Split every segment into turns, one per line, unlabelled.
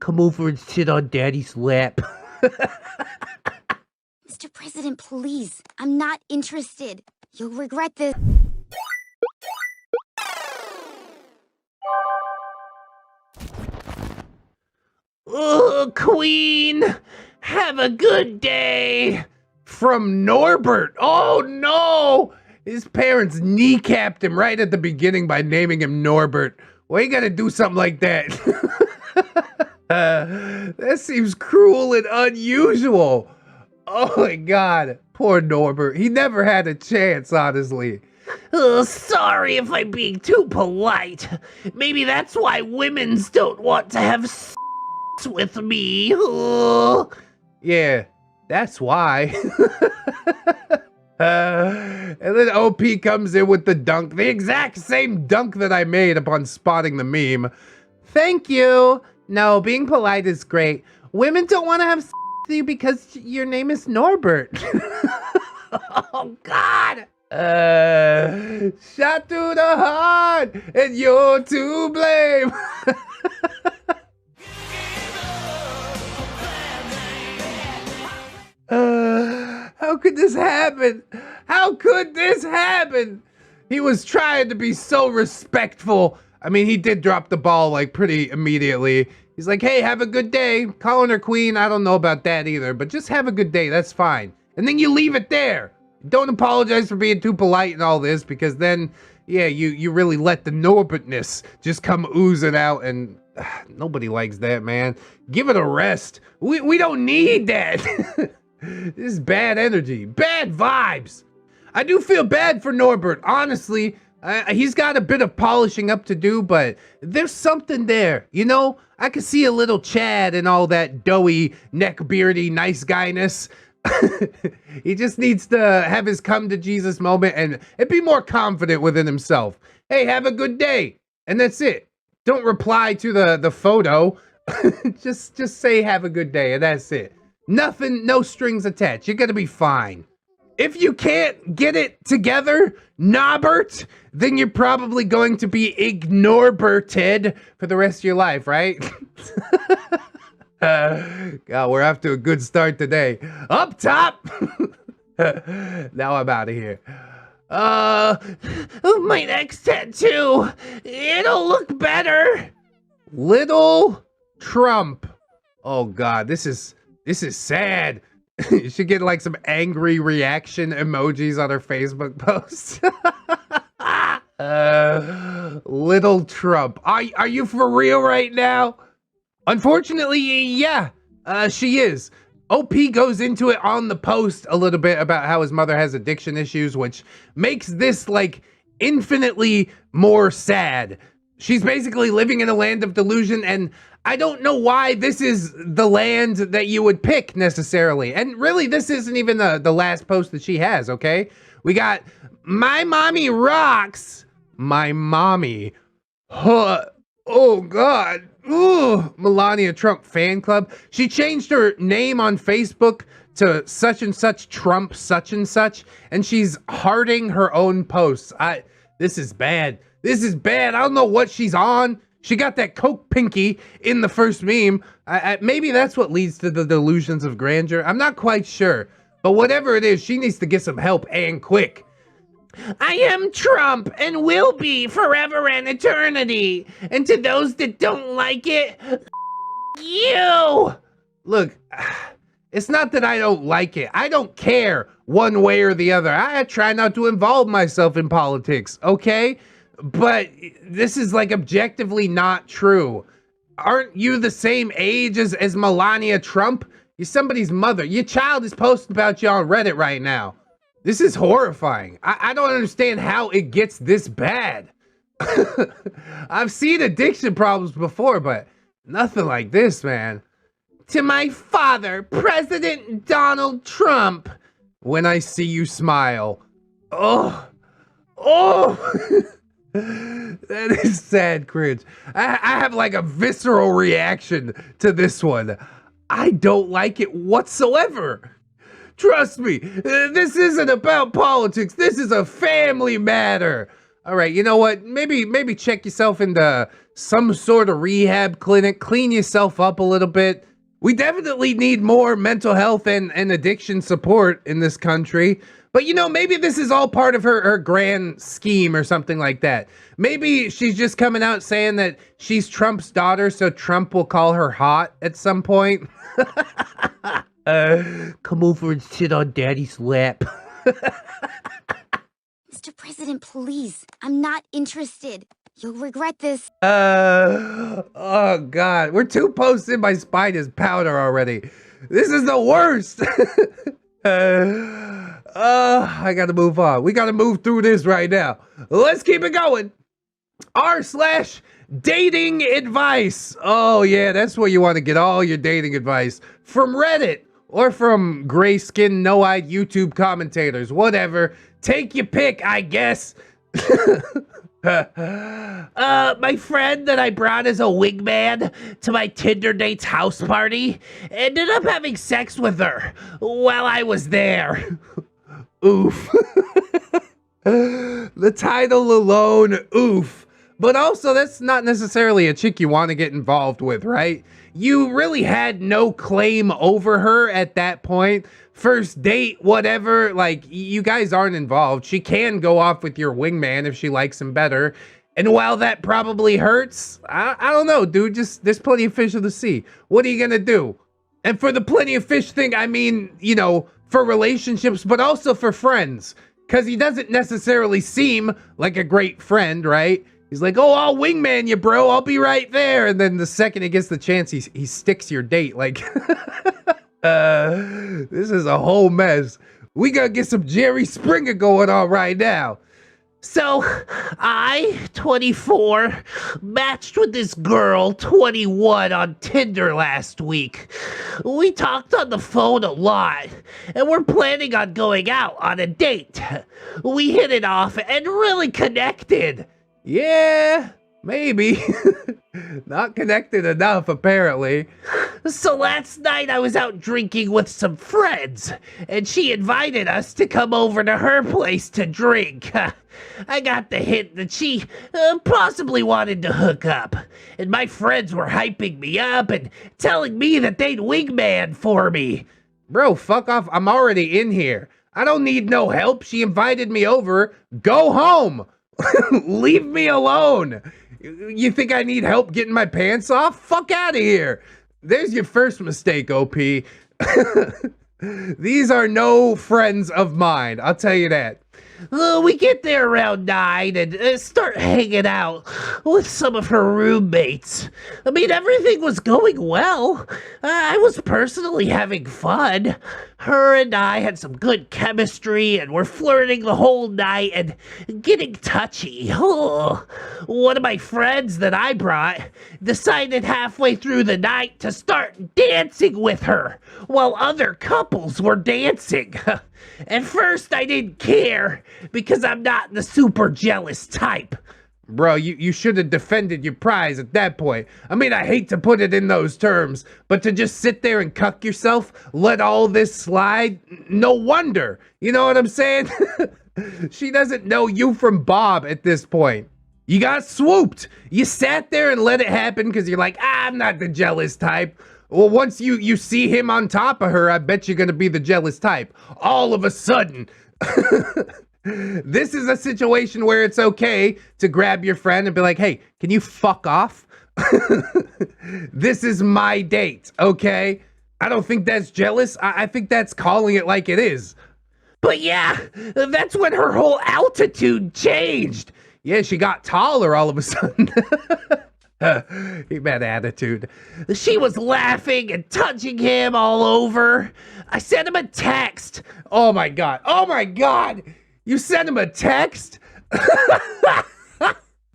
Come over and sit on Daddy's lap.
Mr. President, please. I'm not interested. You'll regret this.
Oh, Queen, have a good day. From Norbert. Oh, no. His parents kneecapped him right at the beginning by naming him Norbert. Why you gotta do something like that? That seems cruel and unusual. Oh, my God. Poor Norbert. He never had a chance, honestly. Sorry if I'm being too polite. Maybe that's why women's don't want to have sex with me. Yeah, that's why. And then OP comes in with the dunk, the exact same dunk that I made upon spotting the meme. Thank you. No, being polite is great. Women don't want to have sex with you because your name is Norbert. Oh, God. Shot to the heart, and you're to blame. How could this happen? How could this happen? He was trying to be so respectful. I mean, he did drop the ball like pretty immediately. He's like, hey, have a good day. Calling her queen, I don't know about that either, but just have a good day, that's fine. And then you leave it there. Don't apologize for being too polite and all this, because then, yeah, you really let the Norbertness just come oozing out, and nobody likes that, man. Give it a rest. We don't need that. This is bad energy, bad vibes. I do feel bad for Norbert, honestly. He's got a bit of polishing up to do, but there's something there, you know? I could see a little Chad and all that doughy, neckbeardy, nice guyness. He just needs to have his come to Jesus moment and be more confident within himself. Hey, have a good day. And that's it. Don't reply to the photo. just say have a good day and that's it. Nothing, no strings attached. You're gonna be fine. If you can't get it together, Norbert, then you're probably going to be ignoreberted for the rest of your life, right? God, we're off to a good start today. Up top! Now I'm out of here. My next tattoo, it'll look better. Little Trump. Oh God, this is sad. You should get like some angry reaction emojis on her Facebook post. Little Trump. Are you for real right now? Unfortunately, yeah, she is. OP goes into it on the post a little bit about how his mother has addiction issues, which makes this like infinitely more sad. She's basically living in a land of delusion, and I don't know why this is the land that you would pick necessarily. And really, this isn't even the last post that she has, okay? We got My Mommy Rocks. My Mommy. Huh. Oh, God. Ooh, Melania Trump fan club. She changed her name on Facebook to such and such Trump such and such, and she's hearting her own posts. This is bad. This is bad. I don't know what she's on. She got that Coke pinky in the first meme. Maybe that's what leads to the delusions of grandeur. I'm not quite sure. But whatever it is, she needs to get some help and quick. I am Trump and will be forever and eternity. And to those that don't like it, you. Look, it's not that I don't like it. I don't care one way or the other. I try not to involve myself in politics, okay? But this is like objectively not true. Aren't you the same age as Melania Trump? You're somebody's mother. Your child is posting about you on Reddit right now. This is horrifying. I don't understand how it gets this bad. I've seen addiction problems before, but nothing like this, man. To my father, President Donald Trump, when I see you smile. Oh. That is sad cringe. I have like a visceral reaction to this one. I don't like it whatsoever. Trust me, this isn't about politics. This is a family matter. All right, you know what? Maybe check yourself into some sort of rehab clinic, clean yourself up a little bit. We definitely need more mental health and addiction support in this country. But you know, maybe this is all part of her grand scheme or something like that. Maybe she's just coming out saying that she's Trump's daughter, so Trump will call her hot at some point. Come over and sit on daddy's lap.
Mr. President, please. I'm not interested. You'll regret this.
Oh God. We're 2 posts in, my spine is powder already. This is the worst. I gotta move on. We gotta move through this right now. Let's keep it going. r/dating advice. Oh yeah, that's where you want to get all your dating advice. From Reddit or from gray skinned, no-eyed YouTube commentators. Whatever. Take your pick, I guess. My friend that I brought as a wingman to my Tinder date's house party ended up having sex with her while I was there. Oof. The title alone, oof. But also, that's not necessarily a chick you want to get involved with, right? You really had no claim over her at that point. First date, whatever, like, you guys aren't involved. She can go off with your wingman if she likes him better. And while that probably hurts, I don't know, dude, just, there's plenty of fish in the sea. What are you gonna do? And for the plenty of fish thing, I mean, you know, for relationships, but also for friends. Because he doesn't necessarily seem like a great friend, right? He's like, oh, I'll wingman you, bro. I'll be right there. And then the second he gets the chance, he sticks your date. Like, this is a whole mess. We gotta get some Jerry Springer going on right now. So, I, 24, matched with this girl, 21, on Tinder last week. We talked on the phone a lot, and we're planning on going out on a date. We hit it off and really connected. Yeah, maybe. Not connected enough, apparently. So last night I was out drinking with some friends, and she invited us to come over to her place to drink. I got the hint that she possibly wanted to hook up, and my friends were hyping me up and telling me that they'd wingman for me. Bro, fuck off. I'm already in here. I don't need no help. She invited me over. Go home. Leave me alone. You think I need help getting my pants off? Fuck out of here. There's your first mistake, OP. These are no friends of mine, I'll tell you that. We get there around 9 and start hanging out with some of her roommates. I mean, everything was going well. I was personally having fun. Her and I had some good chemistry and were flirting the whole night and getting touchy. Oh, one of my friends that I brought decided halfway through the night to start dancing with her while other couples were dancing. At first, I didn't care because I'm not the super jealous type. Bro, you should have defended your prize at that point. I mean, I hate to put it in those terms, but to just sit there and cuck yourself, let all this slide, no wonder. You know what I'm saying? She doesn't know you from Bob at this point. You got swooped. You sat there and let it happen because you're like, I'm not the jealous type. Well, once you see him on top of her, I bet you're going to be the jealous type. All of a sudden. This is a situation where it's okay to grab your friend and be like, hey, can you fuck off? This is my date, okay? I don't think that's jealous. I think that's calling it like it is. But yeah, that's when her whole altitude changed. Yeah, she got taller all of a sudden. He had attitude. She was laughing and touching him all over. I sent him a text. Oh my God. Oh my God. You sent him a text?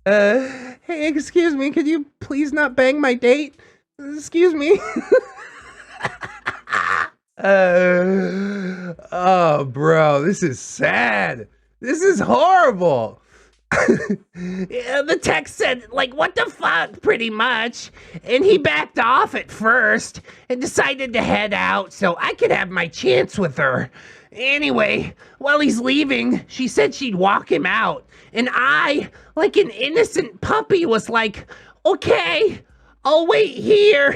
Hey, excuse me. Could you please not bang my date? Excuse me. Oh, bro, this is sad. This is horrible. The text said, like, what the fuck, pretty much. And he backed off at first and decided to head out so I could have my chance with her. Anyway, while he's leaving, she said she'd walk him out. And I, like an innocent puppy, was like, Okay, I'll wait here.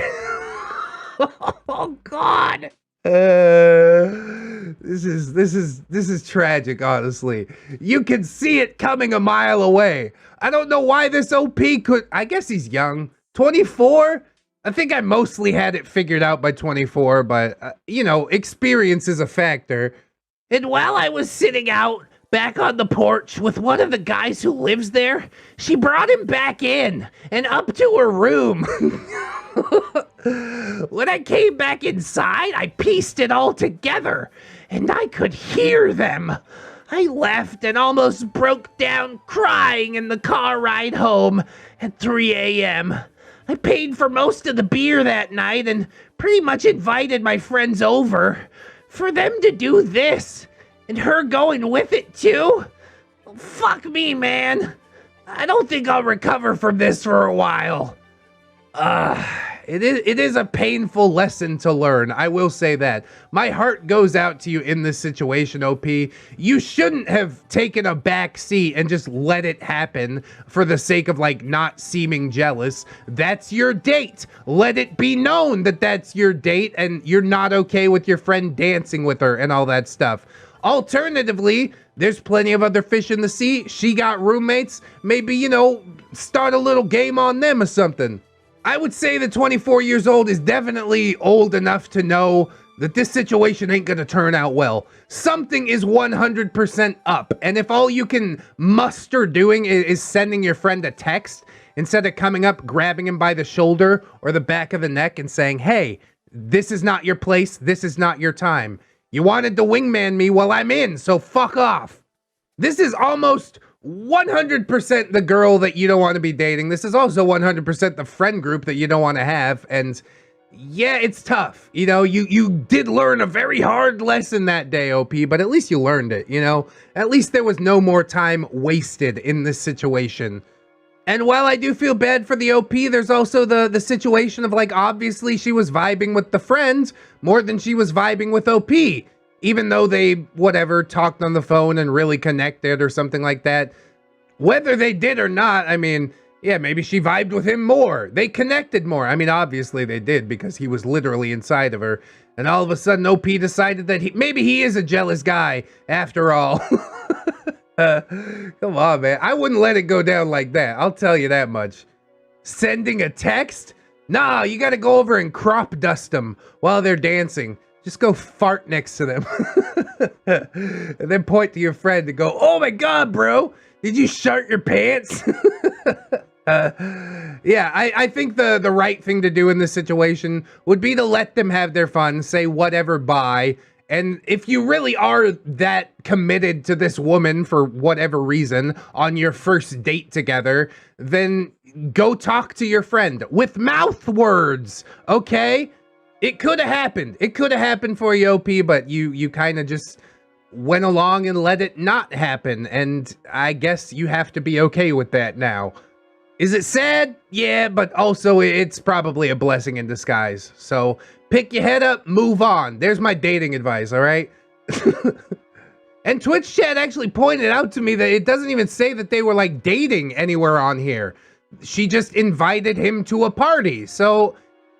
Oh God. This is tragic, honestly. You can see it coming a mile away. I don't know why this OP could. I guess he's young. 24? I think I mostly had it figured out by 24, but you know, experience is a factor. And while I was sitting out back on the porch with one of the guys who lives there, she brought him back in and up to her room. When I came back inside, I pieced it all together, and I could hear them. I left and almost broke down crying in the car ride home at 3 a.m. I paid for most of the beer that night and pretty much invited my friends over. For them to do this, and her going with it too? Fuck me, man. I don't think I'll recover from this for a while. It is a painful lesson to learn. I will say that. My heart goes out to you in this situation, OP. You shouldn't have taken a back seat and just let it happen for the sake of, like, not seeming jealous. That's your date. Let it be known that that's your date and you're not okay with your friend dancing with her and all that stuff. Alternatively, there's plenty of other fish in the sea. She got roommates. Maybe, you know, start a little game on them or something. I would say that 24 years old is definitely old enough to know that this situation ain't gonna turn out well. Something is 100% up, and if all you can muster doing is sending your friend a text, instead of coming up, grabbing him by the shoulder or the back of the neck and saying, hey, this is not your place, this is not your time. You wanted to wingman me while I'm in, so fuck off. This is almost 100% the girl that you don't want to be dating. This is also 100% the friend group that you don't want to have. And yeah, it's tough. You know, you did learn a very hard lesson that day, OP, but at least you learned it, you know? At least there was no more time wasted in this situation. And while I do feel bad for the OP, there's also the situation of, like, obviously she was vibing with the friend more than she was vibing with OP. Even though they, whatever, talked on the phone and really connected or something like that. Whether they did or not, I mean, yeah, maybe she vibed with him more. They connected more. I mean, obviously they did because he was literally inside of her. And all of a sudden, OP decided that maybe he is a jealous guy after all. Come on, man. I wouldn't let it go down like that. I'll tell you that much. Sending a text? Nah, you gotta go over and crop dust them while they're dancing. Just go fart next to them. And then point to your friend and go, oh my God, bro, did you shart your pants? Yeah, I think the right thing to do in this situation would be to let them have their fun, say whatever, bye. And if you really are that committed to this woman for whatever reason on your first date together, then go talk to your friend with mouth words, okay? It could have happened. It could have happened for you, OP, but you kind of just went along and let it not happen. And I guess you have to be okay with that now. Is it sad? Yeah, but also it's probably a blessing in disguise. So pick your head up, move on. There's my dating advice, all right? And Twitch chat actually pointed out to me that it doesn't even say that they were, like, dating anywhere on here. She just invited him to a party. So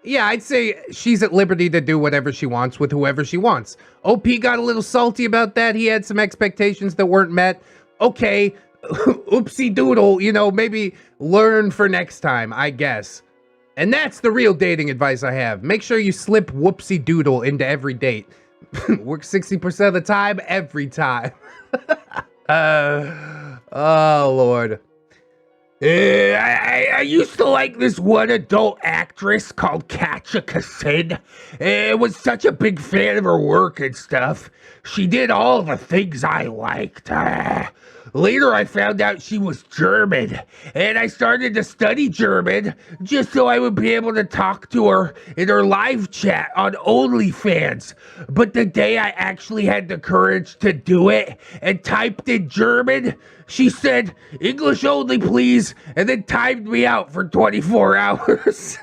yeah, I'd say she's at liberty to do whatever she wants with whoever she wants. OP got a little salty about that. He had some expectations that weren't met. Okay, oopsie doodle, you know, maybe learn for next time, I guess. And that's the real dating advice I have. Make sure you slip whoopsie doodle into every date. Works 60% of the time, every time. Oh, Lord. I used to like this one adult actress called Katja Kassid. I was such a big fan of her work and stuff. She did all the things I liked. Later, I found out she was German, and I started to study German just so I would be able to talk to her in her live chat on OnlyFans. But the day I actually had the courage to do it and typed in German, she said, "English only, please," and then timed me out for 24 hours.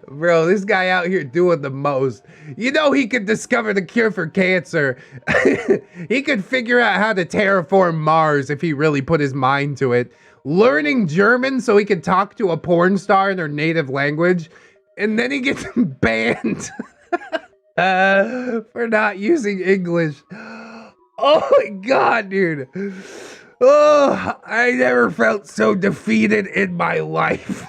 Bro, this guy out here doing the most. You know he could discover the cure for cancer. He could figure out how to terraform Mars if he really put his mind to it. Learning German so he could talk to a porn star in her native language. And then he gets banned for not using English. Oh my God, dude. Oh, I never felt so defeated in my life.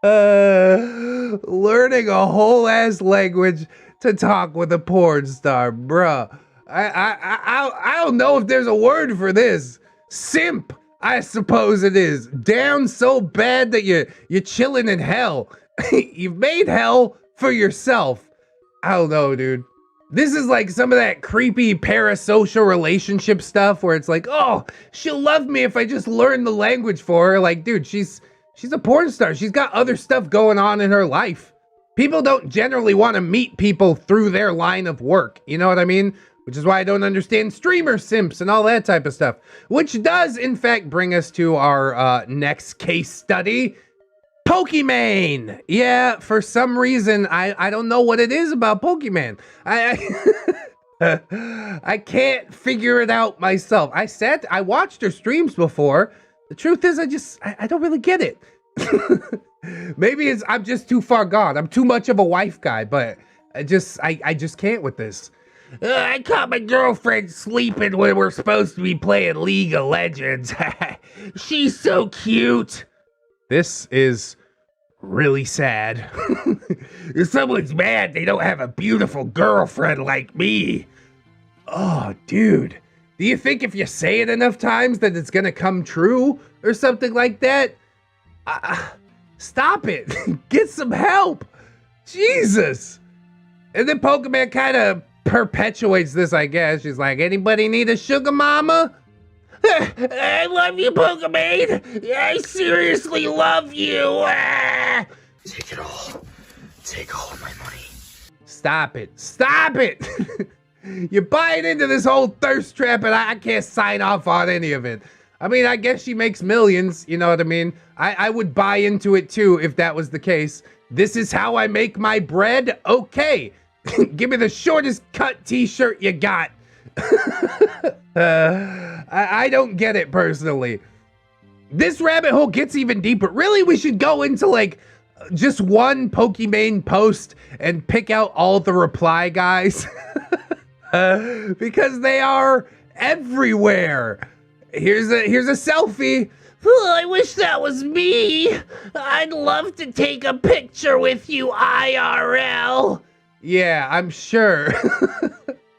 Learning a whole ass language to talk with a porn star, bruh. I don't know if there's a word for this. Simp, I suppose it is. Down so bad that you're chilling in hell. You've made hell for yourself. I don't know, dude. This is like some of that creepy parasocial relationship stuff where it's like, oh, she'll love me if I just learn the language for her. Like, dude, she's a porn star. She's got other stuff going on in her life. People don't generally want to meet people through their line of work. You know what I mean? Which is why I don't understand streamer simps and all that type of stuff. Which does, in fact, bring us to our next case study. Pokimane. Yeah, for some reason, I don't know what it is about Pokimane. I can't figure it out myself. I watched her streams before. The truth is, I don't really get it. Maybe I'm just too far gone. I'm too much of a wife guy, but I just can't with this. I caught my girlfriend sleeping when we're supposed to be playing League of Legends. She's so cute. This is really sad. If someone's mad they don't have a beautiful girlfriend like me. Oh, dude. Do you think if you say it enough times that it's gonna come true or something like that? Stop it. Get some help. Jesus. And then Pokemon kind of perpetuates this, I guess. She's like, anybody need a sugar mama? I love you, Pokemon. I seriously love you.
Take it all. Take all of my money.
Stop it. Stop it. You're buying into this whole thirst trap and I can't sign off on any of it. I mean, I guess she makes millions, you know what I mean? I would buy into it too if that was the case. This is how I make my bread? Okay. Give me the shortest cut t-shirt you got. I don't get it personally. This rabbit hole gets even deeper. Really, we should go into like just one Pokimane post and pick out all the reply guys. Because they are everywhere. Here's a selfie. Oh, I wish that was me. I'd love to take a picture with you IRL. Yeah, I'm sure.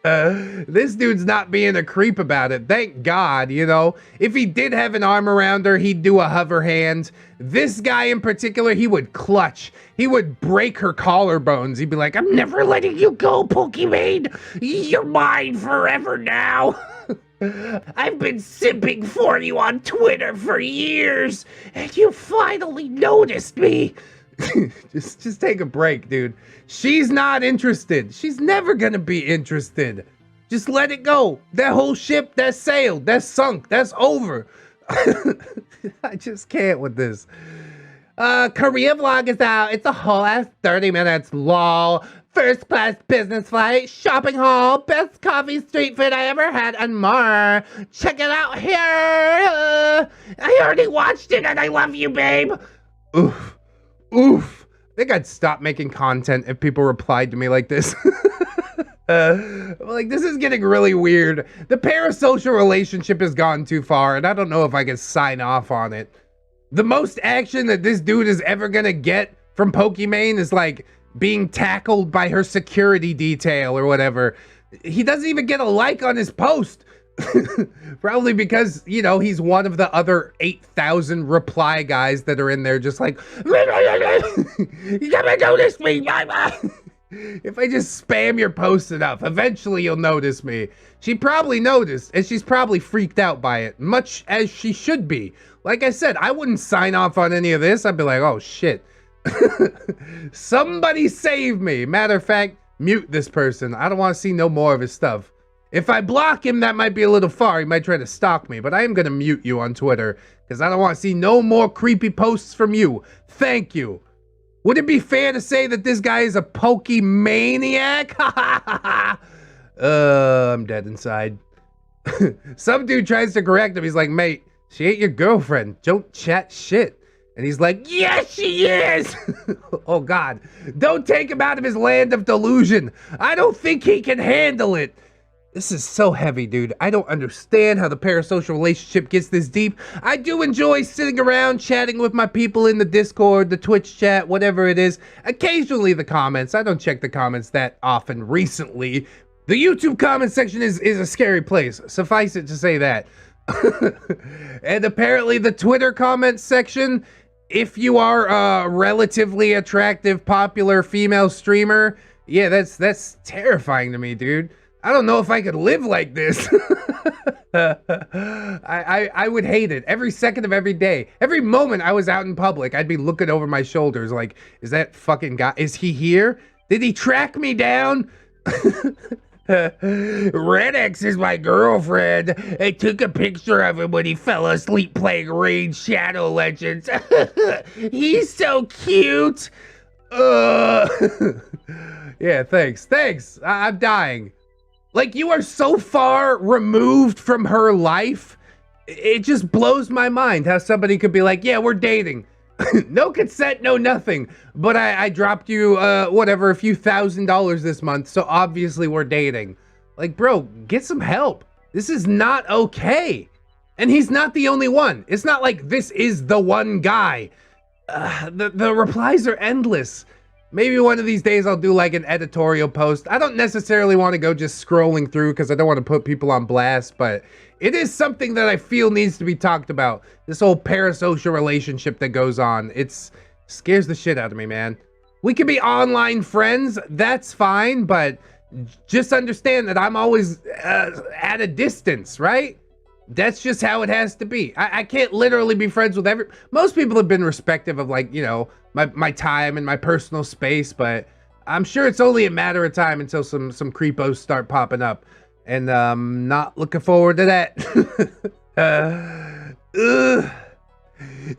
This dude's not being a creep about it. Thank God, you know. If he did have an arm around her, he'd do a hover hand. This guy in particular, he would clutch. He would break her collarbones. He'd be like, I'm never letting you go, Pokimane. You're mine forever now. I've been simping for you on Twitter for years, and you finally noticed me. just take a break, dude. She's not interested. She's never gonna be interested. Just let it go. That whole ship, that sailed, that's sunk, that's over. I just can't with this. Korea vlog is out. It's a whole ass 30 minutes. Lol. First class business flight, shopping haul, best coffee street food I ever had, and more. Check it out here. I already watched it and I love you, babe. Oof. Oof. I think I'd stop making content if people replied to me like this. Like, this is getting really weird. The parasocial relationship has gone too far, and I don't know if I can sign off on it. The most action that this dude is ever gonna get from Pokimane is like being tackled by her security detail or whatever. He doesn't even get a like on his post. Probably because, you know, he's one of the other 8,000 reply guys that are in there just like, you gotta notice me. If I just spam your post enough, eventually you'll notice me. She probably noticed, and she's probably freaked out by it, much as she should be. Like I said, I wouldn't sign off on any of this. I'd be like, oh shit. Somebody save me. Matter of fact, mute this person. I don't want to see no more of his stuff. If I block him, that might be a little far. He might try to stalk me, but I am going to mute you on Twitter because I don't want to see no more creepy posts from you. Thank you. Would it be fair to say that this guy is a Pokemaniac? I'm dead inside. Some dude tries to correct him. He's like, mate, she ain't your girlfriend. Don't chat shit. And he's like, yes, she is. Oh, God. Don't take him out of his land of delusion. I don't think he can handle it. This is so heavy, dude. I don't understand how the parasocial relationship gets this deep. I do enjoy sitting around chatting with my people in the Discord, the Twitch chat, whatever it is. Occasionally the comments. I don't check the comments that often recently. The YouTube comment section is a scary place. Suffice it to say that. And apparently the Twitter comment section, if you are a relatively attractive, popular female streamer, yeah, that's terrifying to me, dude. I don't know if I could live like this. I would hate it every second of every day. Every moment I was out in public, I'd be looking over my shoulders like, is that fucking guy, is he here? Did he track me down? ReddX is my girlfriend. I took a picture of him when he fell asleep playing Raid Shadow Legends. He's so cute. Yeah, thanks. I'm dying. Like, you are so far removed from her life. It just blows my mind how somebody could be like, yeah, we're dating. No consent, no nothing. But I dropped you, whatever, a few $1,000s this month, so obviously we're dating. Like, bro, get some help. This is not okay. And he's not the only one. It's not like this is the one guy. The replies are endless. Maybe one of these days I'll do like an editorial post. I don't necessarily want to go just scrolling through because I don't want to put people on blast, but it is something that I feel needs to be talked about. This whole parasocial relationship that goes on. It scares the shit out of me, man. We can be online friends, that's fine, but just understand that I'm always at a distance, right? That's just how it has to be. I can't literally be friends with most people have been respectful of, like, you know, my time and my personal space, but I'm sure it's only a matter of time until some creepos start popping up, and not looking forward to that.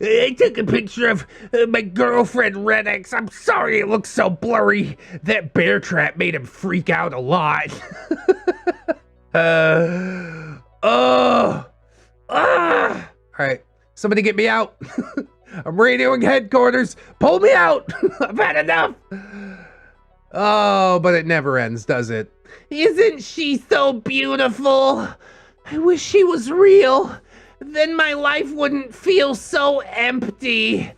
I took a picture of my girlfriend ReddX. I'm sorry it looks so blurry. That bear trap made him freak out a lot. All right, somebody get me out. I'm radioing headquarters. Pull me out. I've had enough. Oh, but it never ends, does it? Isn't she so beautiful? I wish she was real. Then my life wouldn't feel so empty.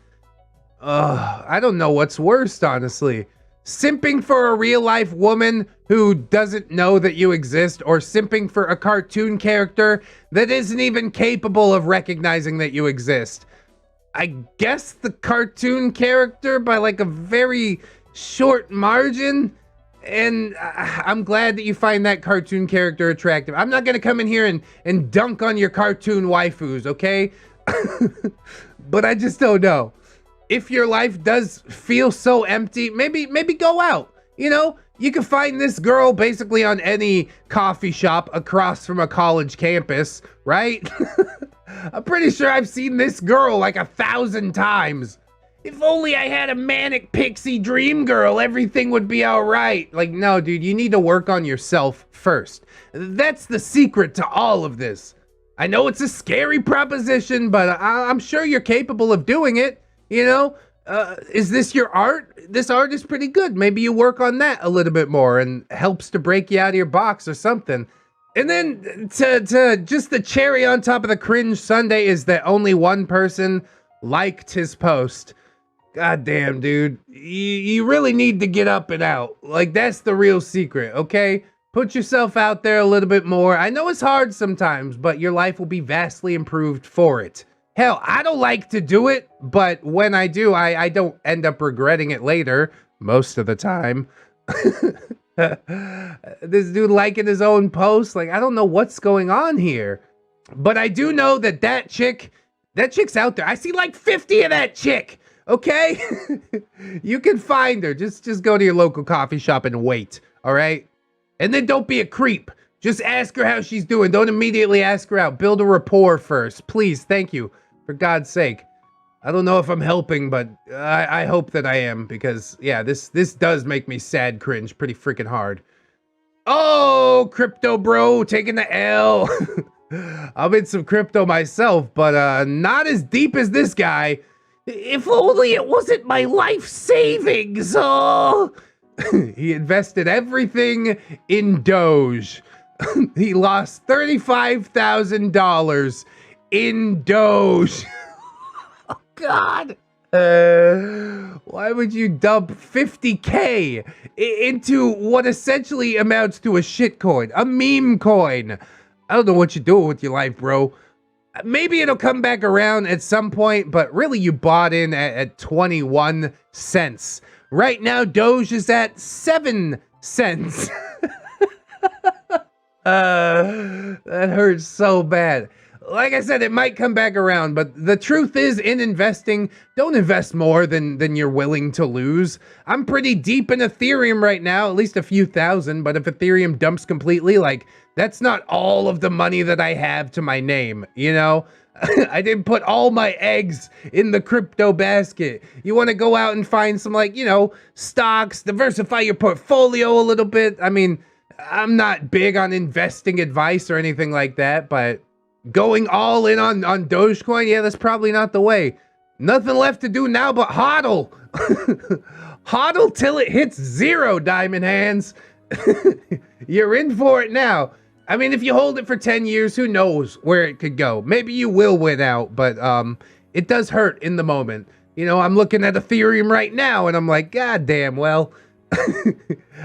I don't know what's worst, honestly. Simping for a real-life woman who doesn't know that you exist, or simping for a cartoon character that isn't even capable of recognizing that you exist. I guess the cartoon character by like a very short margin, and I'm glad that you find that cartoon character attractive. I'm not gonna come in here and dunk on your cartoon waifus, okay? But I just don't know. If your life does feel so empty, maybe go out. You know, you can find this girl basically on any coffee shop across from a college campus, right? I'm pretty sure I've seen this girl like 1,000 times. If only I had a manic pixie dream girl, everything would be all right. Like, no, dude, you need to work on yourself first. That's the secret to all of this. I know it's a scary proposition, but I'm sure you're capable of doing it. You know, is this your art? This art is pretty good. Maybe you work on that a little bit more and helps to break you out of your box or something. And then to just the cherry on top of the cringe sundae is that only one person liked his post. God damn, dude. You really need to get up and out. Like, that's the real secret, okay? Put yourself out there a little bit more. I know it's hard sometimes, but your life will be vastly improved for it. Hell, I don't like to do it, but when I do, I don't end up regretting it later, most of the time. This dude liking his own post, like, I don't know what's going on here. But I do know that chick's out there. I see like 50 of that chick, okay? You can find her. Just go to your local coffee shop and wait, all right? And then don't be a creep. Just ask her how she's doing. Don't immediately ask her out. Build a rapport first. Please, thank you. For God's sake. I don't know if I'm helping, but I hope that I am, because yeah, this does make me sad cringe pretty freaking hard. Oh, crypto bro, taking the L. I'm in some crypto myself, but not as deep as this guy. If only it wasn't my life savings. Oh, he invested everything in Doge. He lost $35,000 in Doge. Oh, God. Why would you dump 50K into what essentially amounts to a shitcoin, a meme coin? I don't know what you're doing with your life, bro. Maybe it'll come back around at some point, but really you bought in at 21 cents. Right now, Doge is at 7 cents. That hurts so bad. Like I said, it might come back around, but the truth is, in investing, don't invest more than you're willing to lose. I'm pretty deep in Ethereum right now, at least a few thousand, but if Ethereum dumps completely, like, that's not all of the money that I have to my name, you know? I didn't put all my eggs in the crypto basket. You want to go out and find some, like, you know, stocks, diversify your portfolio a little bit. I mean, I'm not big on investing advice or anything like that, but going all in on Dogecoin, yeah, that's probably not the way. Nothing left to do now but hodl. Hodl till it hits 0, diamond hands. You're in for it now. I mean, if you hold it for 10 years, who knows where it could go. Maybe you will win out, but it does hurt in the moment. You know, I'm looking at Ethereum right now, and I'm like, God damn, well,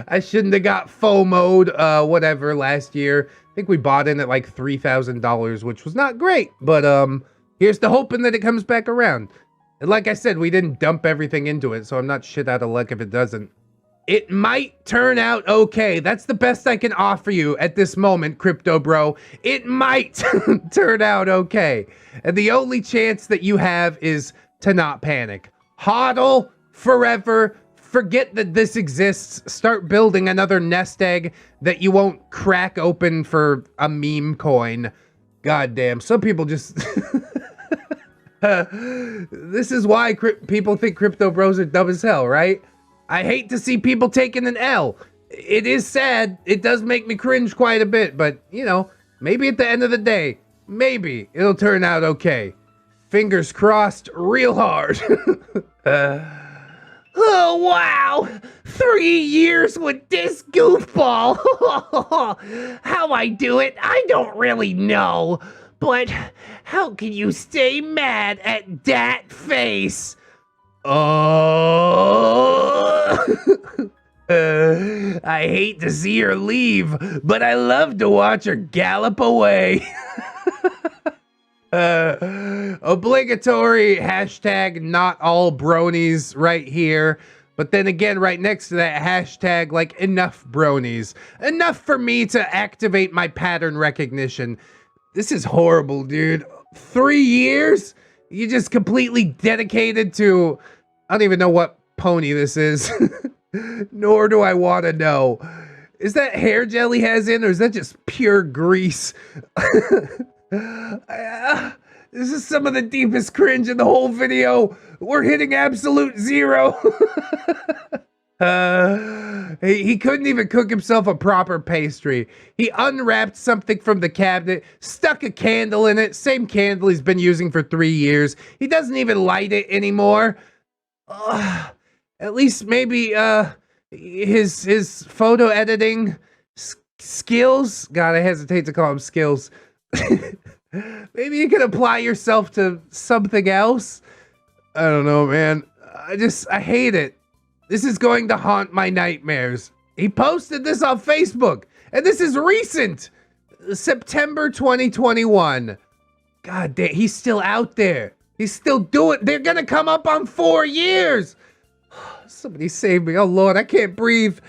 I shouldn't have got FOMO'd, whatever, last year. I think we bought in at like $3,000, which was not great, but here's to hoping that it comes back around. And like I said, we didn't dump everything into it, so I'm not shit out of luck if it doesn't. It might turn out okay. That's the best I can offer you at this moment, crypto bro. It might turn out okay. And the only chance that you have is to not panic. Hodl forever. Forget that this exists. Start building another nest egg that you won't crack open for a meme coin. God damn, some people just... This is why people think crypto bros are dumb as hell, right? I hate to see people taking an L. It is sad. It does make me cringe quite a bit, but, you know, maybe at the end of the day, maybe it'll turn out okay. Fingers crossed real hard. Oh, wow! 3 years with this goofball! How I do it, I don't really know. But how can you stay mad at that face? Oh! I hate to see her leave, but I love to watch her gallop away. Obligatory hashtag not all bronies right here. But then again, right next to that hashtag, like, enough bronies. Enough for me to activate my pattern recognition. This is horrible, dude. 3 years? You just completely dedicated to... I don't even know what pony this is. Nor do I want to know. Is that hair gel he has in, or is that just pure grease? This is some of the deepest cringe in the whole video. We're hitting absolute 0. He couldn't even cook himself a proper pastry. He unwrapped something from the cabinet, stuck a candle in it, same candle he's been using for 3 years. He doesn't even light it anymore. At least maybe his photo editing skills. God, I hesitate to call them skills. Maybe you can apply yourself to something else. I don't know, man. I hate it. This is going to haunt my nightmares. He posted this on Facebook, and this is recent. September 2021. God damn, he's still out there. He's still doing. They're gonna come up on 4 years. Somebody save me. Oh, Lord, I can't breathe.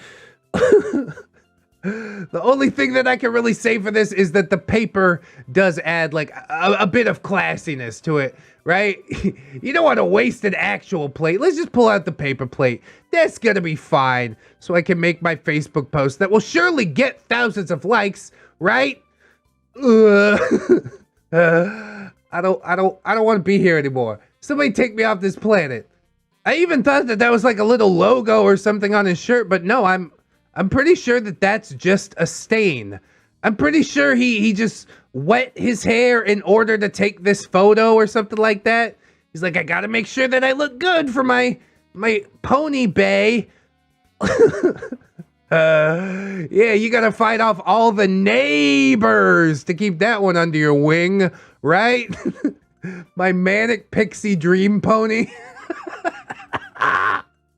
The only thing that I can really say for this is that the paper does add, like, a bit of classiness to it, right? You don't want to waste an actual plate. Let's just pull out the paper plate. That's gonna be fine. So I can make my Facebook post that will surely get thousands of likes, right? I don't want to be here anymore. Somebody take me off this planet. I even thought that was like a little logo or something on his shirt, but no, I'm pretty sure that that's just a stain. I'm pretty sure he just wet his hair in order to take this photo or something like that. He's like, I gotta make sure that I look good for my pony bay. Yeah, you gotta fight off all the neighbors to keep that one under your wing, right? My manic pixie dream pony.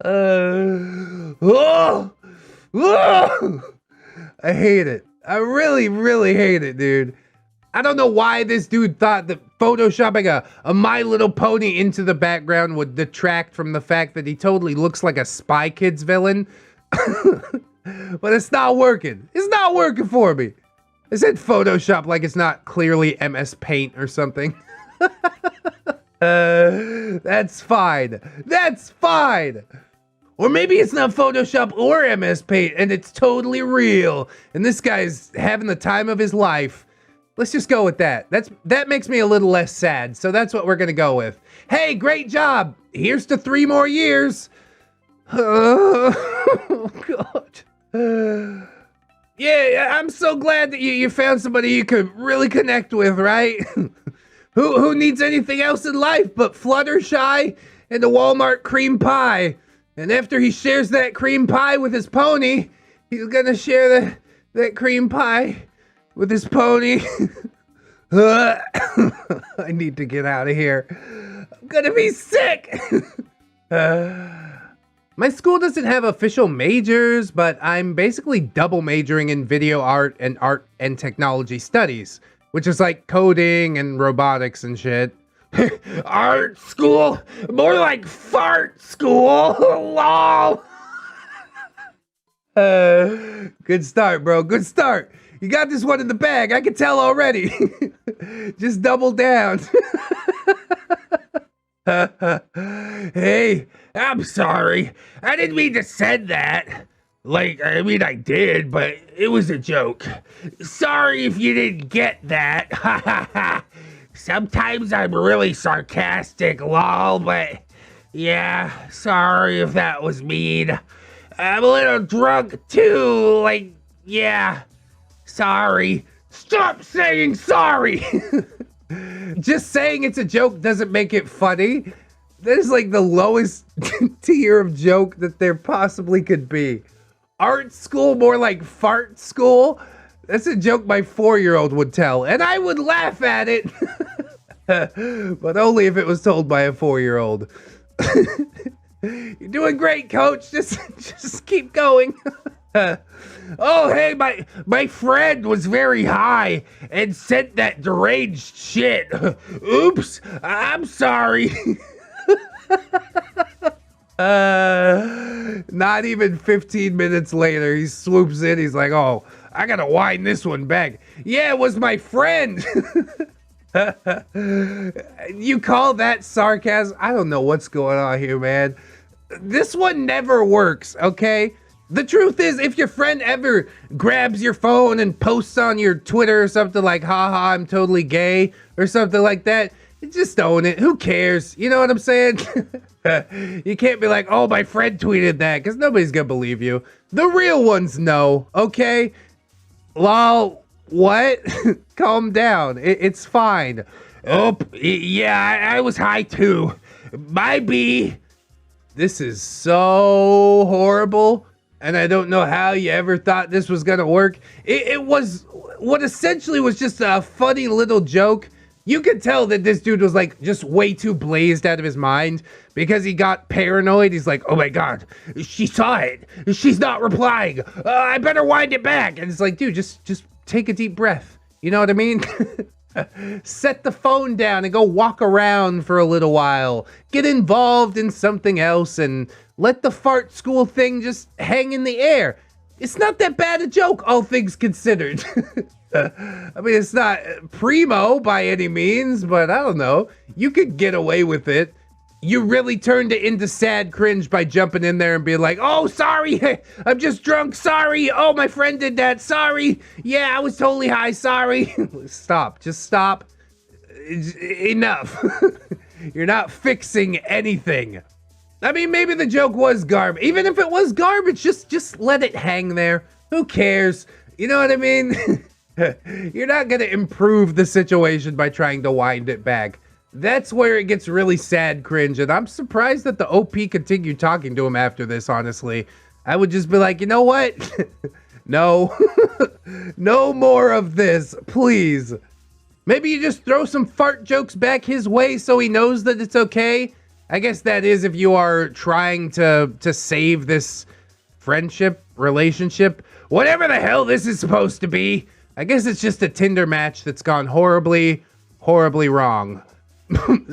Oh, I hate it. I really, really hate it, dude. I don't know why this dude thought that photoshopping a My Little Pony into the background would detract from the fact that he totally looks like a Spy Kids villain. But it's not working. It's not working for me. I said Photoshop like it's not clearly MS Paint or something. That's fine. That's fine. Or maybe it's not Photoshop or MS Paint and it's totally real. And this guy's having the time of his life. Let's just go with that. That makes me a little less sad. So that's what we're gonna go with. Hey, great job. Here's to 3 more years. Oh, God. Yeah, I'm so glad that you found somebody you could really connect with, right? Who needs anything else in life but Fluttershy and a Walmart cream pie? And after he shares that cream pie with his pony, he's gonna share that cream pie with his pony. I need to get out of here. I'm gonna be sick. My school doesn't have official majors, but I'm basically double majoring in video art and technology studies, which is like coding and robotics and shit. Art school? More like fart school. Lol. Good start, bro. Good start. You got this one in the bag. I can tell already. Just double down. Hey, I'm sorry. I didn't mean to said that. Like, I mean, I did, but it was a joke. Sorry if you didn't get that. Sometimes I'm really sarcastic, lol, but yeah, sorry if that was mean. I'm a little drunk too, like, yeah, sorry. Stop saying sorry! Just saying it's a joke doesn't make it funny. That is like the lowest tier of joke that there possibly could be. Art school, more like fart school? That's a joke my 4-year-old would tell, and I would laugh at it. But only if it was told by a 4-year-old. You're doing great, coach. Just keep going. Oh, hey, my friend was very high and sent that deranged shit. Oops, I'm sorry. Not even 15 minutes later, he swoops in. He's like, oh, I gotta wind this one back. Yeah, it was my friend. You call that sarcasm? I don't know what's going on here, man. This one never works, okay? The truth is, if your friend ever grabs your phone and posts on your Twitter or something like, haha, I'm totally gay, or something like that, just own it. Who cares? You know what I'm saying? You can't be like, oh, my friend tweeted that, because nobody's gonna believe you. The real ones know, okay? Lol, what? Calm down. It's fine. Oh, yeah, I was high too. My B. This is so horrible. And I don't know how you ever thought this was gonna work. It was what essentially was just a funny little joke. You could tell that this dude was like just way too blazed out of his mind because he got paranoid. He's like, oh my God, she saw it. She's not replying. I better wind it back. And it's like, dude, just take a deep breath. You know what I mean? Set the phone down and go walk around for a little while. Get involved in something else and let the fart school thing just hang in the air. It's not that bad a joke, all things considered. I mean, it's not primo by any means, but I don't know. You could get away with it. You really turned it into sad cringe by jumping in there and being like, oh, sorry, I'm just drunk, sorry. Oh, my friend did that, sorry. Yeah, I was totally high, sorry. Stop, just stop. Enough. You're not fixing anything. I mean, maybe the joke was garbage. Even if it was garbage, just let it hang there. Who cares? You know what I mean? You're not gonna improve the situation by trying to wind it back. That's where it gets really sad, Cringe, and I'm surprised that the OP continued talking to him after this, honestly. I would just be like, you know what? No. No more of this, please. Maybe you just throw some fart jokes back his way so he knows that it's okay. I guess that is if you are trying to save this friendship, relationship, whatever the hell this is supposed to be. I guess it's just a Tinder match that's gone horribly, horribly wrong.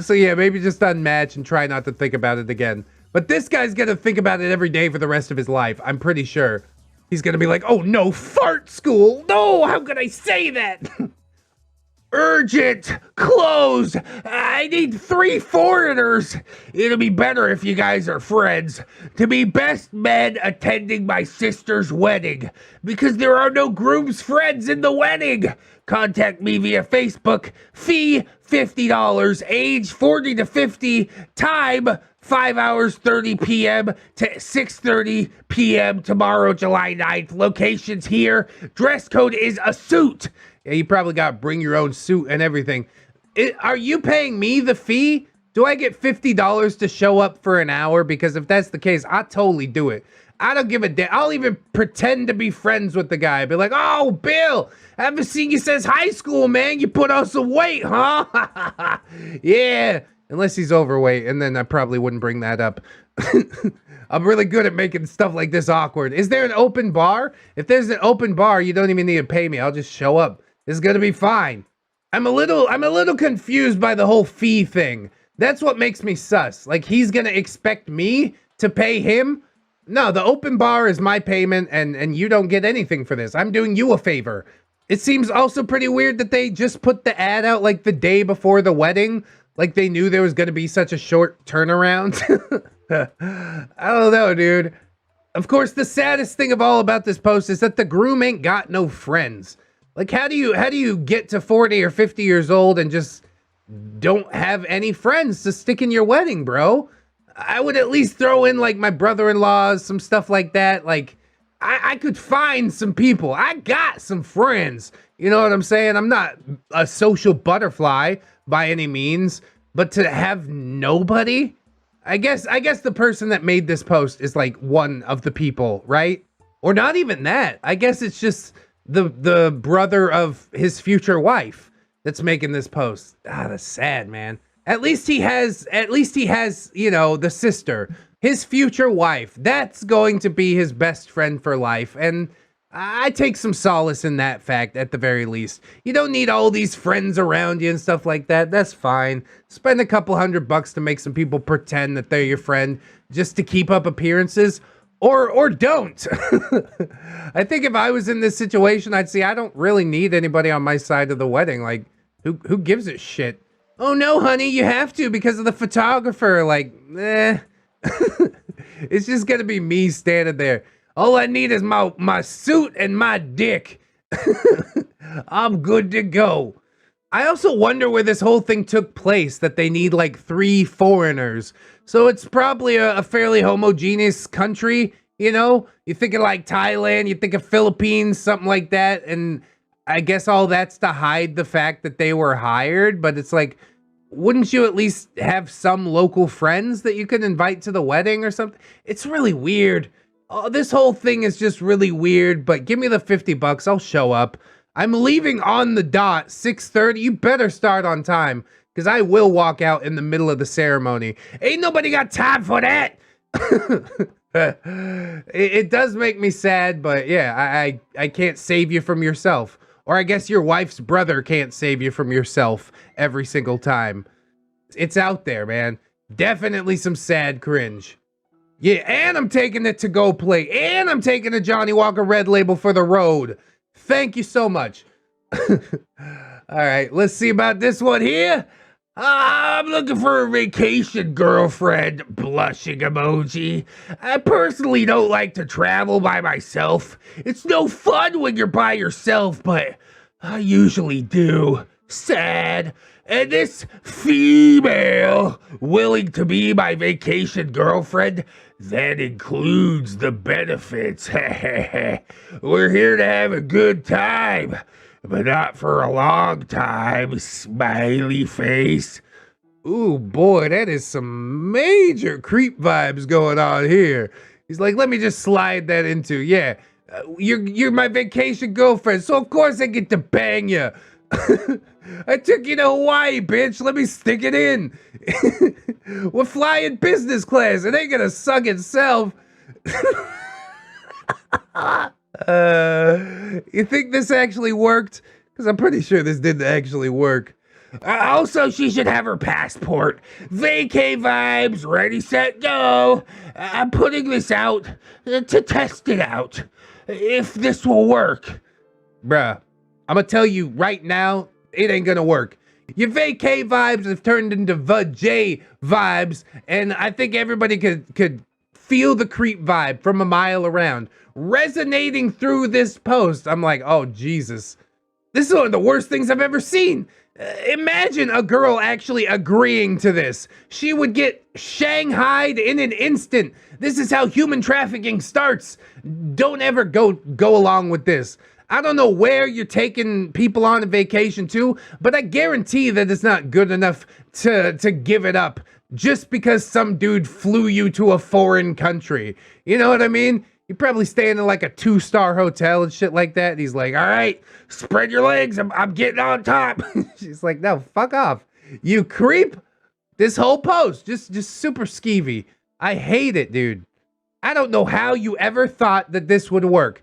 So yeah, maybe just unmatch and try not to think about it again. But this guy's gonna think about it every day for the rest of his life. I'm pretty sure. He's gonna be like, oh no, fart school. No, how could I say that? Urgent, closed. I need 3 foreigners. It'll be better if you guys are friends. To be best men attending my sister's wedding. Because there are no groom's friends in the wedding. Contact me via Facebook. Fee, $50. Age, 40 to 50. Time, 5 hours, 30 p.m. to 6:30 p.m. tomorrow, July 9th. Locations here. Dress code is a suit. Yeah, you probably got to bring your own suit and everything. Are you paying me the fee? Do I get $50 to show up for an hour? Because if that's the case, I'll totally do it. I don't give a damn. I'll even pretend to be friends with the guy. Be like, oh, Bill, I haven't seen you since high school, man. You put on some weight, huh? Yeah. Unless he's overweight, and then I probably wouldn't bring that up. I'm really good at making stuff like this awkward. Is there an open bar? If there's an open bar, you don't even need to pay me. I'll just show up. It's gonna be fine. I'm a little confused by the whole fee thing. That's what makes me sus. Like, he's gonna expect me to pay him? No, the open bar is my payment, and you don't get anything for this. I'm doing you a favor. It seems also pretty weird that they just put the ad out like the day before the wedding. Like they knew there was gonna be such a short turnaround. I don't know, dude. Of course, the saddest thing of all about this post is that the groom ain't got no friends. Like, how do you get to 40 or 50 years old and just don't have any friends to stick in your wedding, bro? I would at least throw in, like, my brother-in-laws, some stuff like that. Like, I could find some people. I got some friends. You know what I'm saying? I'm not a social butterfly by any means, but to have nobody? I guess the person that made this post is, like, one of the people, right? Or not even that. I guess it's just the brother of his future wife that's making this post. Ah, that's sad, man. At least he has, you know, the sister, his future wife. That's going to be his best friend for life. And I take some solace in that fact at the very least. You don't need all these friends around you and stuff like that. That's fine. Spend a couple $100 to make some people pretend that they're your friend just to keep up appearances. Or don't. I think if I was in this situation, I'd say I don't really need anybody on my side of the wedding. Like, who gives a shit? Oh no, honey, you have to because of the photographer. Like, it's just gonna be me standing there. All I need is my suit and my dick. I'm good to go. I also wonder where this whole thing took place, that they need like 3 foreigners. So it's probably a fairly homogeneous country, you know? You think of like Thailand, you think of Philippines, something like that. And I guess all that's to hide the fact that they were hired. But it's like, wouldn't you at least have some local friends that you could invite to the wedding or something? It's really weird. Oh, this whole thing is just really weird, but give me the $50, I'll show up. I'm leaving on the dot, 6:30. You better start on time, because I will walk out in the middle of the ceremony. Ain't nobody got time for that. It does make me sad, but yeah, I can't save you from yourself. Or I guess your wife's brother can't save you from yourself every single time. It's out there, man. Definitely some sad cringe. Yeah, and I'm taking it to go play. And I'm taking a Johnny Walker Red Label for the road. Thank you so much. All right, let's see about this one here. I'm looking for a vacation girlfriend, blushing emoji. I personally don't like to travel by myself. It's no fun when you're by yourself, but I usually do. Sad. And this female willing to be my vacation girlfriend, that includes the benefits. We're here to have a good time, but not for a long time, smiley face. Ooh, boy, that is some major creep vibes going on here. He's like, let me just slide that into, yeah, you're my vacation girlfriend, so of course I get to bang you. I took you to Hawaii, bitch. Let me stick it in. We're flying business class. It ain't gonna suck itself. You think this actually worked? Because I'm pretty sure this didn't actually work. Also, she should have her passport. Vacay vibes, ready, set, go. I'm putting this out to test it out. If this will work. Bruh, I'm gonna tell you right now, it ain't gonna work. Your vacay vibes have turned into vajay vibes, and I think everybody could feel the creep vibe from a mile around. Resonating through this post, I'm like, oh, Jesus. This is one of the worst things I've ever seen. Imagine a girl actually agreeing to this. She would get shanghaied in an instant. This is how human trafficking starts. Don't ever go along with this. I don't know where you're taking people on a vacation to, but I guarantee that it's not good enough to give it up just because some dude flew you to a foreign country. You know what I mean? You're probably staying in like a 2-star hotel and shit like that. And he's like, all right, spread your legs. I'm getting on top. She's like, no, fuck off. You creep. This whole post, just super skeevy. I hate it, dude. I don't know how you ever thought that this would work.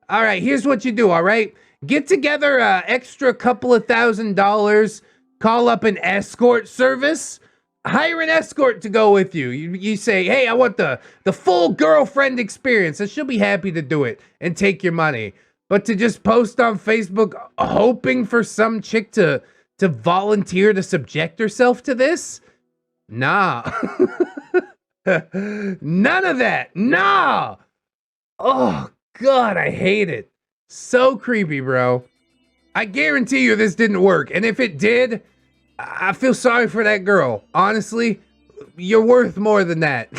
All right, here's what you do, all right? Get together an extra couple of $1,000, call up an escort service, hire an escort to go with you. You say, hey, I want the full girlfriend experience, and she'll be happy to do it and take your money. But to just post on Facebook hoping for some chick to volunteer to subject herself to this? Nah. None of that. Nah. Oh, God, I hate it. So creepy, bro. I guarantee you this didn't work. And if it did, I feel sorry for that girl. Honestly, you're worth more than that.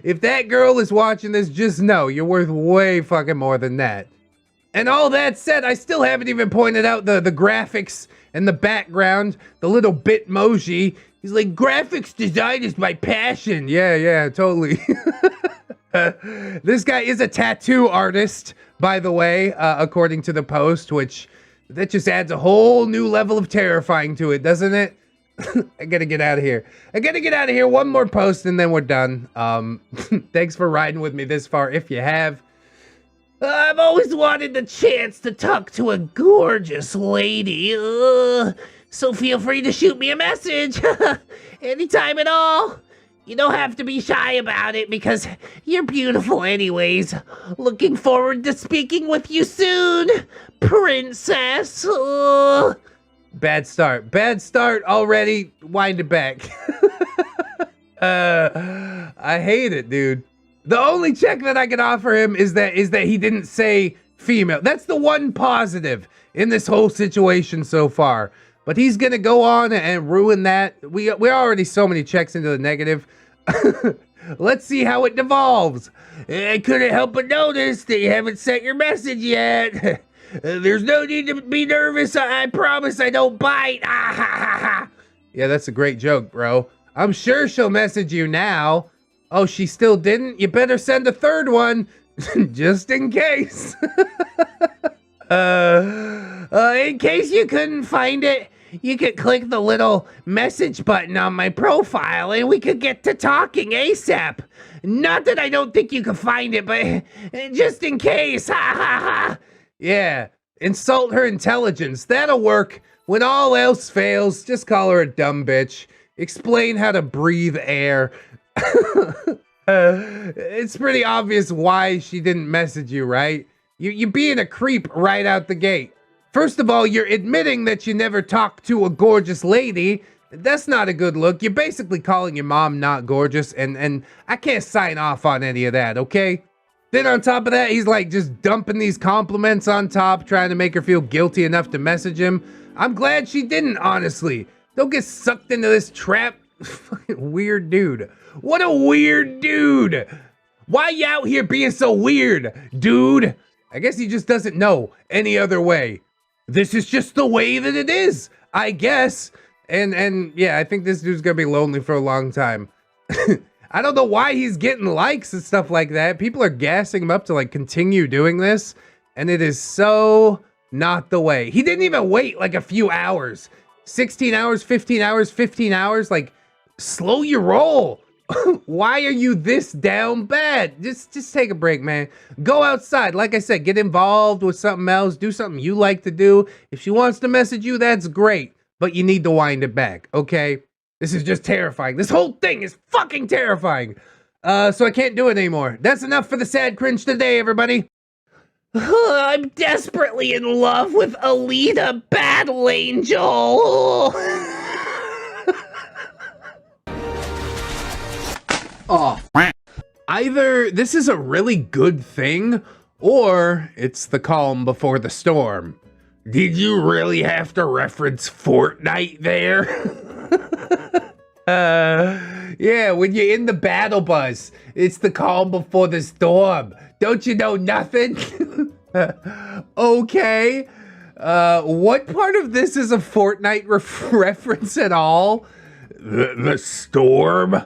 If that girl is watching this, just know you're worth way fucking more than that. And all that said, I still haven't even pointed out the graphics and the background, the little Bitmoji. He's like, graphics design is my passion. Yeah, totally. This guy is a tattoo artist, by the way, according to the post, which that just adds a whole new level of terrifying to it, doesn't it? I gotta get out of here. One more post and then we're done. Thanks for riding with me this far, if you have. I've always wanted the chance to talk to a gorgeous lady. So feel free to shoot me a message. Anytime at all. You don't have to be shy about it because you're beautiful anyways. Looking forward to speaking with you soon, princess. Bad start already. Wind it back. I hate it, dude. The only check that I can offer him is that he didn't say female. That's the one positive in this whole situation so far. But he's gonna go on and ruin that. We're already so many checks into the negative. Let's see how it devolves. I couldn't help but notice that you haven't sent your message yet. There's no need to be nervous. I promise I don't bite. Yeah, that's a great joke, bro. I'm sure she'll message you now. Oh, she still didn't? You better send a third one, just in case. In case you couldn't find it, you could click the little message button on my profile and we could get to talking ASAP. Not that I don't think you could find it, but just in case. Yeah, insult her intelligence. That'll work. When all else fails, just call her a dumb bitch. Explain how to breathe air. It's pretty obvious why she didn't message you, right? You're being a creep right out the gate. First of all, you're admitting that you never talked to a gorgeous lady. That's not a good look. You're basically calling your mom not gorgeous, and I can't sign off on any of that, okay? Then on top of that, he's like just dumping these compliments on top, trying to make her feel guilty enough to message him. I'm glad she didn't, honestly. Don't get sucked into this trap. Fucking weird dude. What a weird dude. Why you out here being so weird, dude? I guess he just doesn't know any other way. This is just the way that it is, I guess. And yeah, I think this dude's gonna be lonely for a long time. I don't know why he's getting likes and stuff like that. People are gassing him up to like continue doing this, and it is so not the way. He didn't even wait like a few hours. 16 hours, 15 hours, 15 hours, like slow your roll. Why are you this down bad? Just take a break, man. Go outside. Like I said, get involved with something else. Do something you like to do. If she wants to message you, that's great. But you need to wind it back, okay? This is just terrifying. This whole thing is fucking terrifying. So I can't do it anymore. That's enough for the sad cringe today, everybody. I'm desperately in love with Alita Battle Angel. Oh, either this is a really good thing, or it's the calm before the storm. Did you really have to reference Fortnite there? Yeah, when you're in the battle bus, it's the calm before the storm. Don't you know nothing? Okay. What part of this is a Fortnite reference at all? The storm?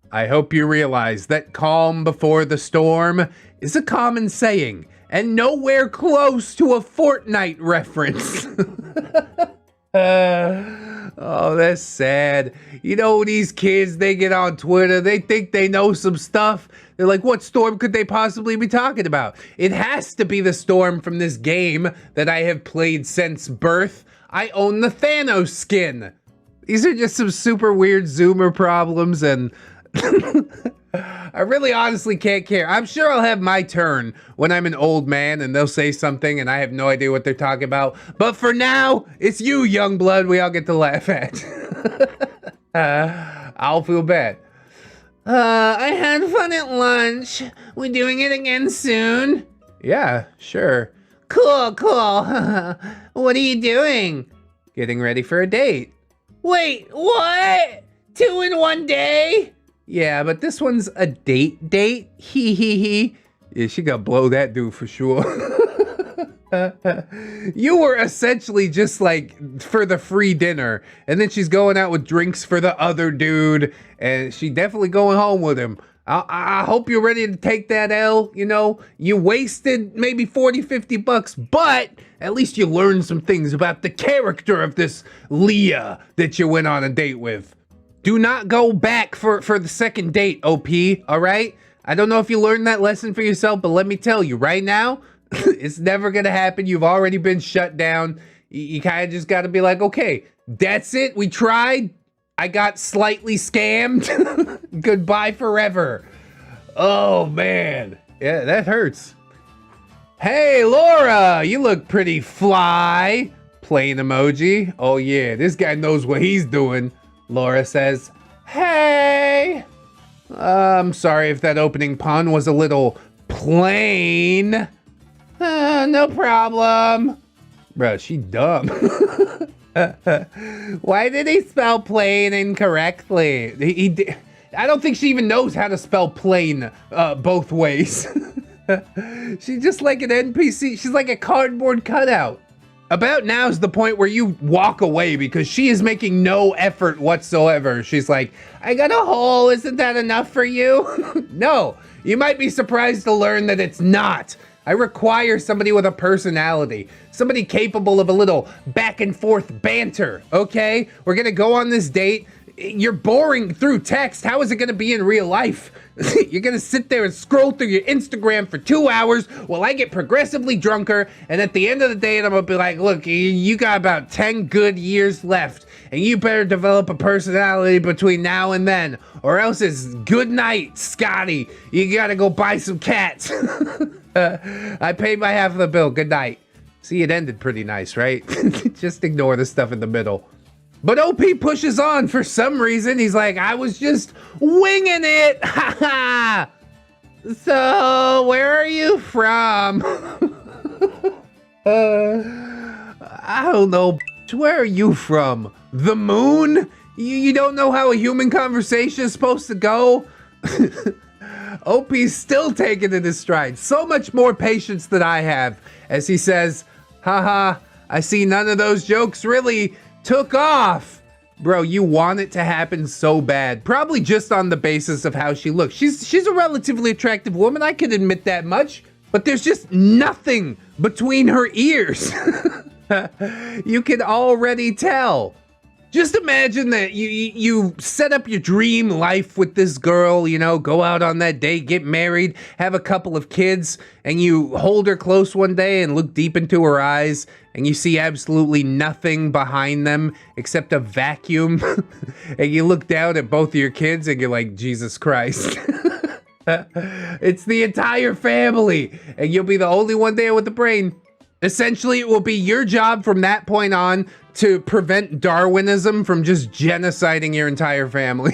I hope you realize that calm before the storm is a common saying and nowhere close to a Fortnite reference. Oh, that's sad. You know, these kids, they get on Twitter, they think they know some stuff. They're like, what storm could they possibly be talking about? It has to be the storm from this game that I have played since birth. I own the Thanos skin. These are just some super weird Zoomer problems, and I really honestly can't care. I'm sure I'll have my turn when I'm an old man and they'll say something and I have no idea what they're talking about. But for now, it's you, young blood, we all get to laugh at. I'll feel bad. I had fun at lunch. We doing it again soon? Yeah, sure. Cool, cool. What are you doing? Getting ready for a date. Wait, what? 2 in 1 day? Yeah, but this one's a date. Hee hee hee. Yeah, she gotta blow that dude for sure. You were essentially just like for the free dinner, and then she's going out with drinks for the other dude, and she definitely going home with him. I hope you're ready to take that L. You know, you wasted maybe 40, 50 bucks, but at least you learned some things about the character of this Leah that you went on a date with. Do not go back for the second date, OP, all right? I don't know if you learned that lesson for yourself, but let me tell you, right now, it's never gonna happen. You've already been shut down. You kind of just gotta be like, okay, that's it. We tried. I got slightly scammed. Goodbye forever. Oh, man. Yeah, that hurts. Hey, Laura, you look pretty fly. Plain emoji. Oh, yeah, this guy knows what he's doing. Laura says, hey. I'm sorry if that opening pun was a little plain. No problem. Bro, she dumb. Why did he spell plain incorrectly? I don't think she even knows how to spell plain both ways. She's just like an NPC. She's like a cardboard cutout. About now is the point where you walk away because she is making no effort whatsoever. She's like, I got a hole. Isn't that enough for you? No, you might be surprised to learn that it's not. I require somebody with a personality, somebody capable of a little back and forth banter, okay? We're gonna go on this date. You're boring through text. How is it gonna be in real life? You're gonna sit there and scroll through your Instagram for 2 hours while I get progressively drunker, and at the end of the day, I'm gonna be like, look, you got about 10 good years left, and you better develop a personality between now and then, or else it's good night, Scotty. You gotta go buy some cats. I paid my half of the bill. Good night. See, it ended pretty nice, right? Just ignore the stuff in the middle. But OP pushes on for some reason. He's like, I was just winging it. Ha ha. So, where are you from? I don't know. Where are you from? The moon? You don't know how a human conversation is supposed to go? OP's still taking it in stride. So much more patience than I have. As he says, haha, I see none of those jokes really took off. Bro, you want it to happen so bad. Probably just on the basis of how she looks. She's a relatively attractive woman, I can admit that much. But there's just nothing between her ears. You can already tell. Just imagine that you set up your dream life with this girl, you know, go out on that date, get married, have a couple of kids, and you hold her close one day and look deep into her eyes, and you see absolutely nothing behind them except a vacuum. And you look down at both of your kids and you're like, Jesus Christ. It's the entire family, and you'll be the only one there with the brain. Essentially, it will be your job from that point on to prevent Darwinism from just genociding your entire family.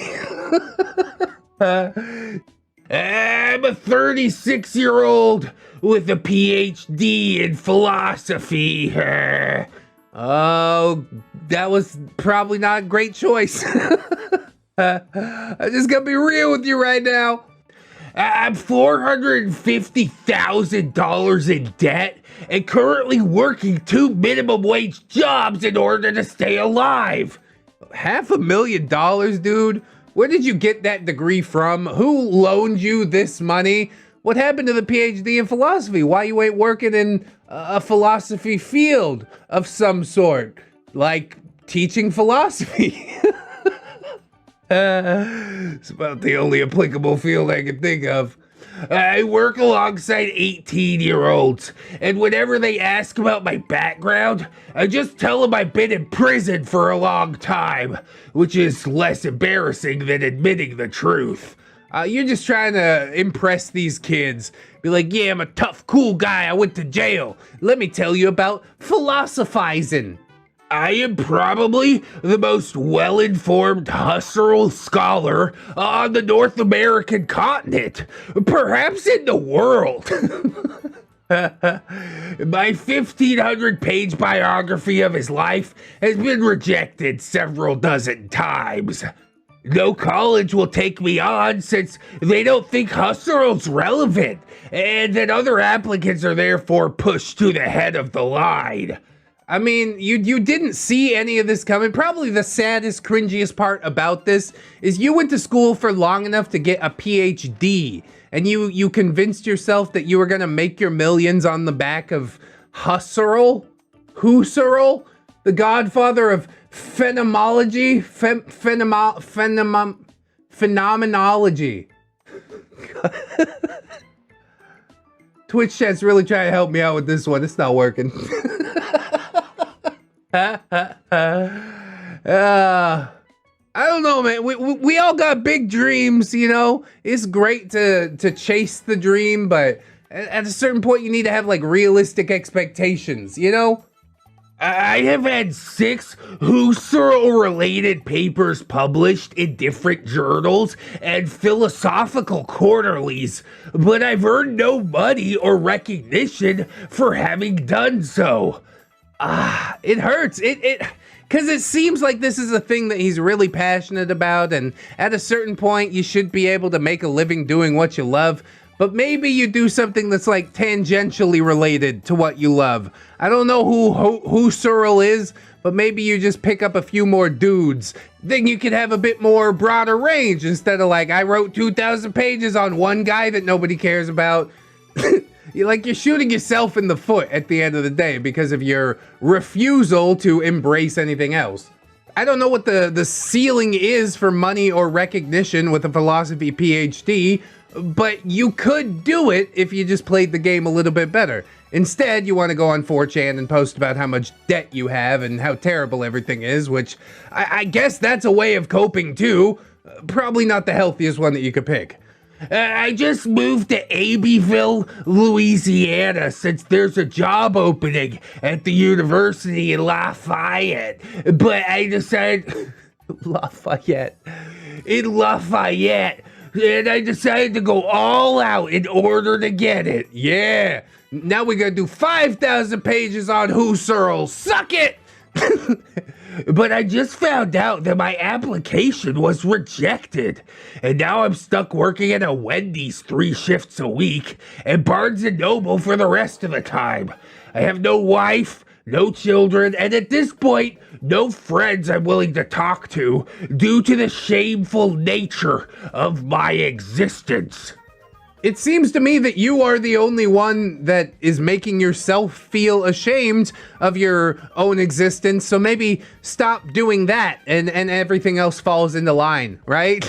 I'm a 36-year-old with a PhD in philosophy. Oh, that was probably not a great choice. I'm just gonna be real with you right now. I'm $450,000 in debt and currently working 2 minimum wage jobs in order to stay alive. $500,000, dude? Where did you get that degree from? Who loaned you this money? What happened to the PhD in philosophy? Why you ain't working in a philosophy field of some sort? Like teaching philosophy? It's about the only applicable field I can think of. I work alongside 18-year-olds, and whenever they ask about my background, I just tell them I've been in prison for a long time, which is less embarrassing than admitting the truth. You're just trying to impress these kids. Be like, yeah, I'm a tough, cool guy. I went to jail. Let me tell you about philosophizing. I am probably the most well-informed Husserl scholar on the North American continent, perhaps in the world. My 1,500-page biography of his life has been rejected several dozen times. No college will take me on since they don't think Husserl's relevant, and that other applicants are therefore pushed to the head of the line. I mean, you didn't see any of this coming. Probably the saddest, cringiest part about this is you went to school for long enough to get a PhD, and you convinced yourself that you were gonna make your millions on the back of Husserl, the godfather of phenomenology, phenomenology. Twitch chat's really trying to help me out with this one. It's not working. I don't know, man. We all got big dreams, you know. It's great to chase the dream, but at a certain point, you need to have like realistic expectations, you know. I have had 6 Husserl-related papers published in different journals and philosophical quarterlies, but I've earned no money or recognition for having done so. It hurts. Because it seems like this is a thing that he's really passionate about, and at a certain point, you should be able to make a living doing what you love, but maybe you do something that's like tangentially related to what you love. I don't know who Husserl is, but maybe you just pick up a few more dudes. Then you could have a bit more broader range instead of like, I wrote 2,000 pages on one guy that nobody cares about. You're shooting yourself in the foot at the end of the day because of your refusal to embrace anything else. I don't know what the ceiling is for money or recognition with a philosophy PhD, but you could do it if you just played the game a little bit better. Instead, you want to go on 4chan and post about how much debt you have and how terrible everything is, which I guess that's a way of coping too. Probably not the healthiest one that you could pick. I just moved to Abbeville, Louisiana, since there's a job opening at the university in Lafayette. But I decided... Lafayette. In Lafayette. And I decided to go all out in order to get it. Yeah. Now we're gonna do 5,000 pages on Husserl. Suck it! But I just found out that my application was rejected. And now I'm stuck working at a Wendy's 3 shifts a week and Barnes & Noble for the rest of the time. I have no wife, no children, and at this point, no friends I'm willing to talk to due to the shameful nature of my existence. It seems to me that you are the only one that is making yourself feel ashamed of your own existence, so maybe stop doing that and everything else falls into line, right?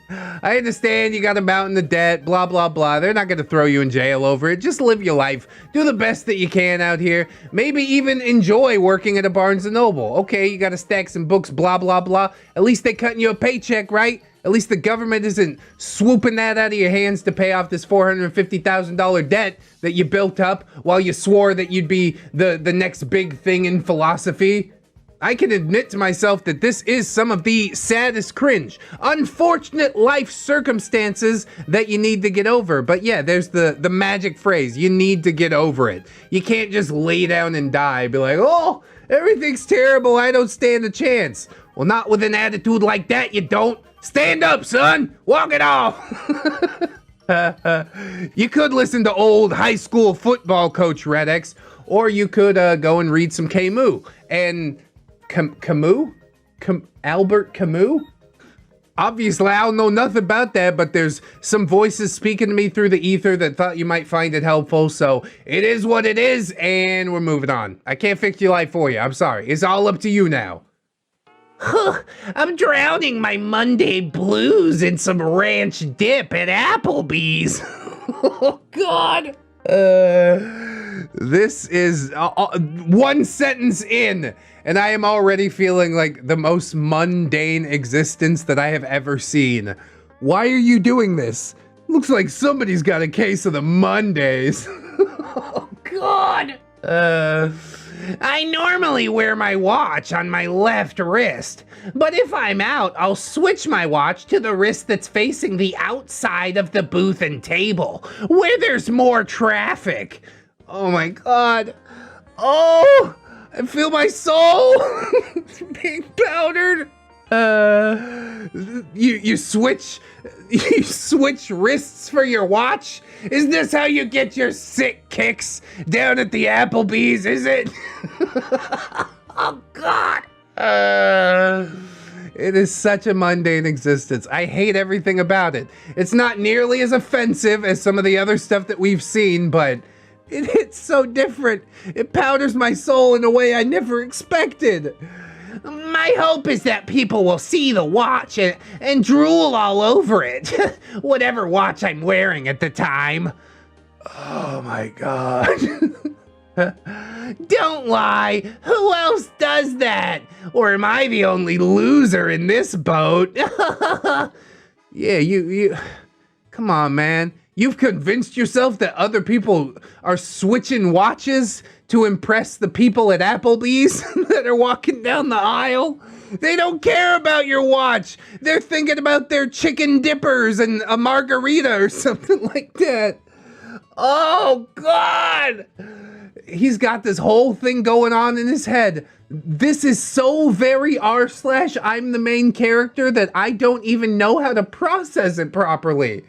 I understand you got a mountain of debt, blah, blah, blah. They're not gonna throw you in jail over it. Just live your life. Do the best that you can out here. Maybe even enjoy working at a Barnes & Noble. Okay, you gotta stack some books, blah, blah, blah. At least they're cutting you a paycheck, right? At least the government isn't swooping that out of your hands to pay off this $450,000 debt that you built up while you swore that you'd be the next big thing in philosophy. I can admit to myself that this is some of the saddest cringe. Unfortunate life circumstances that you need to get over. But yeah, there's the magic phrase, you need to get over it. You can't just lay down and die, be like, oh, everything's terrible, I don't stand a chance. Well, not with an attitude like that, you don't. Stand up, son! Walk it off! You could listen to old high school football coach ReddX, or you could go and read some Camus. And Camus? Albert Camus? Obviously, I don't know nothing about that, but there's some voices speaking to me through the ether that thought you might find it helpful, so it is what it is, and we're moving on. I can't fix your life for you, I'm sorry. It's all up to you now. I'm drowning my Monday blues in some ranch dip at Applebee's. Oh, God. This is one sentence in, and I am already feeling like the most mundane existence that I have ever seen. Why are you doing this? Looks like somebody's got a case of the Mondays. Oh, God. I normally wear my watch on my left wrist, but if I'm out, I'll switch my watch to the wrist that's facing the outside of the booth and table, where there's more traffic. Oh my God. Oh, I feel my soul being powdered. You switch wrists for your watch? Is this how you get your sick kicks down at the Applebee's, is it? Oh, God. It is such a mundane existence. I hate everything about it. It's not nearly as offensive as some of the other stuff that we've seen, but it hits so different. It powders my soul in a way I never expected. My hope is that people will see the watch and drool all over it. Whatever watch I'm wearing at the time. Oh my God. Don't lie. Who else does that? Or am I the only loser in this boat? Yeah, you. Come on, man. You've convinced yourself that other people are switching watches to impress the people at Applebee's that are walking down the aisle? They don't care about your watch. They're thinking about their chicken dippers and a margarita or something like that. Oh, God. He's got this whole thing going on in his head. This is so very r/I'm the main character that I don't even know how to process it properly.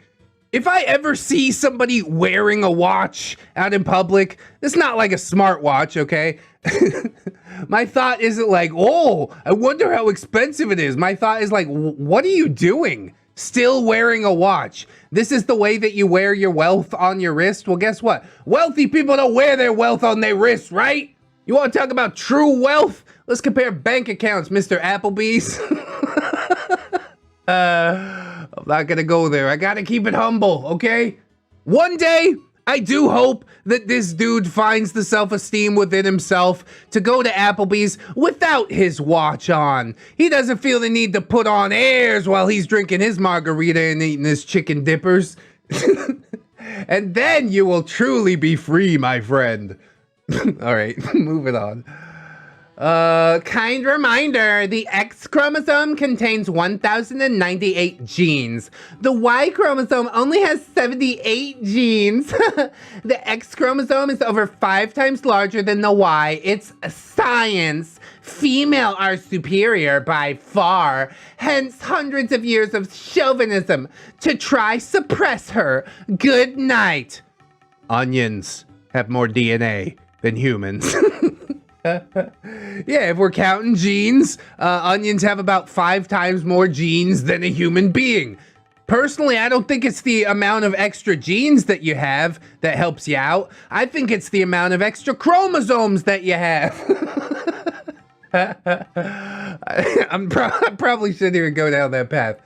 If I ever see somebody wearing a watch out in public, it's not like a smartwatch, okay? My thought isn't like, oh, I wonder how expensive it is. My thought is like, what are you doing? Still wearing a watch. This is the way that you wear your wealth on your wrist? Well, guess what? Wealthy people don't wear their wealth on their wrist, right? You want to talk about true wealth? Let's compare bank accounts, Mr. Applebee's. I'm not gonna go there. I gotta keep it humble, okay? One day, I do hope that this dude finds the self-esteem within himself to go to Applebee's without his watch on. He doesn't feel the need to put on airs while he's drinking his margarita and eating his chicken dippers. And then you will truly be free, my friend. All right, moving on. Kind reminder, the X chromosome contains 1,098 genes. The Y chromosome only has 78 genes. The X chromosome is over 5 times larger than the Y. It's science. Female are superior by far, hence hundreds of years of chauvinism to try suppress her. Good night. Onions have more DNA than humans. Yeah, if we're counting genes, onions have about 5 times more genes than a human being. Personally, I don't think it's the amount of extra genes that you have that helps you out. I think it's the amount of extra chromosomes that you have. I probably shouldn't even go down that path.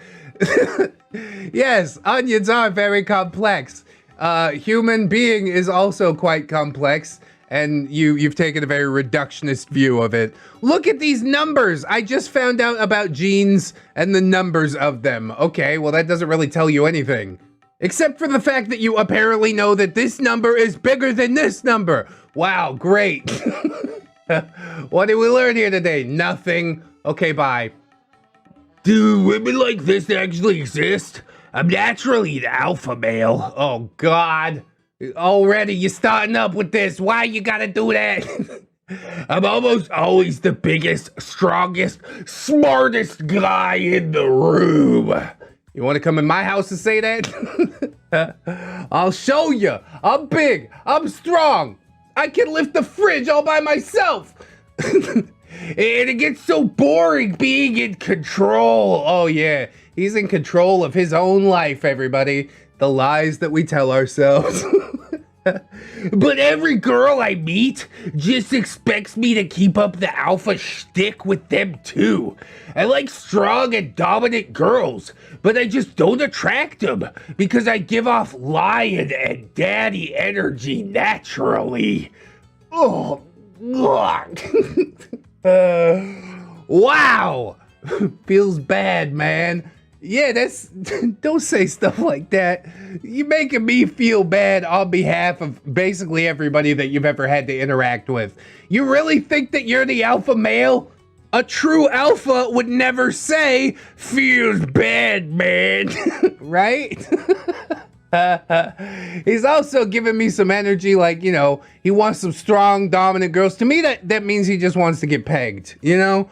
Yes, onions are very complex. Human being is also quite complex. And you've taken a very reductionist view of it. Look at these numbers. I just found out about genes and the numbers of them. Okay, well that doesn't really tell you anything. Except for the fact that you apparently know that this number is bigger than this number. Wow, great. What did we learn here today? Nothing. Okay, bye. Do women like this actually exist? I'm naturally the alpha male. Oh God. Already you're starting up with this. Why you gotta do that? I'm almost always the biggest, strongest, smartest guy in the room. You want to come in my house and say that? I'll show you. I'm big. I'm strong. I can lift the fridge all by myself. And it gets so boring being in control. Oh yeah, he's in control of his own life, everybody. The lies that we tell ourselves. But every girl I meet just expects me to keep up the alpha shtick with them too. I like strong and dominant girls, but I just don't attract them because I give off lion and daddy energy naturally. Oh, wow. Feels bad, man. Yeah, that's, don't say stuff like that. You're making me feel bad on behalf of basically everybody that you've ever had to interact with. You really think that you're the alpha male? A true alpha would never say, feels bad, man, right? He's also giving me some energy, like, you know, he wants some strong, dominant girls. To me, that means he just wants to get pegged, you know?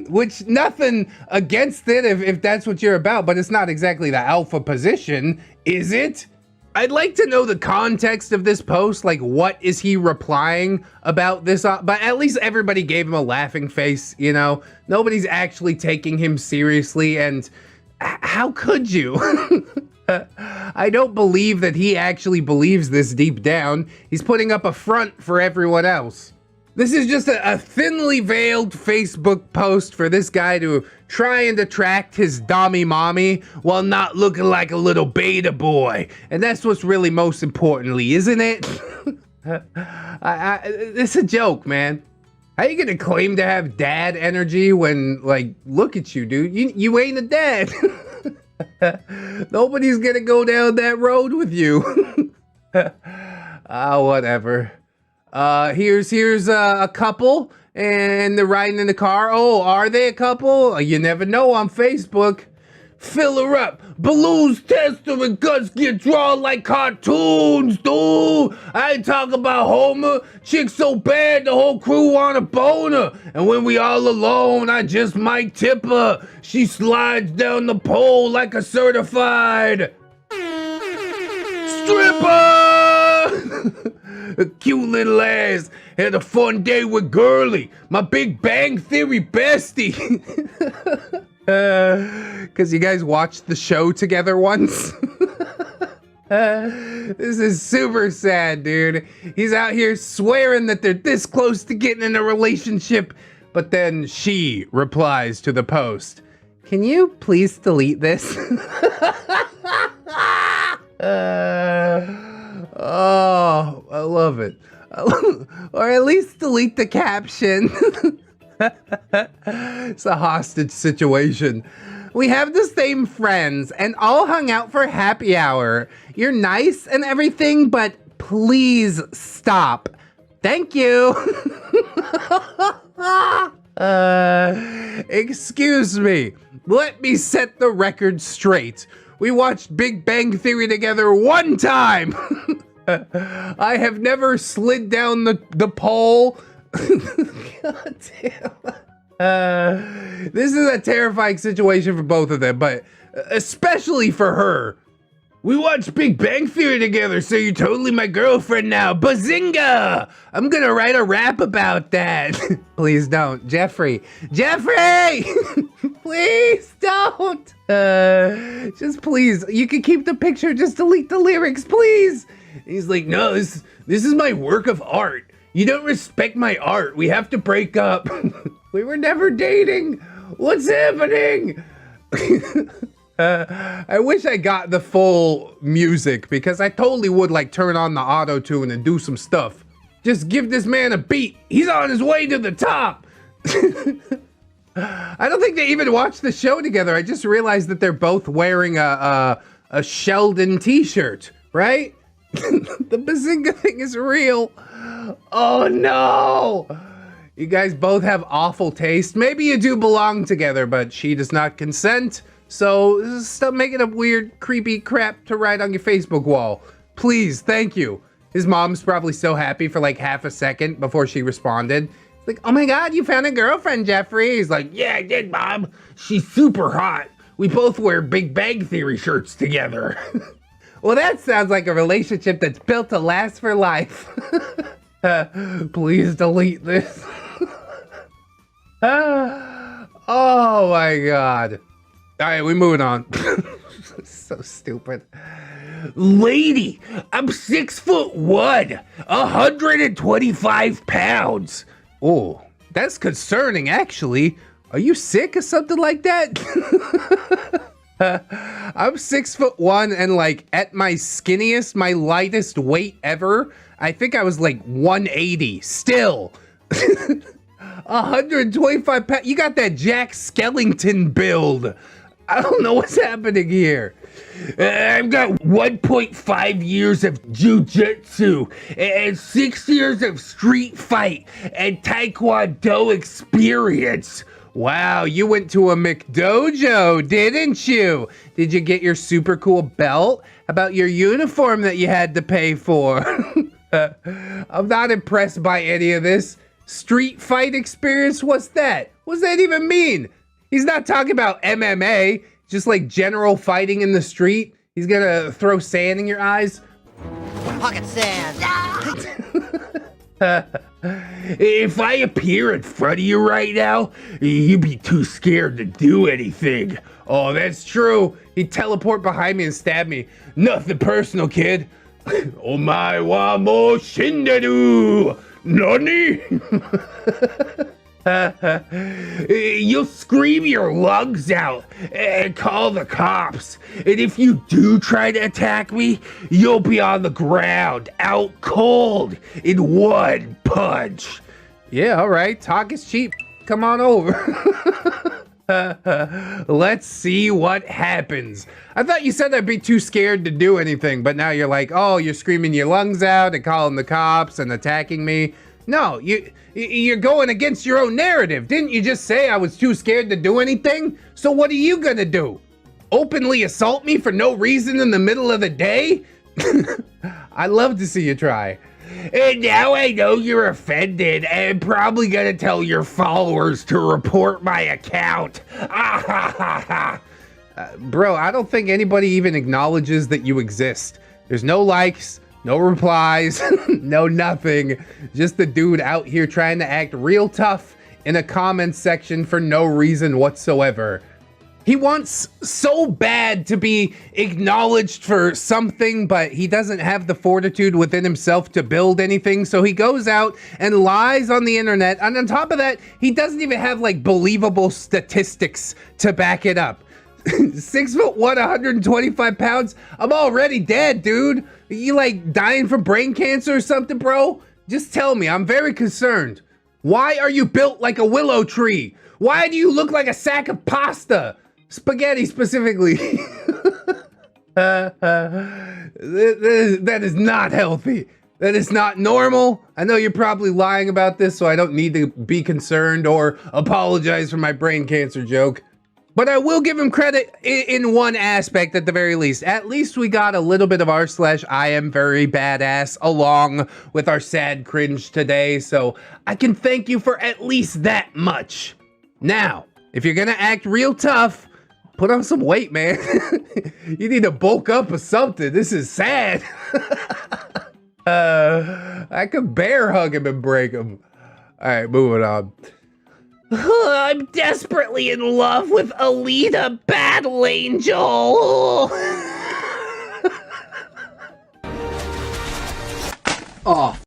Which, nothing against it if that's what you're about, but it's not exactly the alpha position, is it? I'd like to know the context of this post, like what is he replying about this, but at least everybody gave him a laughing face, you know? Nobody's actually taking him seriously, and how could you? I don't believe that he actually believes this deep down. He's putting up a front for everyone else. This is just a thinly veiled Facebook post for this guy to try and attract his dommy mommy while not looking like a little beta boy. And that's what's really most importantly, isn't it? It's a joke, man. How you gonna claim to have dad energy when, like, look at you, dude. You ain't a dad. Nobody's gonna go down that road with you. Whatever. Here's a couple, and they're riding in the car. Oh, are they a couple? You never know on Facebook. Fill her up. Balloons test her and guts get drawn like cartoons, dude. I ain't talking about Homer. Chick so bad the whole crew want a boner. And when we all alone, I just might tip her. She slides down the pole like a certified stripper. A cute little ass. Had a fun day with Girly, my Big Bang Theory bestie. Cause you guys watched the show together once. This is super sad, dude. He's out here swearing that they're this close to getting in a relationship, but then she replies to the post, "Can you please delete this?" Oh, I love it. Or at least delete the caption. It's a hostage situation. We have the same friends and all hung out for happy hour. You're nice and everything, but please stop. Thank you. Excuse me. Let me set the record straight. We watched Big Bang Theory together one time. I have never slid down the pole. God damn. This is a terrifying situation for both of them, but especially for her. We watched Big Bang Theory together, so you're totally my girlfriend now. Bazinga! I'm gonna write a rap about that. Please don't. Jeffrey! Jeffrey! Please don't! Just please. You can keep the picture, just delete the lyrics, please! He's like, no, this is my work of art. You don't respect my art. We have to break up. We were never dating. What's happening? I wish I got the full music because I totally would like turn on the auto tune and do some stuff. Just give this man a beat. He's on his way to the top. I don't think they even watched the show together. I just realized that they're both wearing a Sheldon t-shirt, right? The Bazinga thing is real. Oh no. You guys both have awful taste. Maybe you do belong together, but she does not consent. So stop making up weird, creepy crap to write on your Facebook wall. Please, thank you. His mom's probably so happy for like half a second before she responded. It's like, oh my God, you found a girlfriend, Jeffrey. He's like, yeah, I did, Mom. She's super hot. We both wear Big Bang Theory shirts together. Well, that sounds like a relationship that's built to last for life. Please delete this. Oh my God. All right, we moving on. So stupid. Lady, I'm 6'1", 125 pounds. Oh, that's concerning, actually. Are you sick or something like that? I'm 6'1" and like at my skinniest, my lightest weight ever, I think I was like 180 still. 125 pounds. You got that Jack Skellington build. I don't know what's happening here. I've got 1.5 years of jujitsu and 6 years of street fight and taekwondo experience. Wow, you went to a McDojo, didn't you? Did you get your super cool belt? How about your uniform that you had to pay for? I'm not impressed by any of this. Street fight experience? What's that? What's that even mean? He's not talking about MMA, just like general fighting in the street. He's gonna throw sand in your eyes.
Pocket sand.
If I appear in front of you right now, you'd be too scared to do anything. Oh, that's true. He'd teleport behind me and stab me. Nothing personal, kid. Omae wa mo shinderu. Nani? You'll scream your lungs out and call the cops. And if you do try to attack me, you'll be on the ground, out cold, in one punch. Yeah, all right. Talk is cheap. Come on over. Let's see what happens. I thought you said I'd be too scared to do anything, but now you're like, oh, you're screaming your lungs out and calling the cops and attacking me. No, you're going against your own narrative. Didn't you just say I was too scared to do anything? So what are you gonna do? Openly assault me for no reason in the middle of the day? I'd love to see you try. And now I know you're offended and probably gonna tell your followers to report my account. Bro, I don't think anybody even acknowledges that you exist. There's no likes, no replies, no nothing. Just the dude out here trying to act real tough in a comment section for no reason whatsoever. He wants so bad to be acknowledged for something, but he doesn't have the fortitude within himself to build anything, so he goes out and lies on the internet, and on top of that, he doesn't even have like believable statistics to back it up. 6'1", 125 pounds? I'm already dead, dude. You like dying from brain cancer or something, bro? Just tell me, I'm very concerned. Why are you built like a willow tree? Why do you look like a sack of pasta? Spaghetti specifically. That is not healthy. That is not normal. I know you're probably lying about this, so I don't need to be concerned or apologize for my brain cancer joke. But I will give him credit in one aspect at the very least. At least we got a little bit of r/I am very badass along with our sad cringe today, so I can thank you for at least that much. Now, if you're gonna act real tough, put on some weight, man. You need to bulk up or something. This is sad. I could bear hug him and break him. All right, moving on.
I'm desperately in love with Alita Battle Angel.
Oh,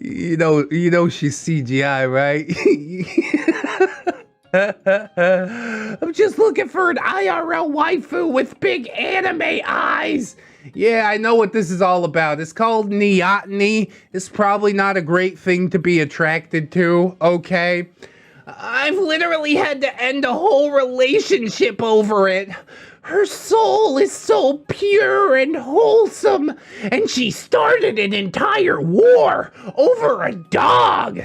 You know she's CGI, right?
I'm just looking for an IRL waifu with big anime eyes.
Yeah, I know what this is all about. It's called neoteny. It's probably not a great thing to be attracted to, okay?
I've literally had to end a whole relationship over it. Her soul is so pure and wholesome, and she started an entire war over a dog.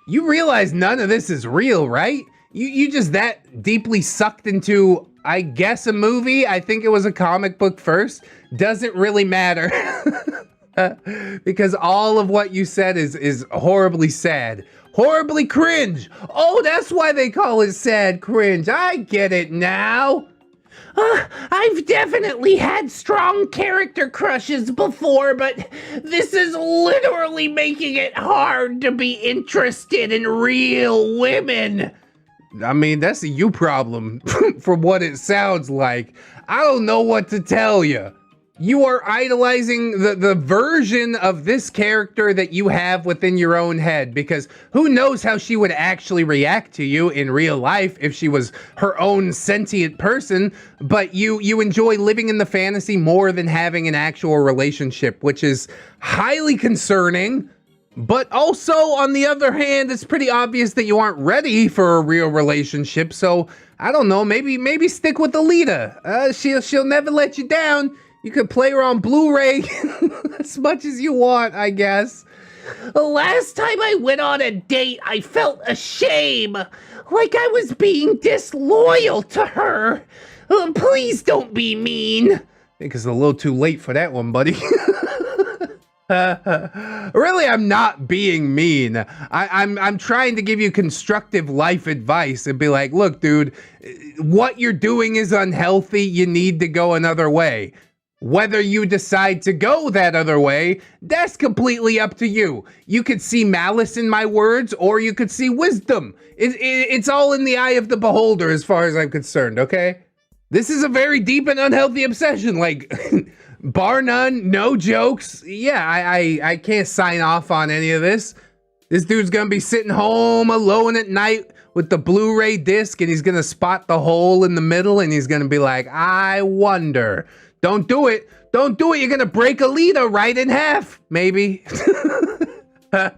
You realize none of this is real, right? You just that deeply sucked into, I guess, a movie. I think it was a comic book first. Doesn't really matter. Because all of what you said is horribly sad. Horribly cringe. Oh, that's why they call it sad cringe. I get it now.
I've definitely had strong character crushes before, but this is literally making it hard to be interested in real women.
I mean, that's a you problem from what it sounds like. I don't know what to tell you. You are idolizing the version of this character that you have within your own head, because who knows how she would actually react to you in real life if she was her own sentient person, but you enjoy living in the fantasy more than having an actual relationship, which is highly concerning. But also, on the other hand, it's pretty obvious that you aren't ready for a real relationship. So I don't know, maybe stick with Alita. She'll never let you down. You could play her on Blu-ray as much as you want, I guess.
The last time I went on a date, I felt ashamed, like I was being disloyal to her. Please don't be mean.
I think it's a little too late for that one, buddy. Really, I'm not being mean. I'm trying to give you constructive life advice and be like, look, dude, what you're doing is unhealthy. You need to go another way. Whether you decide to go that other way, that's completely up to you. You could see malice in my words, or you could see wisdom. It's all in the eye of the beholder as far as I'm concerned, okay? This is a very deep and unhealthy obsession, like, bar none, no jokes. Yeah, I can't sign off on any of this. This dude's gonna be sitting home alone at night with the Blu-ray disc, and he's gonna spot the hole in the middle, and he's gonna be like, I wonder. Don't do it. Don't do it. You're gonna break Alita right in half, maybe. I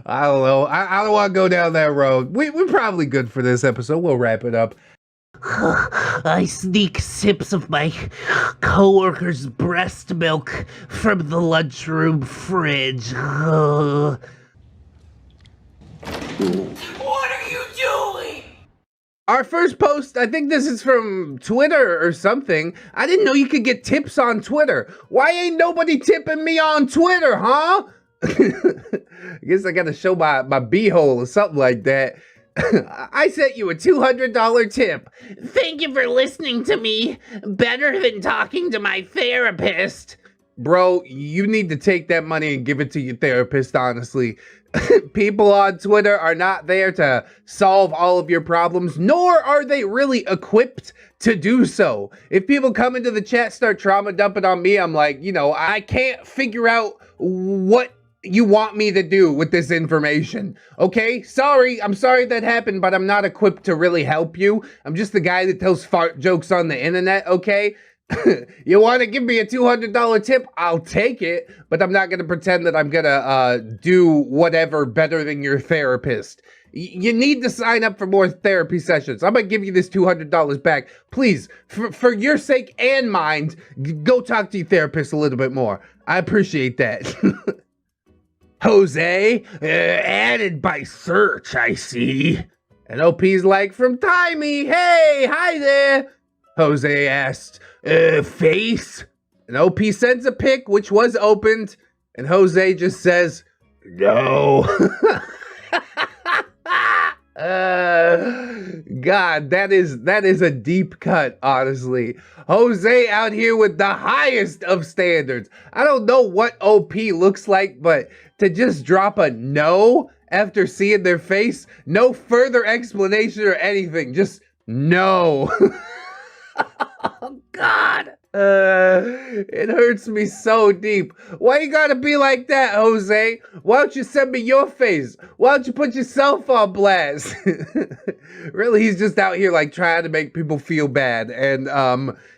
don't know. I don't want to go down that road. We're probably good for this episode. We'll wrap it up.
I sneak sips of my coworker's breast milk from the lunchroom fridge. What are you doing?
Our first post, I think this is from Twitter or something. I didn't know you could get tips on Twitter. Why ain't nobody tipping me on Twitter, huh? I guess I gotta show my beehole or something like that. I sent you a $200 tip.
Thank you for listening to me. Better than talking to my therapist.
Bro, you need to take that money and give it to your therapist, honestly. People on Twitter are not there to solve all of your problems, nor are they really equipped to do so. If people come into the chat, start trauma dumping on me, I'm like, I can't figure out what you want me to do with this information. Okay, I'm sorry that happened, but I'm not equipped to really help you. I'm just the guy that tells fart jokes on the internet, okay? You want to give me a $200 tip? I'll take it, but I'm not going to pretend that I'm going to do whatever better than your therapist. You need to sign up for more therapy sessions. I'm gonna give you this $200 back. Please, for your sake and mine, go talk to your therapist a little bit more. I appreciate that. Jose, added by search, I see. And OP's like, from Timey, hey, hi there. Jose asked, face? And OP sends a pic, which was opened, and Jose just says, no. God, that is a deep cut, honestly. Jose out here with the highest of standards. I don't know what OP looks like, but to just drop a no after seeing their face, no further explanation or anything, just no. Oh, God. It hurts me so deep. Why you gotta be like that, Jose? Why don't you send me your face? Why don't you put yourself on blast? Really, he's just out here like trying to make people feel bad, and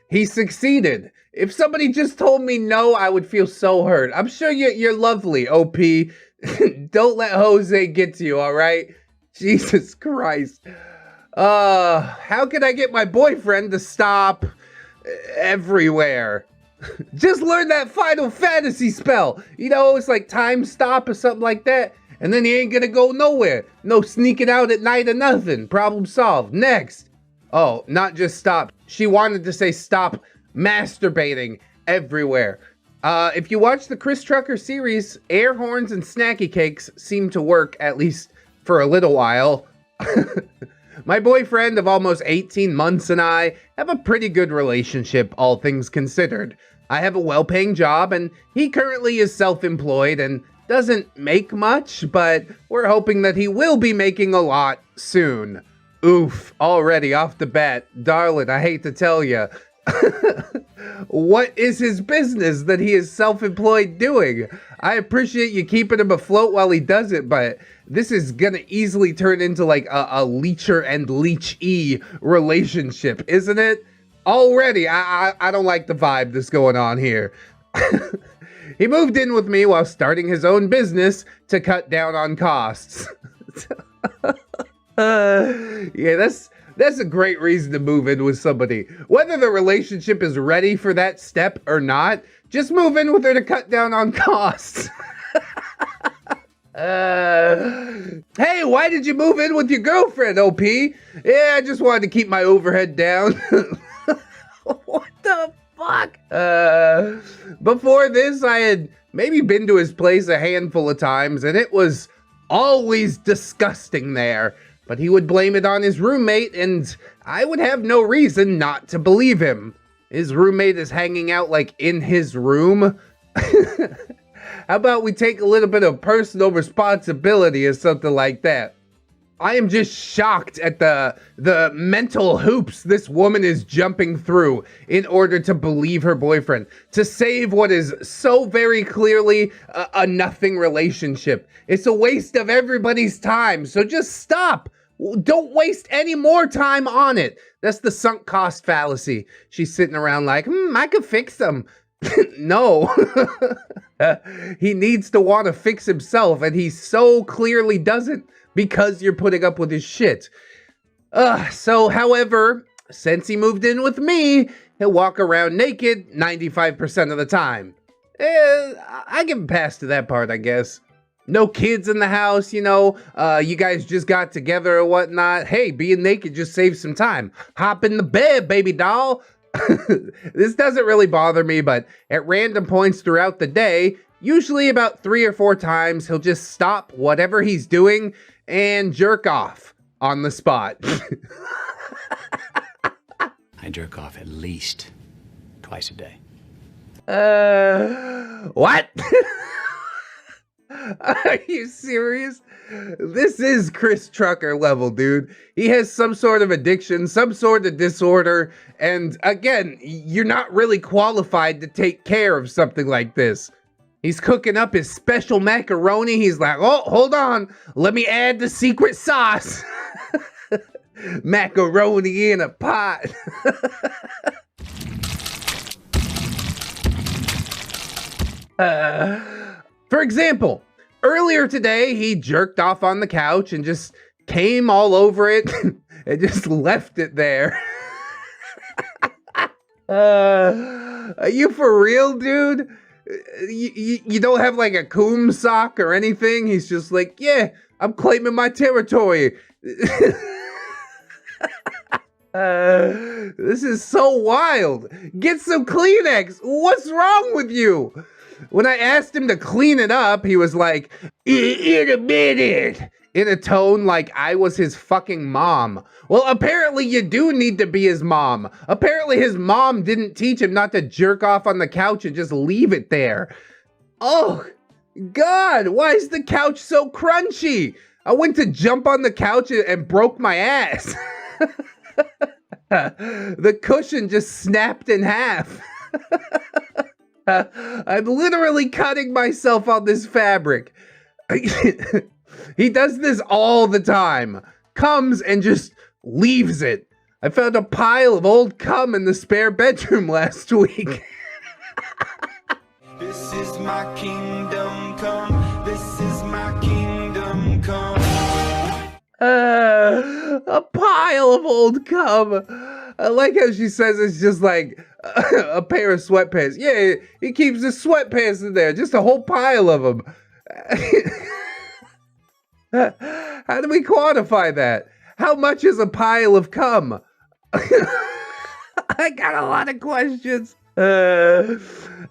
he succeeded. If somebody just told me no, I would feel so hurt. I'm sure you're lovely, OP. Don't let Jose get to you, all right? Jesus Christ. How can I get my boyfriend to stop everywhere? Just learn that Final Fantasy spell. You know, it's like time stop or something like that. And then he ain't gonna go nowhere. No sneaking out at night or nothing. Problem solved. Next. Oh, not just stop. She wanted to say stop masturbating everywhere. If you watch the Chris Trucker series, air horns and snacky cakes seem to work, at least for a little while. My boyfriend of almost 18 months and I have a pretty good relationship, all things considered. I have a well-paying job, and he currently is self-employed and doesn't make much, but we're hoping that he will be making a lot soon. Oof, already off the bat. Darling, I hate to tell you. What is his business that he is self-employed doing? I appreciate you keeping him afloat while he does it, but this is gonna easily turn into like a leecher and leechee relationship, isn't it? Already, I don't like the vibe that's going on here. He moved in with me while starting his own business to cut down on costs. Yeah, that's a great reason to move in with somebody. Whether the relationship is ready for that step or not, just move in with her to cut down on costs. Hey, why did you move in with your girlfriend, OP? Yeah, I just wanted to keep my overhead down. What the fuck? Before this, I had maybe been to his place a handful of times, and it was always disgusting there. But he would blame it on his roommate, and I would have no reason not to believe him. His roommate is hanging out, like, in his room. How about we take a little bit of personal responsibility or something like that? I am just shocked at the mental hoops this woman is jumping through in order to believe her boyfriend, to save what is so very clearly a nothing relationship. It's a waste of everybody's time, so just stop. Don't waste any more time on it. That's the sunk cost fallacy. She's sitting around like, I could fix them. No. He needs to want to fix himself, and he so clearly doesn't because you're putting up with his shit. So, however, since he moved in with me, he'll walk around naked 95% of the time. I give him pass to that part, I guess. No kids in the house, you know, you guys just got together or whatnot. Hey, being naked just saves some time. Hop in the bed, baby doll. This doesn't really bother me, but at random points throughout the day, usually about 3 or 4 times, he'll just stop whatever he's doing and jerk off on the spot.
I jerk off at least twice a day.
What? Are you serious? This is Chris Trucker level, dude. He has some sort of addiction, some sort of disorder, and again, you're not really qualified to take care of something like this. He's cooking up his special macaroni. He's like, oh, hold on. Let me add the secret sauce. Macaroni in a pot. For example, earlier today, he jerked off on the couch and just came all over it, and just left it there. Are you for real, dude? You don't have like a coom sock or anything? He's just like, yeah, I'm claiming my territory. This is so wild. Get some Kleenex. What's wrong with you? When I asked him to clean it up, he was like, in a minute, in a tone like I was his fucking mom. Well, apparently you do need to be his mom. Apparently his mom didn't teach him not to jerk off on the couch and just leave it there. Oh, God, why is the couch so crunchy? I went to jump on the couch and broke my ass. The cushion just snapped in half. I'm literally cutting myself on this fabric. He does this all the time. Comes and just leaves it. I found a pile of old cum in the spare bedroom last week.
This is my kingdom come. This is my kingdom come.
A pile of old cum. I like how she says it's just like a pair of sweatpants. Yeah, he keeps his sweatpants in there. Just a whole pile of them. How do we quantify that? How much is a pile of cum? I got a lot of questions. I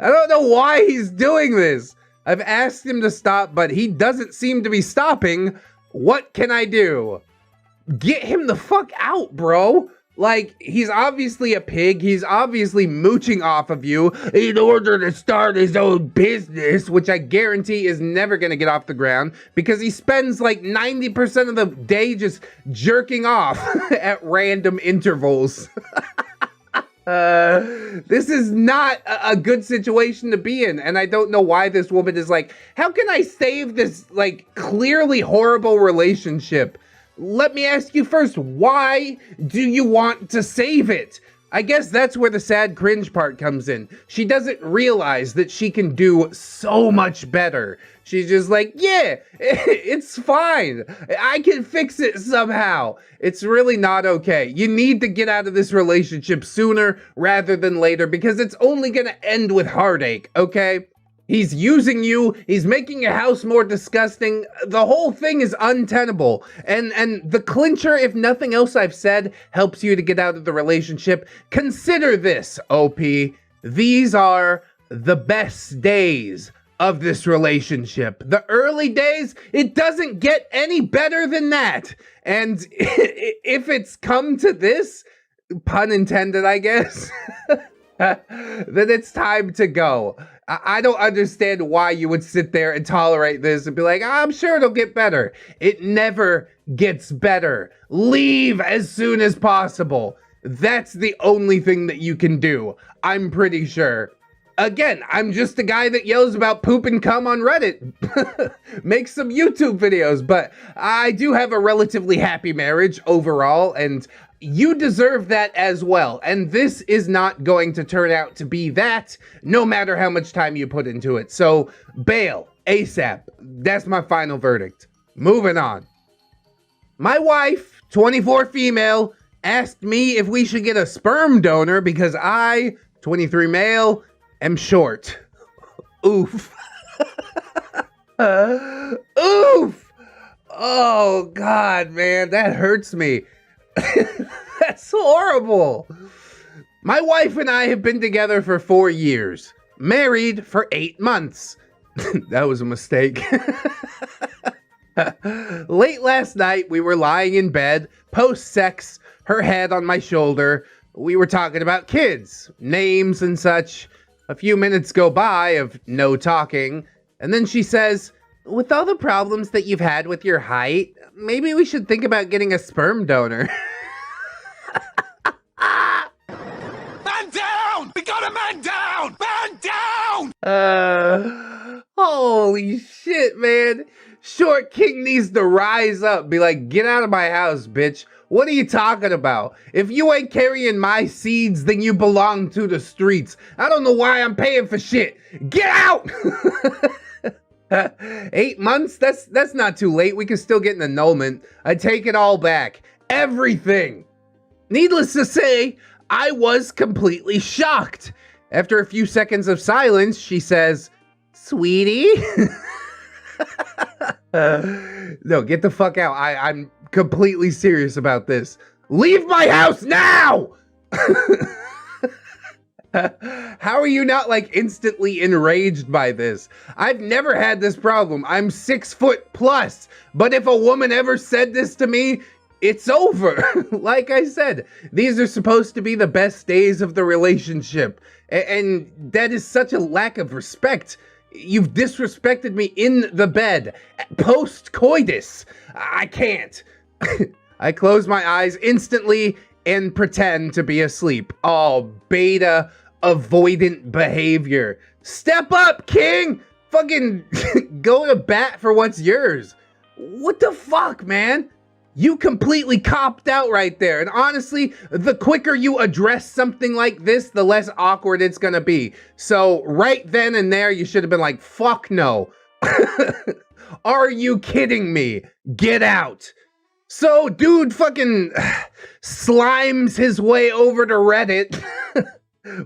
don't know why he's doing this. I've asked him to stop, but he doesn't seem to be stopping. What can I do? Get him the fuck out, bro. Like, he's obviously a pig. He's obviously mooching off of you in order to start his own business, which I guarantee is never going to get off the ground because he spends like 90% of the day just jerking off at random intervals. This is not a good situation to be in, and I don't know why this woman is like, how can I save this, like, clearly horrible relationship? Let me ask you first, why do you want to save it? I guess that's where the sad cringe part comes in. She doesn't realize that she can do so much better. She's just like, yeah, it's fine. I can fix it somehow. It's really not okay. You need to get out of this relationship sooner rather than later because it's only gonna end with heartache, okay? He's using you, he's making your house more disgusting. The whole thing is untenable. And the clincher, if nothing else I've said, helps you to get out of the relationship. Consider this, OP. These are the best days of this relationship. The early days, it doesn't get any better than that. And if it's come to this, pun intended, I guess, then it's time to go. I don't understand why you would sit there and tolerate this and be like, I'm sure it'll get better. It never gets better. Leave as soon as possible. That's the only thing that you can do, I'm pretty sure. Again, I'm just a guy that yells about poop and cum on Reddit. Make some YouTube videos, but I do have a relatively happy marriage overall, and you deserve that as well. And this is not going to turn out to be that, no matter how much time you put into it. So, bail, ASAP. That's my final verdict. Moving on. My wife, 24 female, asked me if we should get a sperm donor because I, 23 male, am short. Oof. Oof. Oh, God, man, that hurts me. That's horrible. My wife and I have been together for 4 years, married for 8 months. That was a mistake. Late last night, we were lying in bed, post-sex, her head on my shoulder. We were talking about kids, names and such. A few minutes go by of no talking, and then she says, with all the problems that you've had with your height, maybe we should think about getting a sperm donor.
Man down! We got a man down! Man down!
Holy shit, man. Short King needs to rise up. Be like, get out of my house, bitch. What are you talking about? If you ain't carrying my seeds, then you belong to the streets. I don't know why I'm paying for shit. Get out! 8 months? That's not too late. We can still get an annulment. I take it all back. Everything. Needless to say, I was completely shocked. After a few seconds of silence, she says, "Sweetie?" No, get the fuck out. I'm completely serious about this. Leave my house now! How are you not like instantly enraged by this? I've never had this problem. I'm 6 foot plus, but if a woman ever said this to me, it's over. Like I said, these are supposed to be the best days of the relationship. And that is such a lack of respect. You've disrespected me in the bed, post-coitus. I can't. I close my eyes instantly and pretend to be asleep. Oh, beta avoidant behavior. Step up, king! Fucking go to bat for what's yours. What the fuck, man? You completely copped out right there. And honestly, the quicker you address something like this, the less awkward it's gonna be. So right then and there, you should have been like, fuck no. Are you kidding me? Get out. So dude fucking slimes his way over to Reddit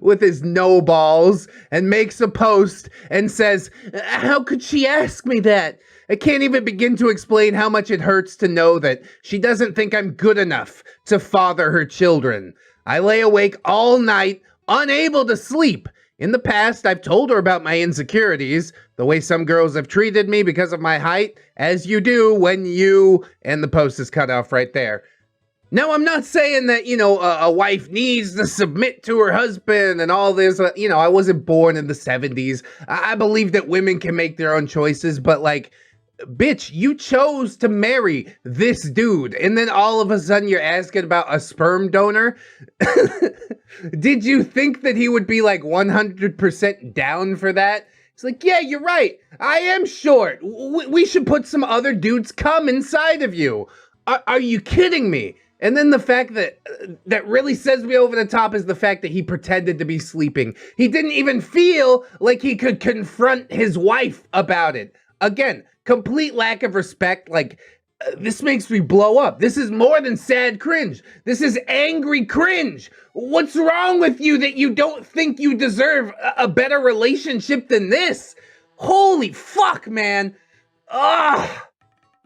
with his no balls and makes a post and says, "How could she ask me that? I can't even begin to explain how much it hurts to know that she doesn't think I'm good enough to father her children. I lay awake all night, unable to sleep. In the past, I've told her about my insecurities, the way some girls have treated me because of my height, as you do when you..." And the post is cut off right there. Now, I'm not saying that, you know, a wife needs to submit to her husband and all this. You know, I wasn't born in the 70s. I believe that women can make their own choices, but like, bitch, you chose to marry this dude, and then all of a sudden you're asking about a sperm donor? Did you think that he would be like 100% down for that? It's like, yeah, you're right. I am short. We should put some other dudes cum inside of you. Are you kidding me? And then the fact that really sends me over the top is the fact that he pretended to be sleeping. He didn't even feel like he could confront his wife about it. Again, complete lack of respect. Like, this makes me blow up. This is more than sad cringe. This is angry cringe. What's wrong with you that you don't think you deserve a better relationship than this? Holy fuck, man. Ugh.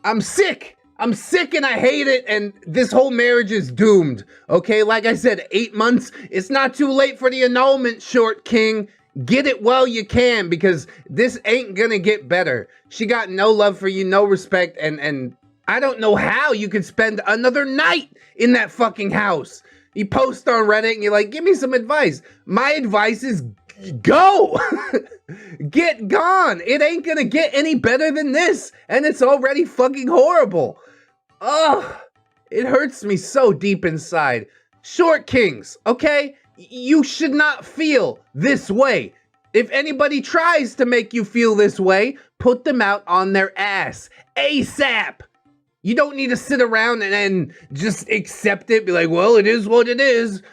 I'm sick. I'm sick and I hate it, and this whole marriage is doomed. Okay, like I said, 8 months. It's not too late for the annulment, short king. Get it while you can, because this ain't gonna get better. She got no love for you, no respect, and I don't know how you could spend another night in that fucking house. You post on Reddit and you're like, give me some advice. My advice is go. Get gone. It ain't gonna get any better than this, and it's already fucking horrible. Ugh, it hurts me so deep inside. Short kings, okay? You should not feel this way. If anybody tries to make you feel this way, put them out on their ass ASAP. You don't need to sit around and just accept it. Be like, well, it is what it is.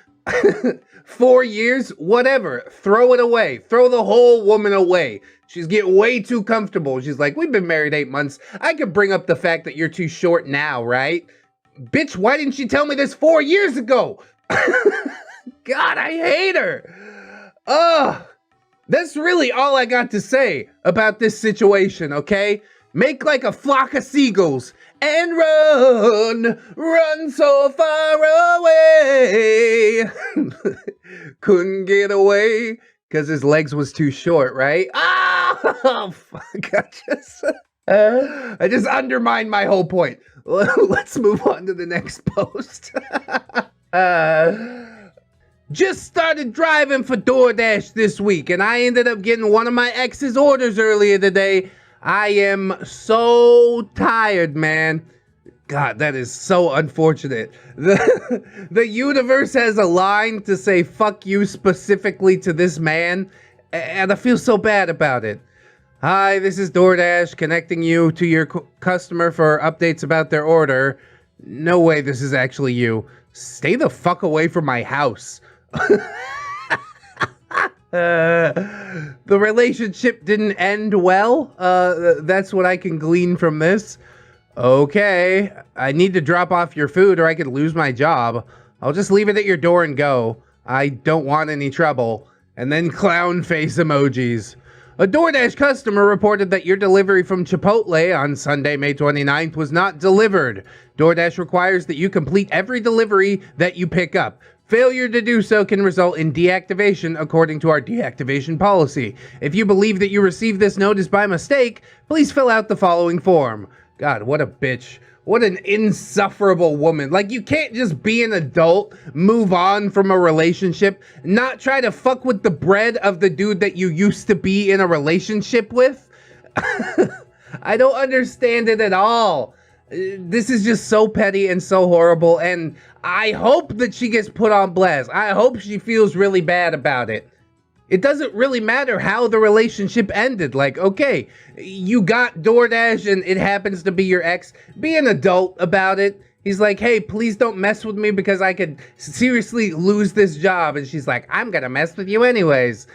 4 years, whatever. Throw it away. Throw the whole woman away. She's getting way too comfortable. She's like, we've been married 8 months. I could bring up the fact that you're too short now, right? Bitch, why didn't you tell me this 4 years ago? God, I hate her. Ugh. That's really all I got to say about this situation, okay? Make like a flock of seagulls and run so far away. Couldn't get away because his legs was too short, right? Oh, fuck. I just undermined my whole point. Let's move on to the next post. Just started driving for DoorDash this week, and I ended up getting one of my ex's orders earlier today. I am so tired, man. God, that is so unfortunate. The universe has a line to say fuck you specifically to this man, and I feel so bad about it. Hi, this is DoorDash connecting you to your customer for updates about their order. No way this is actually you. Stay the fuck away from my house. The relationship didn't end well. That's what I can glean from this. Okay, I need to drop off your food or I could lose my job. I'll just leave it at your door and go. I don't want any trouble. And then clown face emojis. A DoorDash customer reported that your delivery from Chipotle on Sunday, May 29th was not delivered. DoorDash requires that you complete every delivery that you pick up. Failure to do so can result in deactivation according to our deactivation policy. If you believe that you received this notice by mistake, please fill out the following form. God, what a bitch. What an insufferable woman. Like, you can't just be an adult, move on from a relationship, not try to fuck with the bread of the dude that you used to be in a relationship with. I don't understand it at all. This is just so petty and so horrible, and I hope that she gets put on blast. I hope she feels really bad about it. It doesn't really matter how the relationship ended. Like, okay, you got DoorDash and it happens to be your ex. Be an adult about it. He's like, hey, please don't mess with me because I could seriously lose this job. And she's like, I'm gonna mess with you anyways.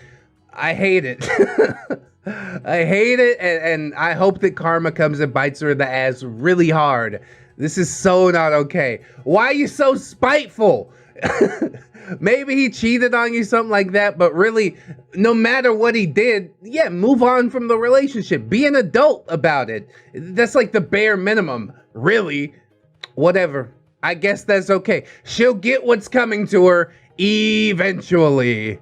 I hate it. I hate it, and I hope that karma comes and bites her in the ass really hard. This is so not okay. Why are you so spiteful? Maybe he cheated on you, something like that, but really, no matter what he did, yeah, move on from the relationship. Be an adult about it. That's like the bare minimum, really. Whatever. I guess that's okay. She'll get what's coming to her eventually.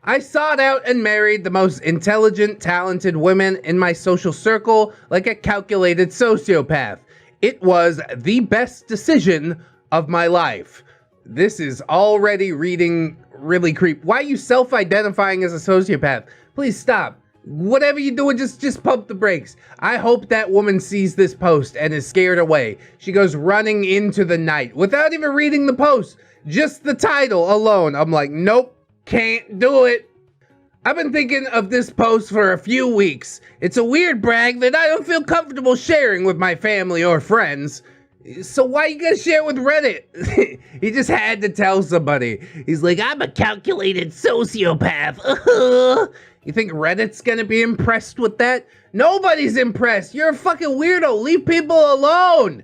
I sought out and married the most intelligent, talented women in my social circle like a calculated sociopath. It was the best decision of my life. This is already reading really creep. Why are you self-identifying as a sociopath? Please stop. Whatever you're doing, just pump the brakes. I hope that woman sees this post and is scared away. She goes running into the night without even reading the post. Just the title alone. I'm like, nope, can't do it. I've been thinking of this post for a few weeks. It's a weird brag that I don't feel comfortable sharing with my family or friends. So why you gonna share it with Reddit? He just had to tell somebody. He's like, I'm a calculated sociopath. You think Reddit's gonna be impressed with that? Nobody's impressed. You're a fucking weirdo. Leave people alone.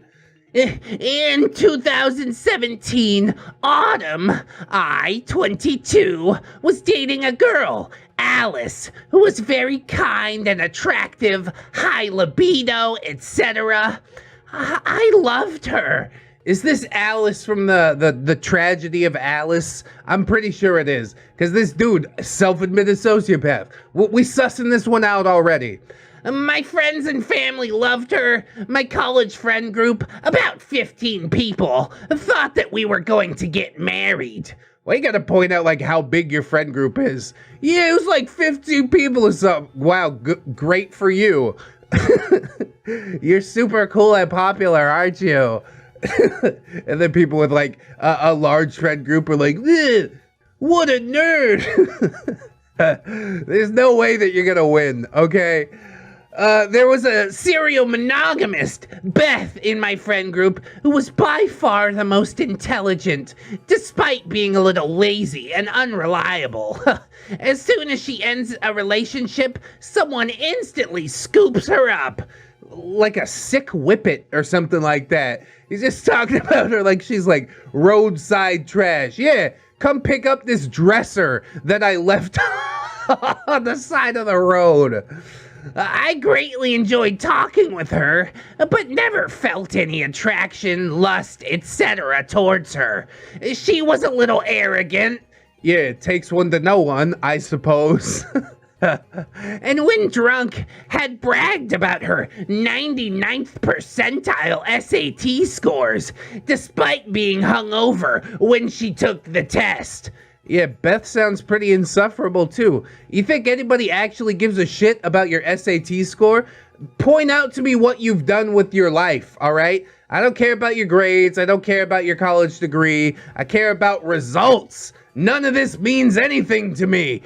In 2017 autumn, I, 22, was dating a girl, Alice, who was very kind and attractive, high libido, etc. I loved her. Is this Alice from the tragedy of Alice? I'm pretty sure it is. Because this dude, self-admitted sociopath. We sussing this one out already. My friends and family loved her. My college friend group, about 15 people, thought that we were going to get married. Well, you gotta point out, like, how big your friend group is. Yeah, it was like 15 people or something. Wow, great for you. You're super cool and popular, aren't you? And then people with, like, a large friend group are like, what a nerd. There's no way that you're gonna win, okay? There was a serial monogamist, Beth, in my friend group, who was by far the most intelligent, despite being a little lazy and unreliable. As soon as she ends a relationship, someone instantly scoops her up. Like a sick whippet or something like that. He's just talking about her like she's like roadside trash. Yeah, come pick up this dresser that I left on the side of the road. I greatly enjoyed talking with her, but never felt any attraction, lust, etc. towards her. She was a little arrogant. Yeah, it takes one to know one, I suppose. And when drunk, had bragged about her 99th percentile SAT scores, despite being hungover when she took the test. Yeah, Beth sounds pretty insufferable too. You think anybody actually gives a shit about your SAT score? Point out to me what you've done with your life, alright? I don't care about your grades, I don't care about your college degree, I care about results. None of this means anything to me.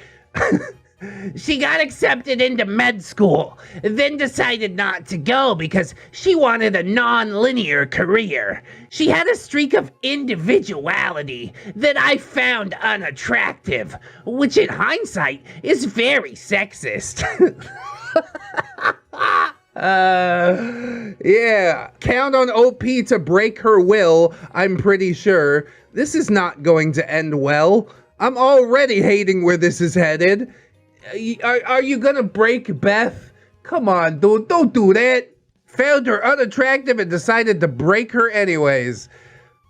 She got accepted into med school, then decided not to go because she wanted a non-linear career. She had a streak of individuality that I found unattractive, which in hindsight is very sexist.
Yeah, count on OP to break her will, I'm pretty sure. This is not going to end well. I'm already hating where this is headed. Are you gonna break Beth? Come on, dude, don't do that. Found her unattractive and decided to break her anyways.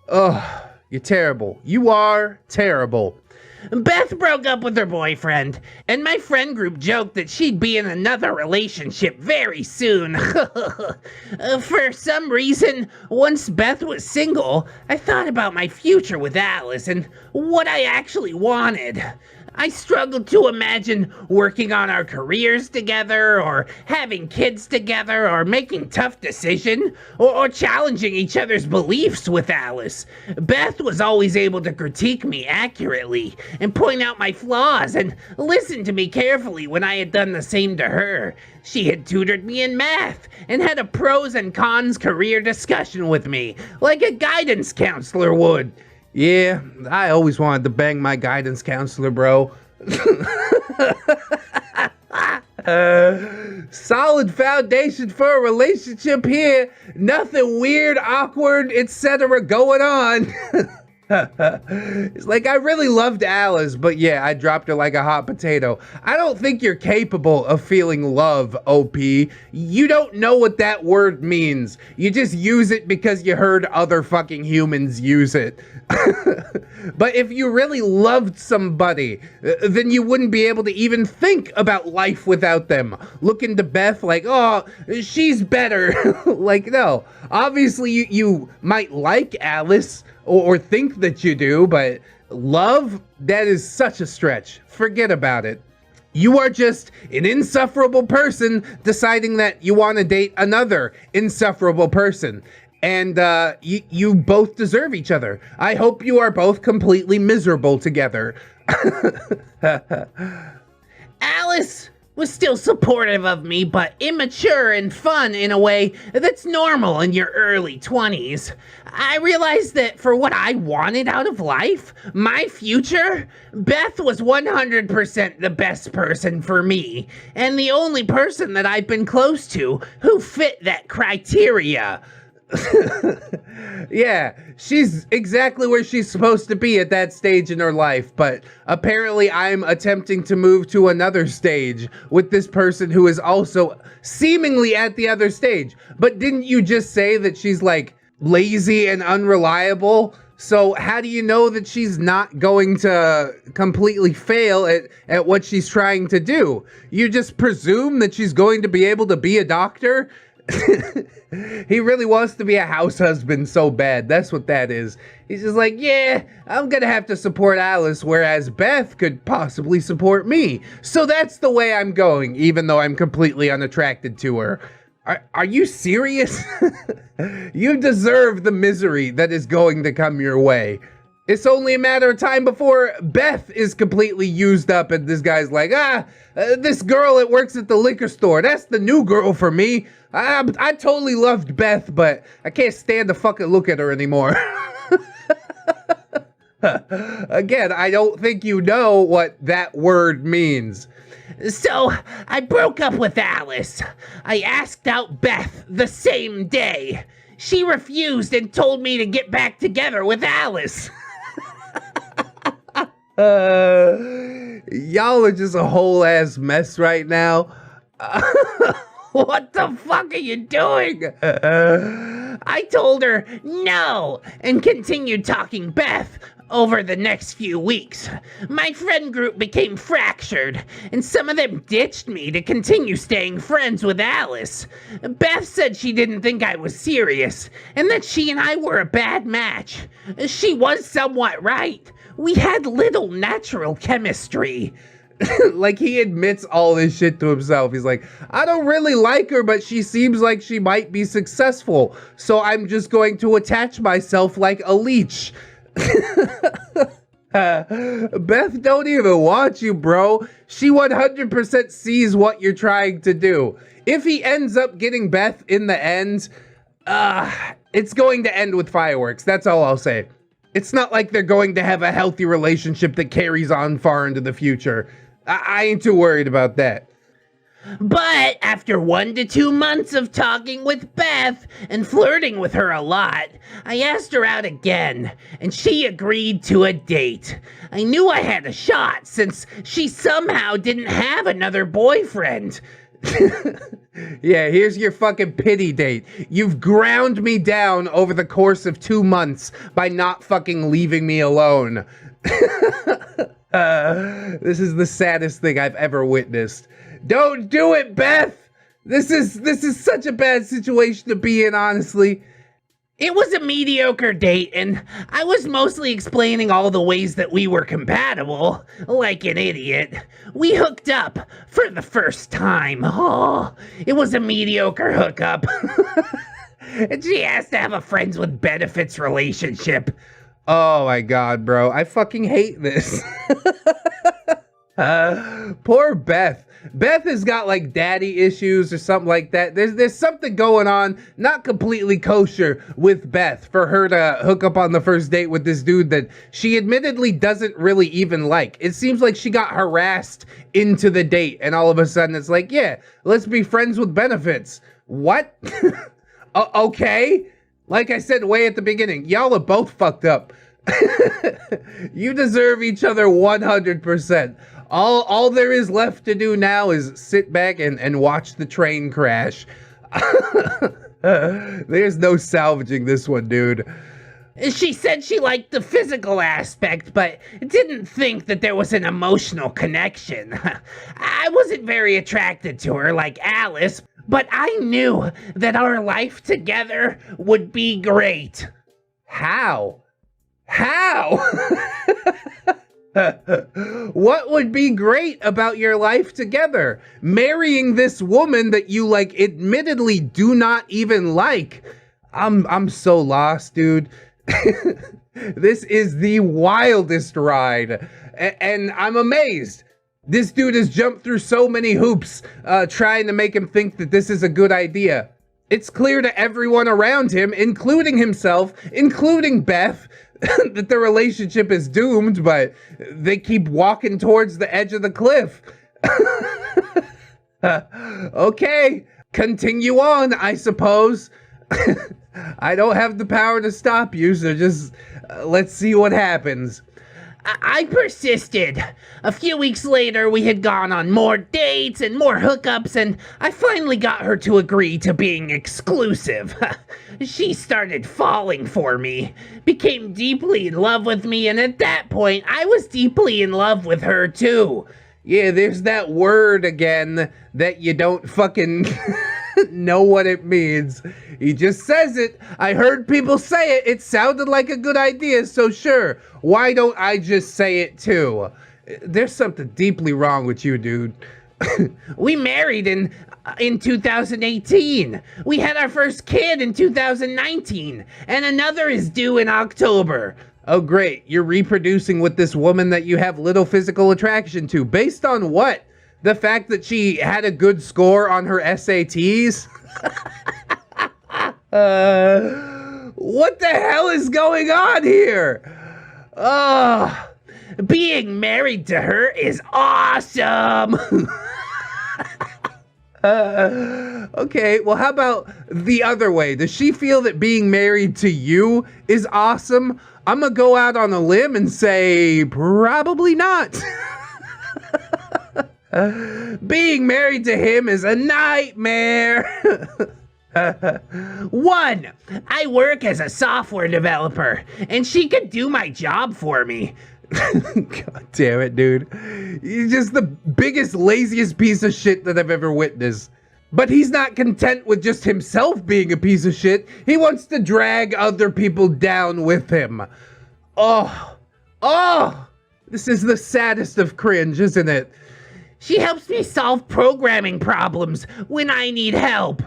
Ugh, you're terrible. You are terrible.
Beth broke up with her boyfriend, and my friend group joked that she'd be in another relationship very soon. For some reason, once Beth was single, I thought about my future with Alice and what I actually wanted. I struggled to imagine working on our careers together, or having kids together, or making tough decisions, or challenging each other's beliefs with Alice. Beth was always able to critique me accurately, and point out my flaws, and listen to me carefully when I had done the same to her. She had tutored me in math, and had a pros and cons career discussion with me, like a guidance counselor would.
Yeah, I always wanted to bang my guidance counselor, bro. Solid foundation for a relationship here. Nothing weird, awkward, etc. going on. It's like, I really loved Alice, but yeah, I dropped her like a hot potato. I don't think you're capable of feeling love, OP. You don't know what that word means. You just use it because you heard other fucking humans use it. But if you really loved somebody, then you wouldn't be able to even think about life without them. Looking to Beth like, oh, she's better. Like, no. Obviously, you might like Alice, or think that you do, but love, that is such a stretch. Forget about it. You are just an insufferable person deciding that you want to date another insufferable person. And you both deserve each other. I hope you are both completely miserable together.
Alice was still supportive of me, but immature and fun in a way that's normal in your early 20s. I realized that for what I wanted out of life, my future, Beth was 100% the best person for me, and the only person that I've been close to who fit that criteria.
Yeah, she's exactly where she's supposed to be at that stage in her life, but apparently I'm attempting to move to another stage with this person who is also seemingly at the other stage. But didn't you just say that she's like lazy and unreliable? So how do you know that she's not going to completely fail at what she's trying to do? You just presume that she's going to be able to be a doctor? He really wants to be a house husband so bad. That's what that is. He's just like, yeah, I'm gonna have to support Alice, whereas Beth could possibly support me. So that's the way I'm going, even though I'm completely unattracted to her. Are you serious? You deserve the misery that is going to come your way. It's only a matter of time before Beth is completely used up and this guy's like, this girl that works at the liquor store, that's the new girl for me. I totally loved Beth, but I can't stand to fucking look at her anymore. Again, I don't think you know what that word means.
So, I broke up with Alice. I asked out Beth the same day. She refused and told me to get back together with Alice.
Y'all are just a whole ass mess right now.
What the fuck are you doing? I told her no and continued talking Beth over the next few weeks. My friend group became fractured, and some of them ditched me to continue staying friends with Alice. Beth said she didn't think I was serious, and that she and I were a bad match. She was somewhat right. We had little natural chemistry.
Like, he admits all this shit to himself. He's like, I don't really like her, but she seems like she might be successful. So I'm just going to attach myself like a leech. Beth don't even want you, bro. She 100% sees what you're trying to do. If he ends up getting Beth in the end, it's going to end with fireworks. That's all I'll say. It's not like they're going to have a healthy relationship that carries on far into the future. I ain't too worried about that.
But after 1 to 2 months of talking with Beth and flirting with her a lot, I asked her out again, and she agreed to a date. I knew I had a shot since she somehow didn't have another boyfriend.
Yeah, here's your fucking pity date. You've ground me down over the course of 2 months by not fucking leaving me alone. This is the saddest thing I've ever witnessed. Don't do it, Beth! This is such a bad situation to be in, honestly.
It was a mediocre date, and I was mostly explaining all the ways that we were compatible, like an idiot. We hooked up for the first time. Oh, it was a mediocre hookup. And she asked to have a friends with benefits relationship.
Oh my god, bro. I fucking hate this. Poor Beth. Beth has got like daddy issues or something like that. There's something going on, not completely kosher with Beth for her to hook up on the first date with this dude that she admittedly doesn't really even like. It seems like she got harassed into the date and all of a sudden it's like, yeah, let's be friends with benefits. What? Okay. Like I said way at the beginning, y'all are both fucked up. You deserve each other 100%. All there is left to do now is sit back and watch the train crash. There's no salvaging this one, dude.
She said she liked the physical aspect, but didn't think that there was an emotional connection. I wasn't very attracted to her like Alice, but I knew that our life together would be great.
How? What would be great about your life together? Marrying this woman that you like admittedly do not even like. I'm so lost, dude. This is the wildest ride. And I'm amazed. This dude has jumped through so many hoops trying to make him think that this is a good idea. It's clear to everyone around him, including himself, including Beth, that the relationship is doomed, but they keep walking towards the edge of the cliff. Okay, continue on, I suppose. I don't have the power to stop you, so just let's see what happens.
I persisted. A few weeks later, we had gone on more dates and more hookups, and I finally got her to agree to being exclusive. She started falling for me, became deeply in love with me, and at that point, I was deeply in love with her too.
Yeah, there's that word again that you don't fucking know what it means. He just says it. I heard people say it. It sounded like a good idea, so sure. Why don't I just say it too? There's something deeply wrong with you, dude.
We married in 2018. We had our first kid in 2019, and another is due in October.
Oh, great. You're reproducing with this woman that you have little physical attraction to. Based on what? The fact that she had a good score on her SATs? What the hell is going on here?
Being married to her is awesome.
Okay, well, how about the other way? Does she feel that being married to you is awesome? I'm gonna go out on a limb and say probably not. Being married to him is a nightmare.
1, I work as a software developer, and she could do my job for me.
God damn it, dude. You're just the biggest, laziest piece of shit that I've ever witnessed. But he's not content with just himself being a piece of shit. He wants to drag other people down with him. Oh, this is the saddest of cringe, isn't it?
She helps me solve programming problems when I need help.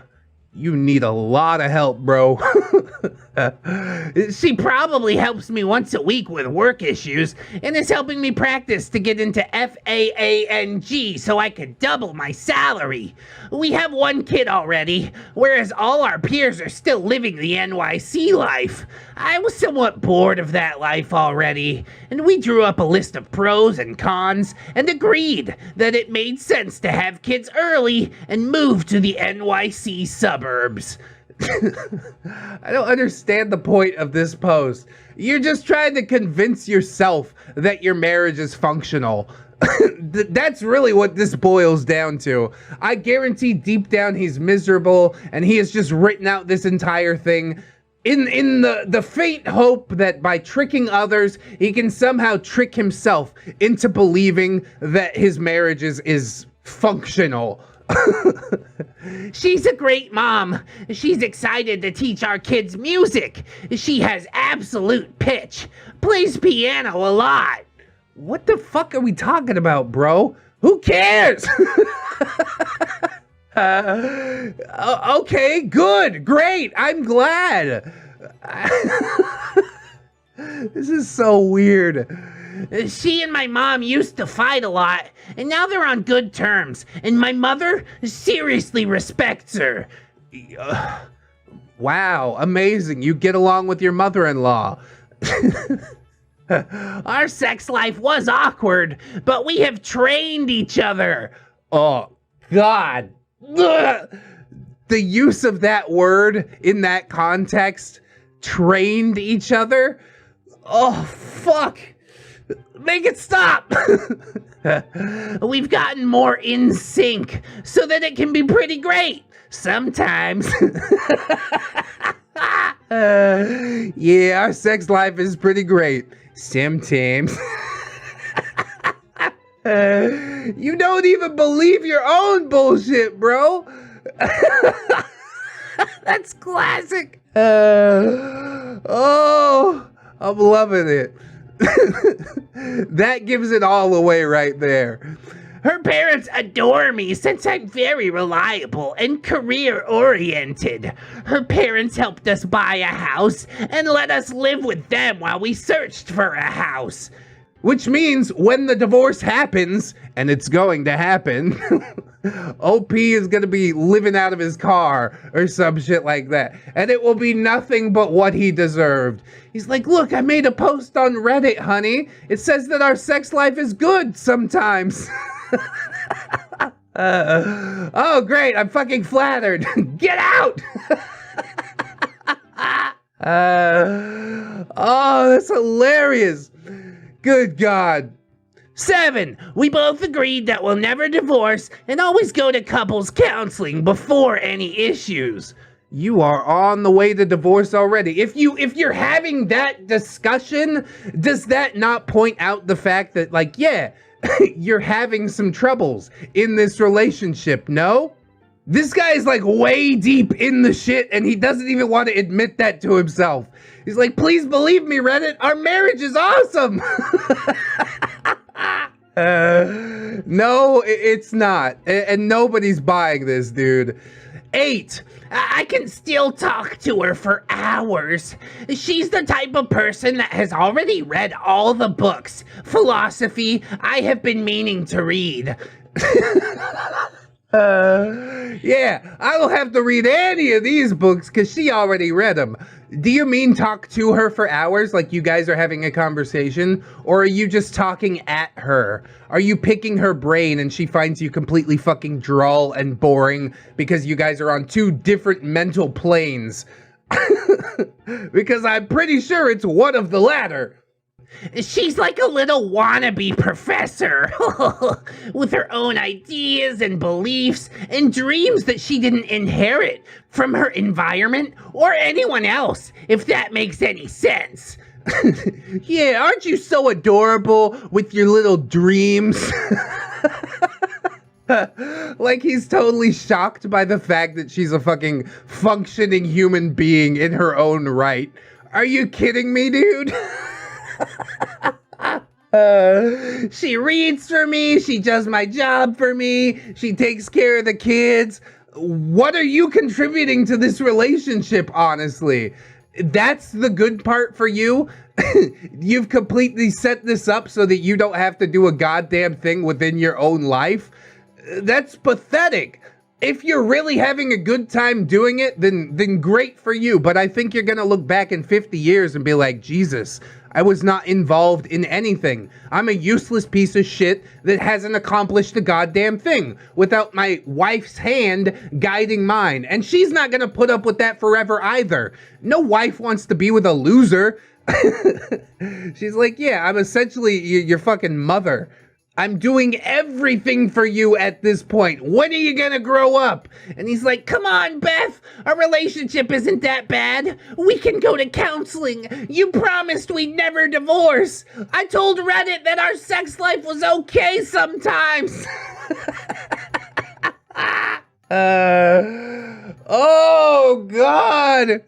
You need a lot of help, bro.
She probably helps me once a week with work issues and is helping me practice to get into FAANG so I could double my salary. We have one kid already, whereas all our peers are still living the NYC life. I was somewhat bored of that life already, and we drew up a list of pros and cons and agreed that it made sense to have kids early and move to the NYC suburbs.
I don't understand the point of this post. You're just trying to convince yourself that your marriage is functional. That's really what this boils down to. I guarantee deep down he's miserable and he has just written out this entire thing in the faint hope that by tricking others, he can somehow trick himself into believing that his marriage is functional.
She's a great mom. She's excited to teach our kids music. She has absolute pitch. Plays piano a lot.
What the fuck are we talking about, bro? Who cares? Okay, good, great. I'm glad. This is so weird.
She and my mom used to fight a lot, and now they're on good terms, and my mother seriously respects her.
Wow, amazing. You get along with your mother-in-law.
Our sex life was awkward, but we have trained each other.
Oh, God. Ugh. The use of that word in that context, trained each other? Oh, fuck. Make it stop!
We've gotten more in sync so that it can be pretty great. Sometimes.
Yeah, our sex life is pretty great. Sometimes. You don't even believe your own bullshit, bro. That's classic. Oh, I'm loving it. That gives it all away right there.
Her parents adore me since I'm very reliable and career-oriented. Her parents helped us buy a house and let us live with them while we searched for a house.
Which means when the divorce happens, and it's going to happen, OP is going to be living out of his car or some shit like that. And it will be nothing but what he deserved. He's like, look, I made a post on Reddit, honey. It says that our sex life is good sometimes. Oh, great. I'm fucking flattered. Get out. Oh, that's hilarious. Good God.
7, we both agreed that we'll never divorce and always go to couples counseling before any issues.
You are on the way to divorce already. If you're having that discussion, does that not point out the fact that, like, yeah, you're having some troubles in this relationship, no? This guy is like way deep in the shit and he doesn't even want to admit that to himself. He's like, please believe me, Reddit, our marriage is awesome. No, it's not. And nobody's buying this, dude.
8, I can still talk to her for hours. She's the type of person that has already read all the books, philosophy I have been meaning to read.
Yeah, I don't have to read any of these books because she already read them. Do you mean talk to her for hours, like you guys are having a conversation? Or are you just talking at her? Are you picking her brain and she finds you completely fucking droll and boring because you guys are on two different mental planes? Because I'm pretty sure it's one of the latter.
She's like a little wannabe professor with her own ideas and beliefs and dreams that she didn't inherit from her environment or anyone else, if that makes any sense.
Yeah, aren't you so adorable with your little dreams? Like he's totally shocked by the fact that she's a fucking functioning human being in her own right. Are you kidding me, dude? She reads for me, she does my job for me, she takes care of the kids. What are you contributing to this relationship, honestly? That's the good part for you. You've completely set this up so that you don't have to do a goddamn thing within your own life. That's pathetic. If you're really having a good time doing it, then great for you. But I think you're gonna look back in 50 years and be like, Jesus, I was not involved in anything. I'm a useless piece of shit that hasn't accomplished a goddamn thing without my wife's hand guiding mine. And she's not gonna put up with that forever either. No wife wants to be with a loser. She's like, yeah, I'm essentially your fucking mother. I'm doing everything for you at this point. When are you gonna grow up?
And he's like, come on, Beth. Our relationship isn't that bad. We can go to counseling. You promised we'd never divorce. I told Reddit that our sex life was okay sometimes.
Oh, God.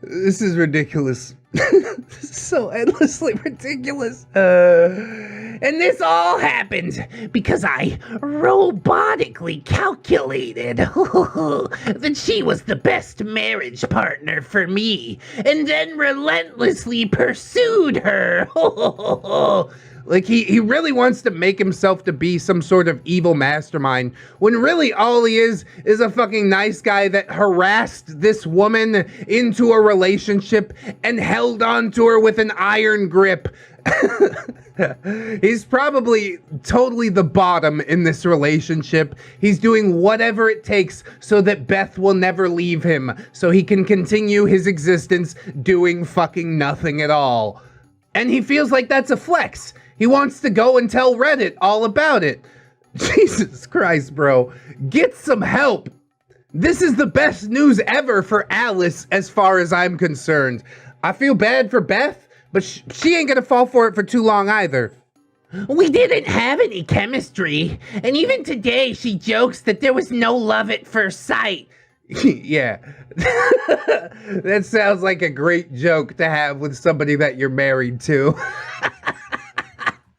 This is ridiculous. This is so endlessly ridiculous.
And this all happened because I robotically calculated that she was the best marriage partner for me, and then relentlessly pursued her.
Like, he really wants to make himself to be some sort of evil mastermind, when really all he is a fucking nice guy that harassed this woman into a relationship and held on to her with an iron grip. He's probably totally the bottom in this relationship. He's doing whatever it takes so that Beth will never leave him, so he can continue his existence doing fucking nothing at all. And he feels like that's a flex. He wants to go and tell Reddit all about it. Jesus Christ, bro. Get some help. This is the best news ever for Alice as far as I'm concerned. I feel bad for Beth, but she ain't gonna fall for it for too long either.
We didn't have any chemistry, and even today she jokes that there was no love at first sight.
Yeah. That sounds like a great joke to have with somebody that you're married to.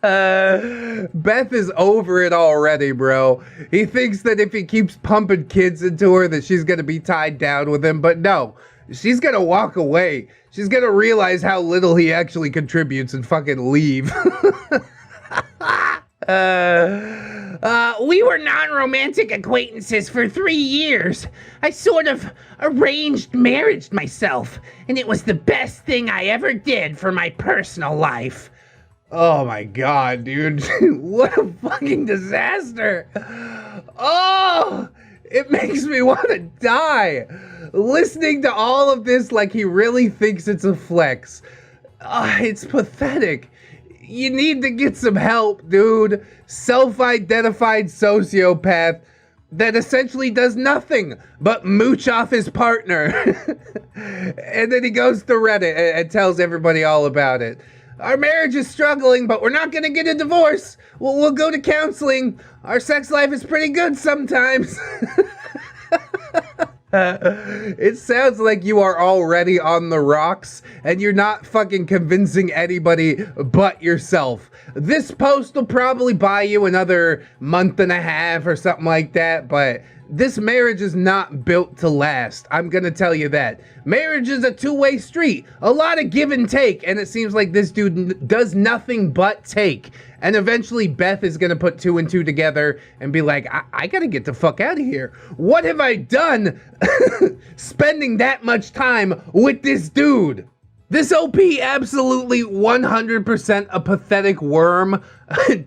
Beth is over it already, bro. He thinks that if he keeps pumping kids into her that she's gonna be tied down with him, but no. She's gonna walk away. She's gonna realize how little he actually contributes and fucking leave.
We were non-romantic acquaintances for 3 years. I sort of arranged marriage myself, and it was the best thing I ever did for my personal life.
Oh my God, dude. What a fucking disaster. Oh, it makes me want to die. Listening to all of this like he really thinks it's a flex. It's pathetic. You need to get some help, dude. Self-identified sociopath that essentially does nothing but mooch off his partner. And then he goes to Reddit and tells everybody all about it. Our marriage is struggling, but we're not gonna get a divorce. We'll go to counseling. Our sex life is pretty good sometimes. It sounds like you are already on the rocks and you're not fucking convincing anybody but yourself. This post will probably buy you another month and a half or something like that, but this marriage is not built to last. I'm gonna tell you that. Marriage is a two-way street. A lot of give and take, and it seems like this dude does nothing but take. And eventually Beth is gonna put 2 and 2 together and be like, I gotta get the fuck out of here. What have I done spending that much time with this dude? This OP absolutely 100% a pathetic worm.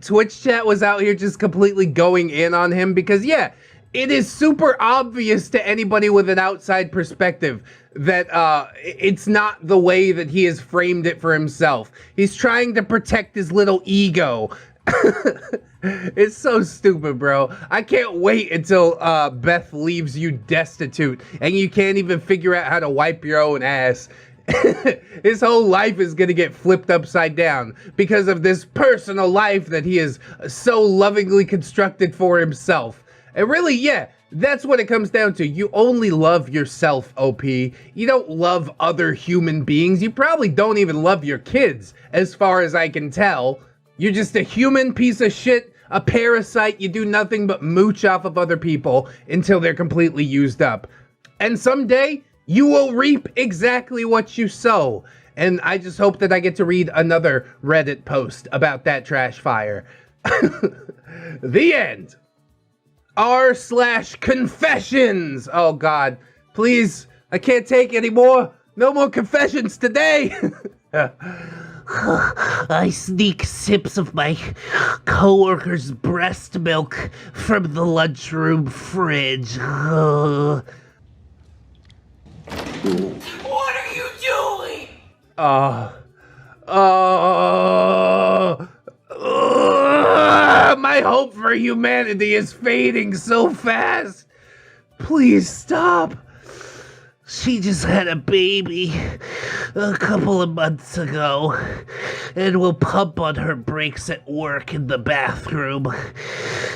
Twitch chat was out here just completely going in on him because, yeah, it is super obvious to anybody with an outside perspective that it's not the way that he has framed it for himself. He's trying to protect his little ego. It's so stupid, bro. I can't wait until Beth leaves you destitute and you can't even figure out how to wipe your own ass. His whole life is gonna get flipped upside down because of this personal life that he has so lovingly constructed for himself. And really, yeah, that's what it comes down to. You only love yourself, OP. You don't love other human beings. You probably don't even love your kids, as far as I can tell. You're just a human piece of shit, a parasite. You do nothing but mooch off of other people until they're completely used up. And someday, You will reap exactly what you sow. And I just hope that I get to read another Reddit post about that trash fire. The end. r/confessions. Oh God, please, I can't take any more. No more confessions today.
I sneak sips of my coworker's breast milk from the lunchroom fridge.
What are you doing?
My hope for humanity is fading so fast. Please stop.
She just had a baby a couple of months ago and will pump on her breaks at work in the bathroom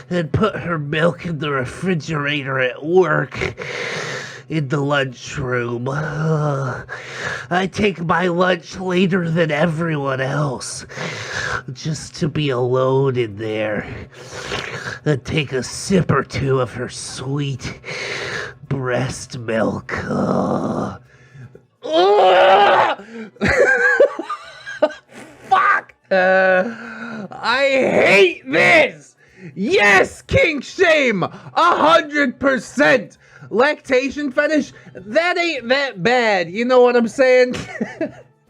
and put her milk in the refrigerator at work in the lunchroom. I take my lunch later than everyone else just to be alone in there and take a sip or two of her sweet breast milk.
Fuck! I hate this! Yes, kink shame! 100%! Lactation fetish? That ain't that bad, you know what I'm saying?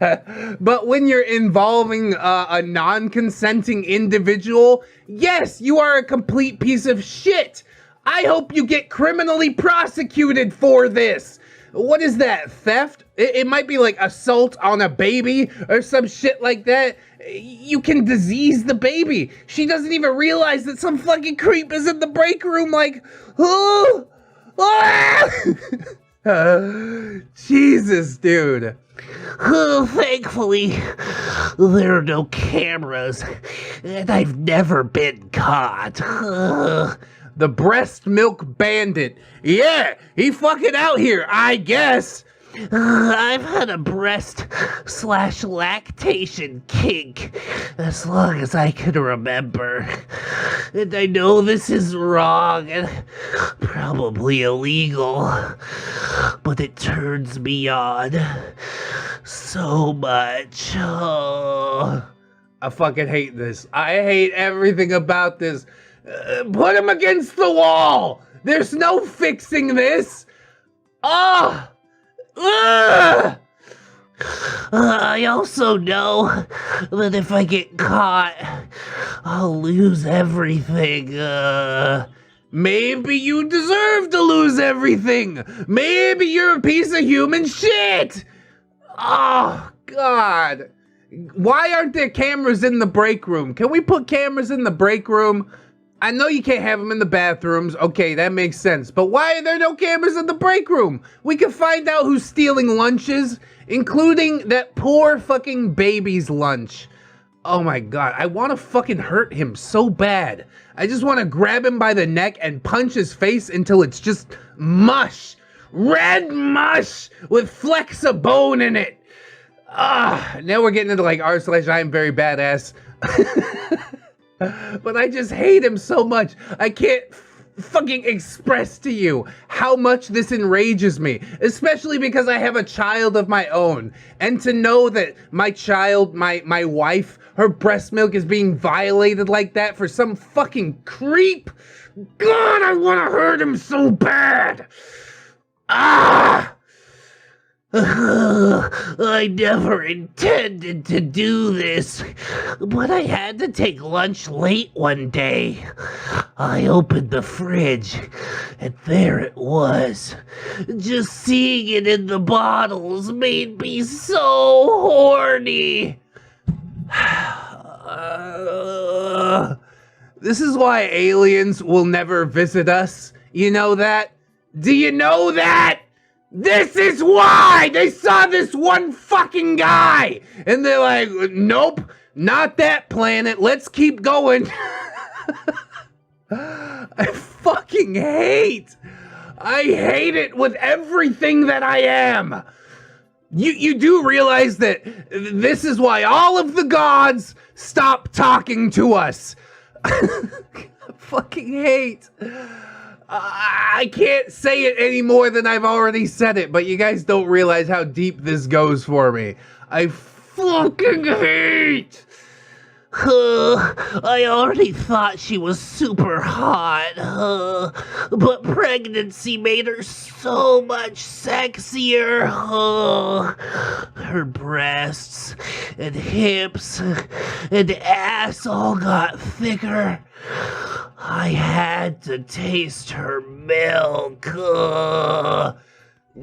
But when you're involving a non-consenting individual, yes, you are a complete piece of shit! I hope you get criminally prosecuted for this! What is that, theft? It might be like assault on a baby or some shit like that. You can disease the baby. She doesn't even realize that some fucking creep is in the break room like, oh! Ah! Jesus, dude.
Thankfully, there are no cameras, and I've never been caught.
The breast milk bandit. Yeah, he fucking out here, I guess.
I've had a breast/lactation kink as long as I can remember. And I know this is wrong and probably illegal, but it turns me on so much. Oh.
I fucking hate this. I hate everything about this. Put him against the wall. There's no fixing this. Ah.
I also know that if I get caught, I'll lose everything.
Maybe you deserve to lose everything. Maybe you're a piece of human shit. Oh, God. Why aren't there cameras in the break room? Can we put cameras in the break room? I know you can't have them in the bathrooms. Okay, that makes sense. But why are there no cameras in the break room? We can find out who's stealing lunches, including that poor fucking baby's lunch. Oh my God, I want to fucking hurt him so bad. I just want to grab him by the neck and punch his face until it's just mush. Red mush with flecks of bone in it. Now we're getting into like r/I am very badass. But I just hate him so much. I can't fucking express to you how much this enrages me, especially because I have a child of my own. And to know that my child, my wife, her breast milk is being violated like that for some fucking creep. God, I want to hurt him so bad.
I never intended to do this, but I had to take lunch late one day. I opened the fridge, and there it was. Just seeing it in the bottles made me so horny.
This is why aliens will never visit us. You know that? Do you know that? This is why! They saw this one fucking guy! And they're like, nope, not that planet, let's keep going. I fucking hate it with everything that I am. You do realize that this is why all of the gods stop talking to us. I fucking hate. I can't say it any more than I've already said it, but you guys don't realize how deep this goes for me. I fucking hate.
I already thought she was super hot, but pregnancy made her so much sexier. Her breasts and hips and ass all got thicker. I had to taste her milk.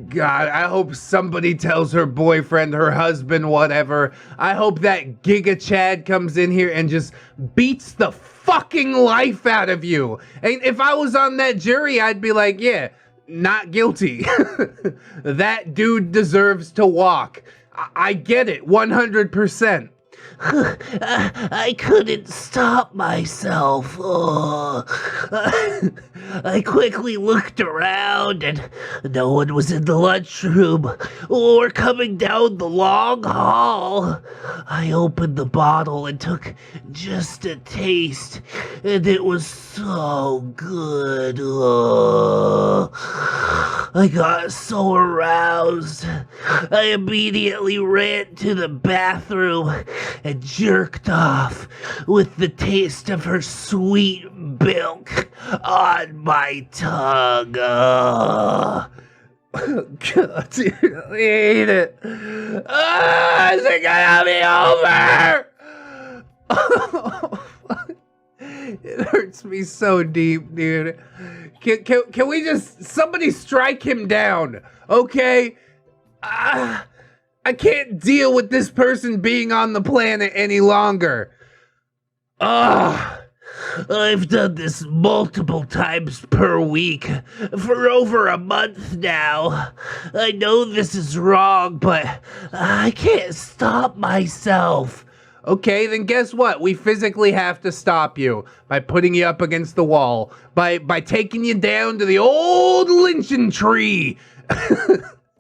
God, I hope somebody tells her boyfriend, her husband, whatever. I hope that Giga Chad comes in here and just beats the fucking life out of you. And if I was on that jury, I'd be like, yeah, not guilty. That dude deserves to walk. I get it, 100%.
I couldn't stop myself. I quickly looked around and no one was in the lunchroom or coming down the long hall. I opened the bottle and took just a taste, and it was so good. I got so aroused. I immediately ran to the bathroom and jerked off with the taste of her sweet milk on my tongue. God, dude, I hate it. Is it gonna be over? It hurts me so deep, dude. Can we just, somebody strike him down, okay? I can't deal with this person being on the planet any longer. I've done this multiple times per week for over a month now. I know this is wrong, but I can't stop myself. Okay, then guess what? We physically have to stop you by putting you up against the wall, by taking you down to the old lynching tree.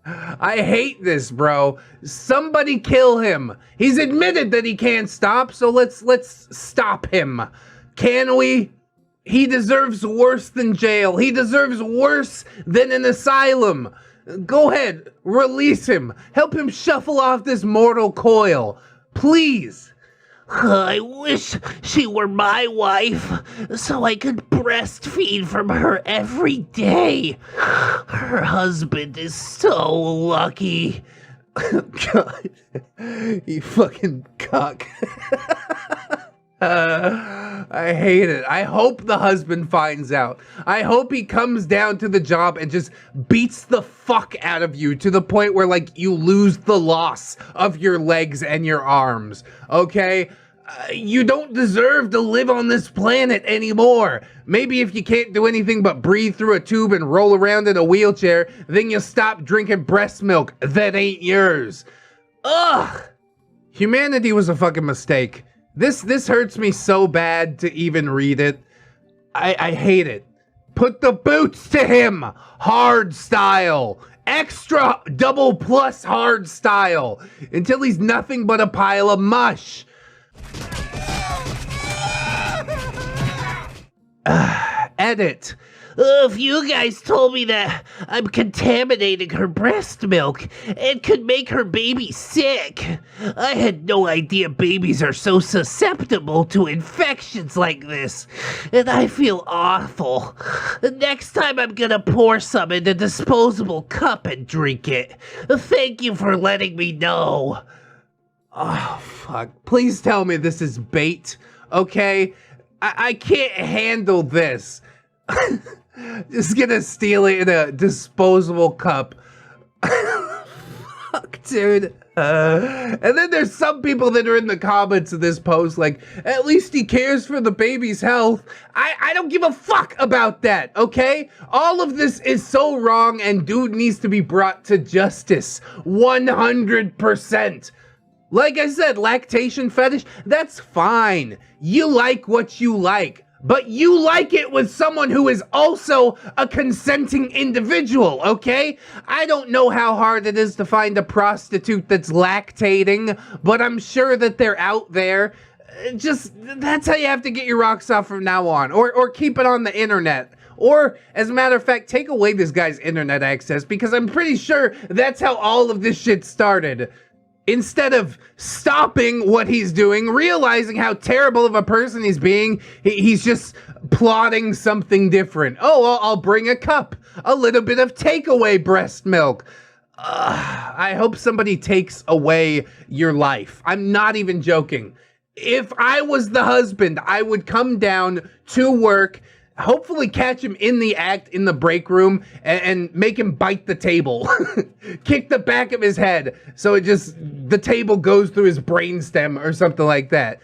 I hate this, bro. Somebody kill him. He's admitted that he can't stop, so let's stop him. Can we? He deserves worse than jail. He deserves worse than an asylum. Go ahead, release him. Help him shuffle off this mortal coil. Please. I wish she were my wife so I could breastfeed from her every day. Her husband is so lucky. God, you fucking cuck. I hate it. I hope the husband finds out. I hope he comes down to the job and just beats the fuck out of you to the point where, like, you lose the loss of your legs and your arms, okay? You don't deserve to live on this planet anymore. Maybe if you can't do anything but breathe through a tube and roll around in a wheelchair, then you stop drinking breast milk that ain't yours. Ugh! Humanity was a fucking mistake. This hurts me so bad to even read it. I hate it. Put the boots to him! Hard style! Extra double plus hard style! Until he's nothing but a pile of mush! Edit. If you guys told me that I'm contaminating her breast milk, it could make her baby sick. I had no idea babies are so susceptible to infections like this, and I feel awful. Next time I'm gonna pour some in a disposable cup and drink it. Thank you for letting me know. Oh, fuck. Please tell me this is bait, okay? I can't handle this. Just gonna steal it in a disposable cup. Fuck, dude. And then there's some people that are in the comments of this post like, at least he cares for the baby's health. I don't give a fuck about that, okay? All of this is so wrong and dude needs to be brought to justice. 100%. Like I said, lactation fetish, that's fine. You like what you like. But you like it with someone who is also a consenting individual, okay? I don't know how hard it is to find a prostitute that's lactating, but I'm sure that they're out there. Just, that's how you have to get your rocks off from now on. Or keep it on the internet.
Or, as a matter of fact, take away this guy's internet access, because I'm pretty sure that's how all of this shit started. Instead of stopping what he's doing, realizing how terrible of a person he's being, he's just plotting something different. Oh, I'll bring a cup. A little bit of takeaway breast milk. I hope somebody takes away your life. I'm not even joking. If I was the husband, I would come down to work, hopefully catch him in the act in the break room, and make him bite the table. Kick the back of his head so the table goes through his brainstem or something like that.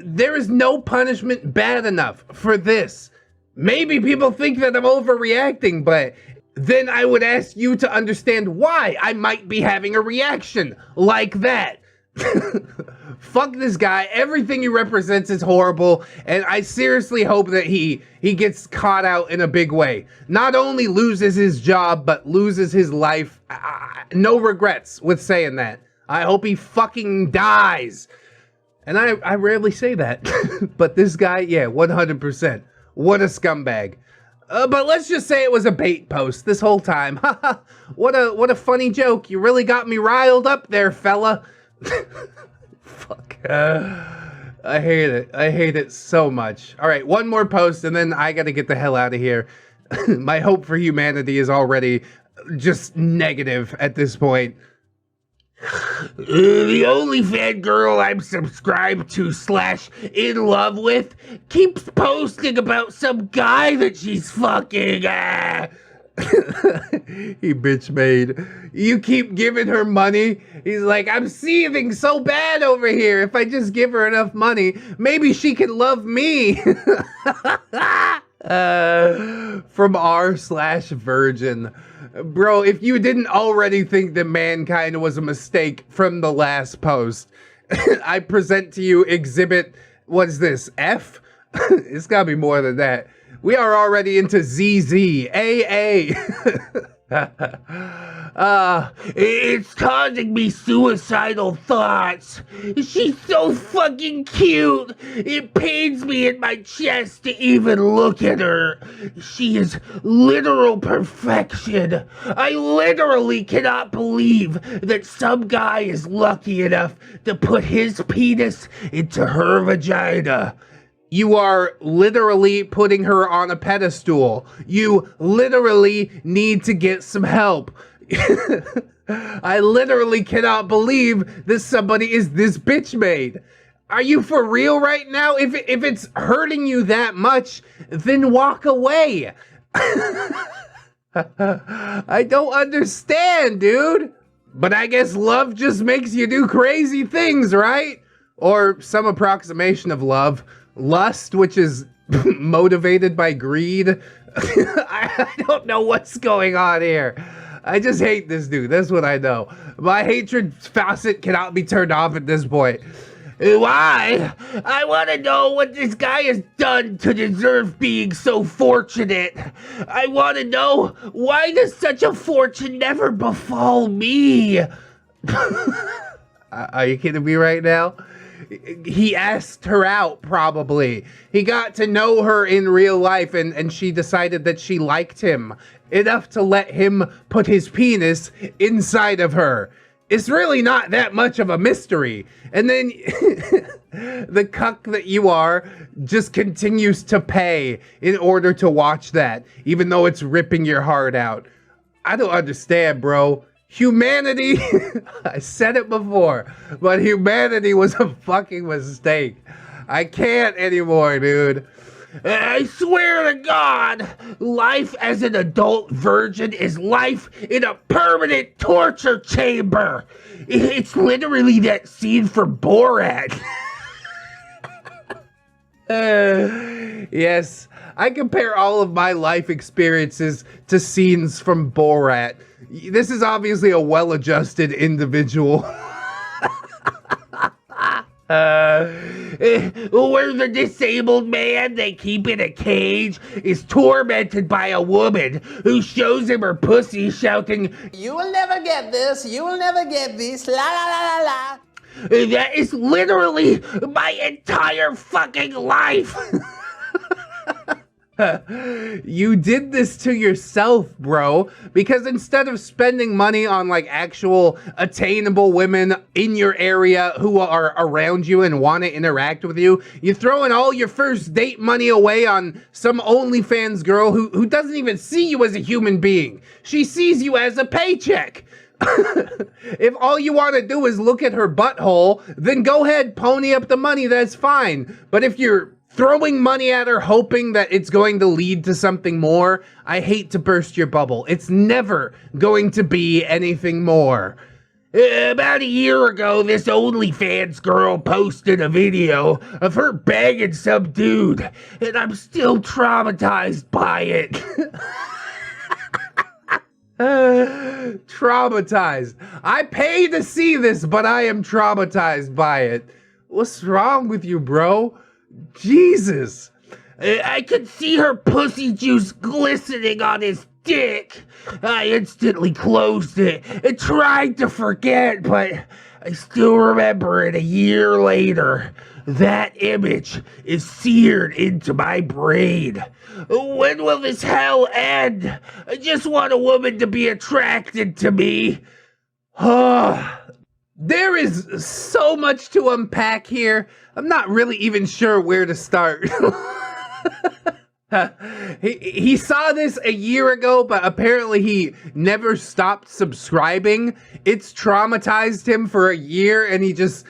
There is no punishment bad enough for this. Maybe people think that I'm overreacting, but then I would ask you to understand why I might be having a reaction like that. Fuck this guy. Everything he represents is horrible, and I seriously hope that he gets caught out in a big way. Not only loses his job, but loses his life. No regrets with saying that. I hope he fucking dies. And I rarely say that. But this guy, yeah, 100%. What a scumbag. But let's just say it was a bait post this whole time. What a funny joke. You really got me riled up there, fella. Fuck. I hate it. I hate it so much. All right, one more post and then I gotta get the hell out of here. My hope for humanity is already just negative at this point.
The only fangirl I'm subscribed to / in love with keeps posting about some guy that she's fucking.
He bitch made. You keep giving her money. He's like, I'm seething so bad over here. If I just give her enough money, maybe she can love me. From r/virgin. Bro, if you didn't already think that mankind was a mistake from the last post, I present to you exhibit, what is this, F? It's gotta be more than that. We are already into ZZ, AA.
It's causing me suicidal thoughts. She's so fucking cute. It pains me in my chest to even look at her. She is literal perfection. I literally cannot believe that some guy is lucky enough to put his penis into her vagina.
You are literally putting her on a pedestal. You literally need to get some help. I literally cannot believe that somebody is this bitch made. Are you for real right now? If it's hurting you that much, then walk away. I don't understand, dude. But I guess love just makes you do crazy things, right? Or some approximation of love. Lust, which is motivated by greed. I don't know what's going on here. I just hate this dude. That's what I know. My hatred faucet cannot be turned off at this point.
Why? I want to know what this guy has done to deserve being so fortunate. I want to know, why does such a fortune never befall me?
Are you kidding me right now? He asked her out, probably. He got to know her in real life, and she decided that she liked him enough to let him put his penis inside of her. It's really not that much of a mystery. And then the cuck that you are just continues to pay in order to watch that, even though it's ripping your heart out. I don't understand, bro. Humanity, I said it before, but humanity was a fucking mistake. I can't anymore, dude.
I swear to God, life as an adult virgin is life in a permanent torture chamber. It's literally that scene from Borat.
Yes, I compare all of my life experiences to scenes from Borat. This is obviously a well-adjusted individual.
Where the disabled man they keep in a cage is tormented by a woman who shows him her pussy shouting,
You will never get this, you will never get this, la la la la la.
That is literally my entire fucking life.
You did this to yourself, bro, because instead of spending money on like actual attainable women in your area who are around you and want to interact with you, you're throwing all your first date money away on some OnlyFans girl who doesn't even see you as a human being. She sees you as a paycheck. If all you want to do is look at her butthole, then go ahead, pony up the money, that's fine. But if you're throwing money at her hoping that it's going to lead to something more, I hate to burst your bubble. It's never going to be anything more.
About a year ago, this OnlyFans girl posted a video of her banging some dude, and I'm still traumatized by it.
Traumatized. I pay to see this, but I am traumatized by it. What's wrong with you, bro? Jesus.
I could see her pussy juice glistening on his dick. I instantly closed it and tried to forget, but I still remember it a year later. That image is seared into my brain. When will this hell end? I just want a woman to be attracted to me.
There is so much to unpack here. I'm not really even sure where to start. He saw this a year ago, but apparently he never stopped subscribing. It's traumatized him for a year, and he just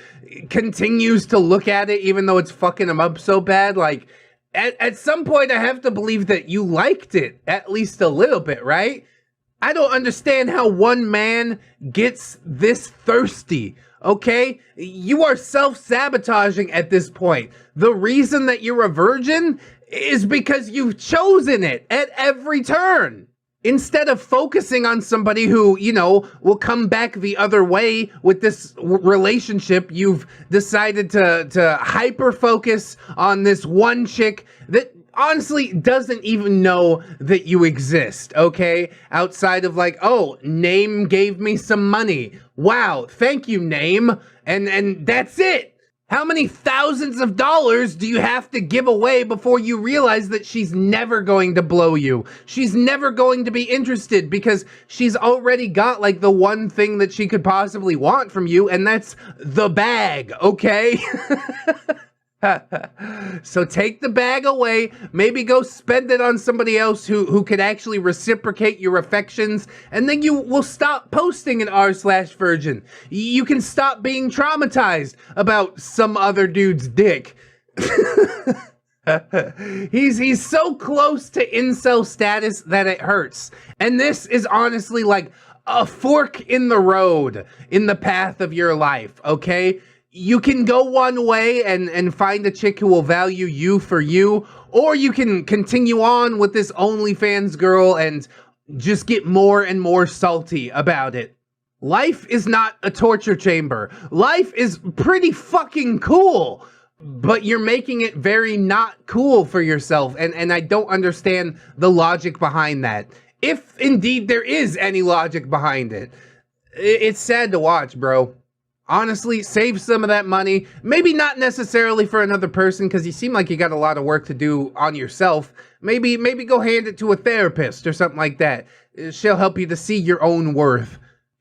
continues to look at it even though it's fucking him up so bad. Like, at some point I have to believe that you liked it at least a little bit, right? I don't understand how one man gets this thirsty, okay? You are self-sabotaging at this point. The reason that you're a virgin is because you've chosen it at every turn. Instead of focusing on somebody who, you know, will come back the other way with this relationship, you've decided to hyper-focus on this one chick that honestly doesn't even know that you exist, okay? Outside of like, oh, Name gave me some money. Wow, thank you, Name. And that's it. How many thousands of dollars do you have to give away before you realize that she's never going to blow you? She's never going to be interested because she's already got like the one thing that she could possibly want from you, and that's the bag, okay? So take the bag away, maybe go spend it on somebody else who could actually reciprocate your affections, and then you will stop posting an r/virgin. You can stop being traumatized about some other dude's dick. He's so close to incel status that it hurts. And this is honestly like a fork in the road in the path of your life, okay? You can go one way and find a chick who will value you for you, or you can continue on with this OnlyFans girl and just get more and more salty about it. Life is not a torture chamber. Life is pretty fucking cool, but you're making it very not cool for yourself, and I don't understand the logic behind that. If indeed there is any logic behind it. It's sad to watch, bro. Honestly, save some of that money. Maybe not necessarily for another person, because you seem like you got a lot of work to do on yourself. Maybe go hand it to a therapist or something like that. She'll help you to see your own worth.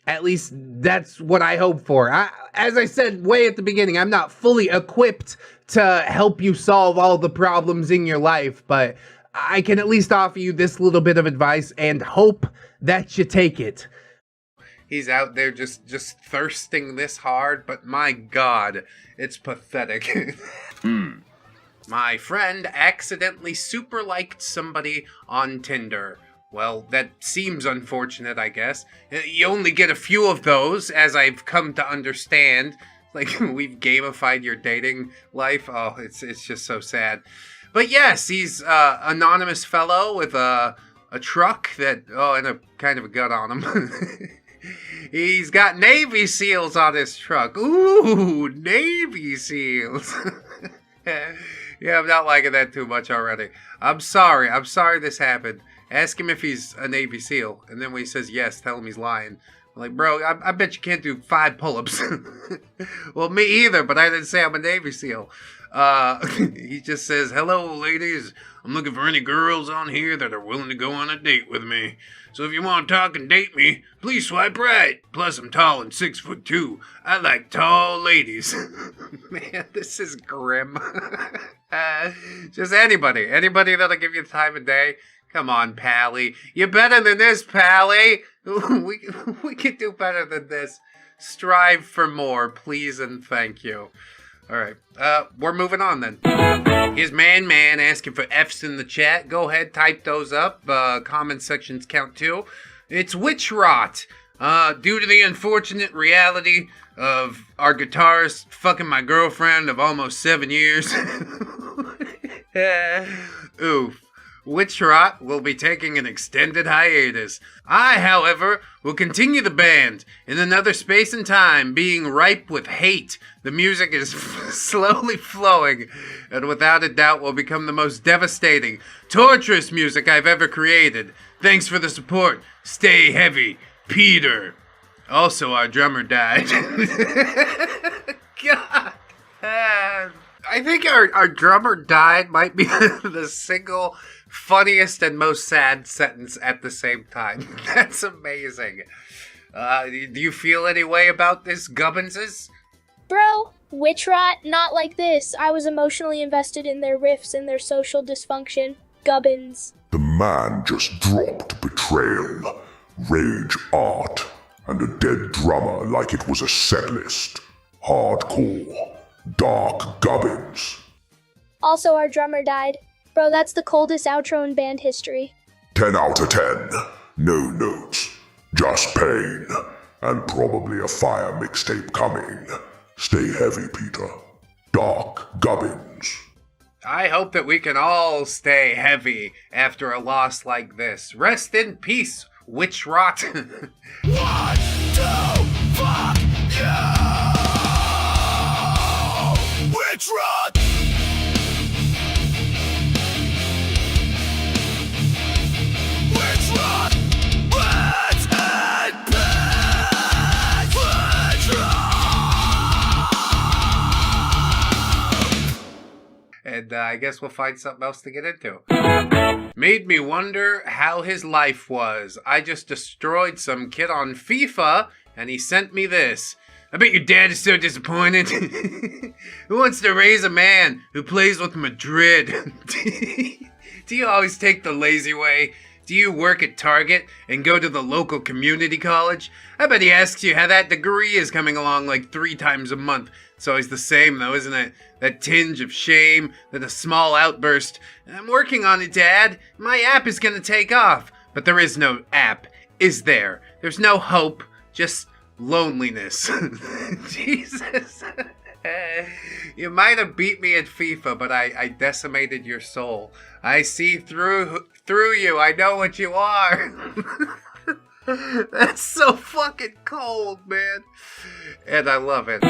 At least that's what I hope for. As I said way at the beginning, I'm not fully equipped to help you solve all the problems in your life, but I can at least offer you this little bit of advice and hope that you take it. He's out there just thirsting this hard, but my God, it's pathetic. My friend accidentally super liked somebody on Tinder. Well, that seems unfortunate, I guess. You only get a few of those, as I've come to understand. Like, we've gamified your dating life. Oh, it's just so sad. But yes, he's an anonymous fellow with a truck that, and a kind of a gut on him. He's got Navy SEALs on his truck. Ooh, Navy SEALs. Yeah, I'm not liking that too much already. I'm sorry this happened. Ask him if he's a Navy SEAL, and then when he says yes, tell him he's lying. Like, bro, I bet you can't do 5 pull-ups. Well, me either, but I didn't say I'm a Navy SEAL. He just says, hello, ladies. I'm looking for any girls on here that are willing to go on a date with me. So if you want to talk and date me, please swipe right. Plus, I'm tall and 6'2". I like tall ladies. Man, this is grim. Just anybody that'll give you the time of day. Come on, Pally. You're better than this, Pally. We can do better than this. Strive for more, please and thank you. All right, we're moving on then. Here's Man asking for F's in the chat. Go ahead, type those up. Comment sections count too. It's witch rot. Due to the unfortunate reality of our guitarist fucking my girlfriend of almost 7 years. Oof. Witch Rot will be taking an extended hiatus. I, however, will continue the band in another space and time, being ripe with hate. The music is slowly flowing, and without a doubt will become the most devastating, torturous music I've ever created. Thanks for the support. Stay heavy, Peter. Also, our drummer died. God. I think our drummer died might be the single funniest and most sad sentence at the same time. That's amazing. Do you feel any way about this, Gubbinses?
Bro, witch rot? Not like this. I was emotionally invested in their riffs and their social dysfunction. Gubbins.
The man just dropped betrayal, rage art, and a dead drummer like it was a set list. Hardcore. Dark Gubbins.
Also, our drummer died. Bro, that's the coldest outro in band history.
10 out of 10. No notes. Just pain. And probably a fire mixtape coming. Stay heavy, Peter. Dark Gubbins.
I hope that we can all stay heavy after a loss like this. Rest in peace, witch rot.
1, 2, fuck you! Witch rot! Witch rot! Let's end peace! Witch rot!
And I guess we'll find something else to get into. Made me wonder how his life was. I just destroyed some kid on FIFA, and he sent me this. I bet your dad is so disappointed. Who wants to raise a man who plays with Madrid? Do you always take the lazy way? Do you work at Target and go to the local community college? I bet he asks you how that degree is coming along like 3 times a month. It's always the same though, isn't it? That tinge of shame, then a small outburst. I'm working on it, Dad. My app is gonna take off. But there is no app, is there? There's no hope, just loneliness. Jesus. You might have beat me at FIFA, but I decimated your soul. I see through you. I know what you are. That's so fucking cold, man. And I love it.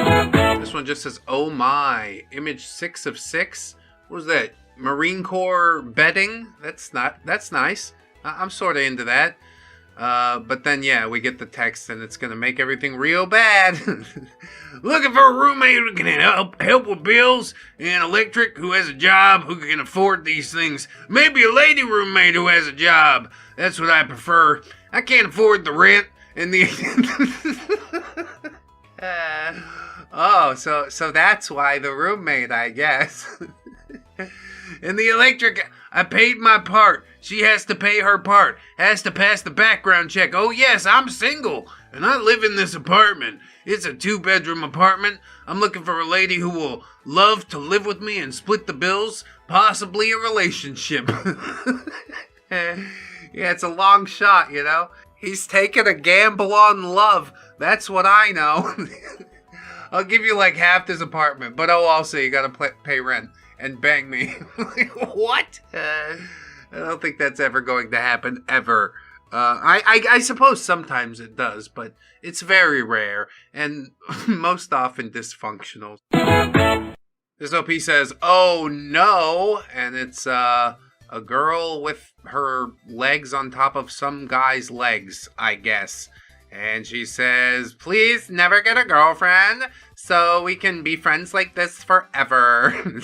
This one just says, oh my. Image 6 of 6. What was that? Marine Corps bedding? That's nice. I'm sort of into that. But then, yeah, we get the text and it's gonna make everything real bad. Looking for a roommate who can help with bills and electric, who has a job, who can afford these things. Maybe a lady roommate who has a job. That's what I prefer. I can't afford the rent and the... so that's why the roommate, I guess. And the electric, I paid my part. She has to pay her part. Has to pass the background check. Oh yes, I'm single, and I live in this apartment. It's a 2-bedroom apartment. I'm looking for a lady who will love to live with me and split the bills. Possibly a relationship. Yeah, it's a long shot, you know. He's taking a gamble on love. That's what I know. I'll give you like half this apartment, but also you gotta pay rent and bang me. What? I don't think that's ever going to happen, ever. I suppose sometimes it does, but it's very rare, and most often dysfunctional. This OP says, oh no, and it's a girl with her legs on top of some guy's legs, I guess. And she says, please never get a girlfriend so we can be friends like this forever.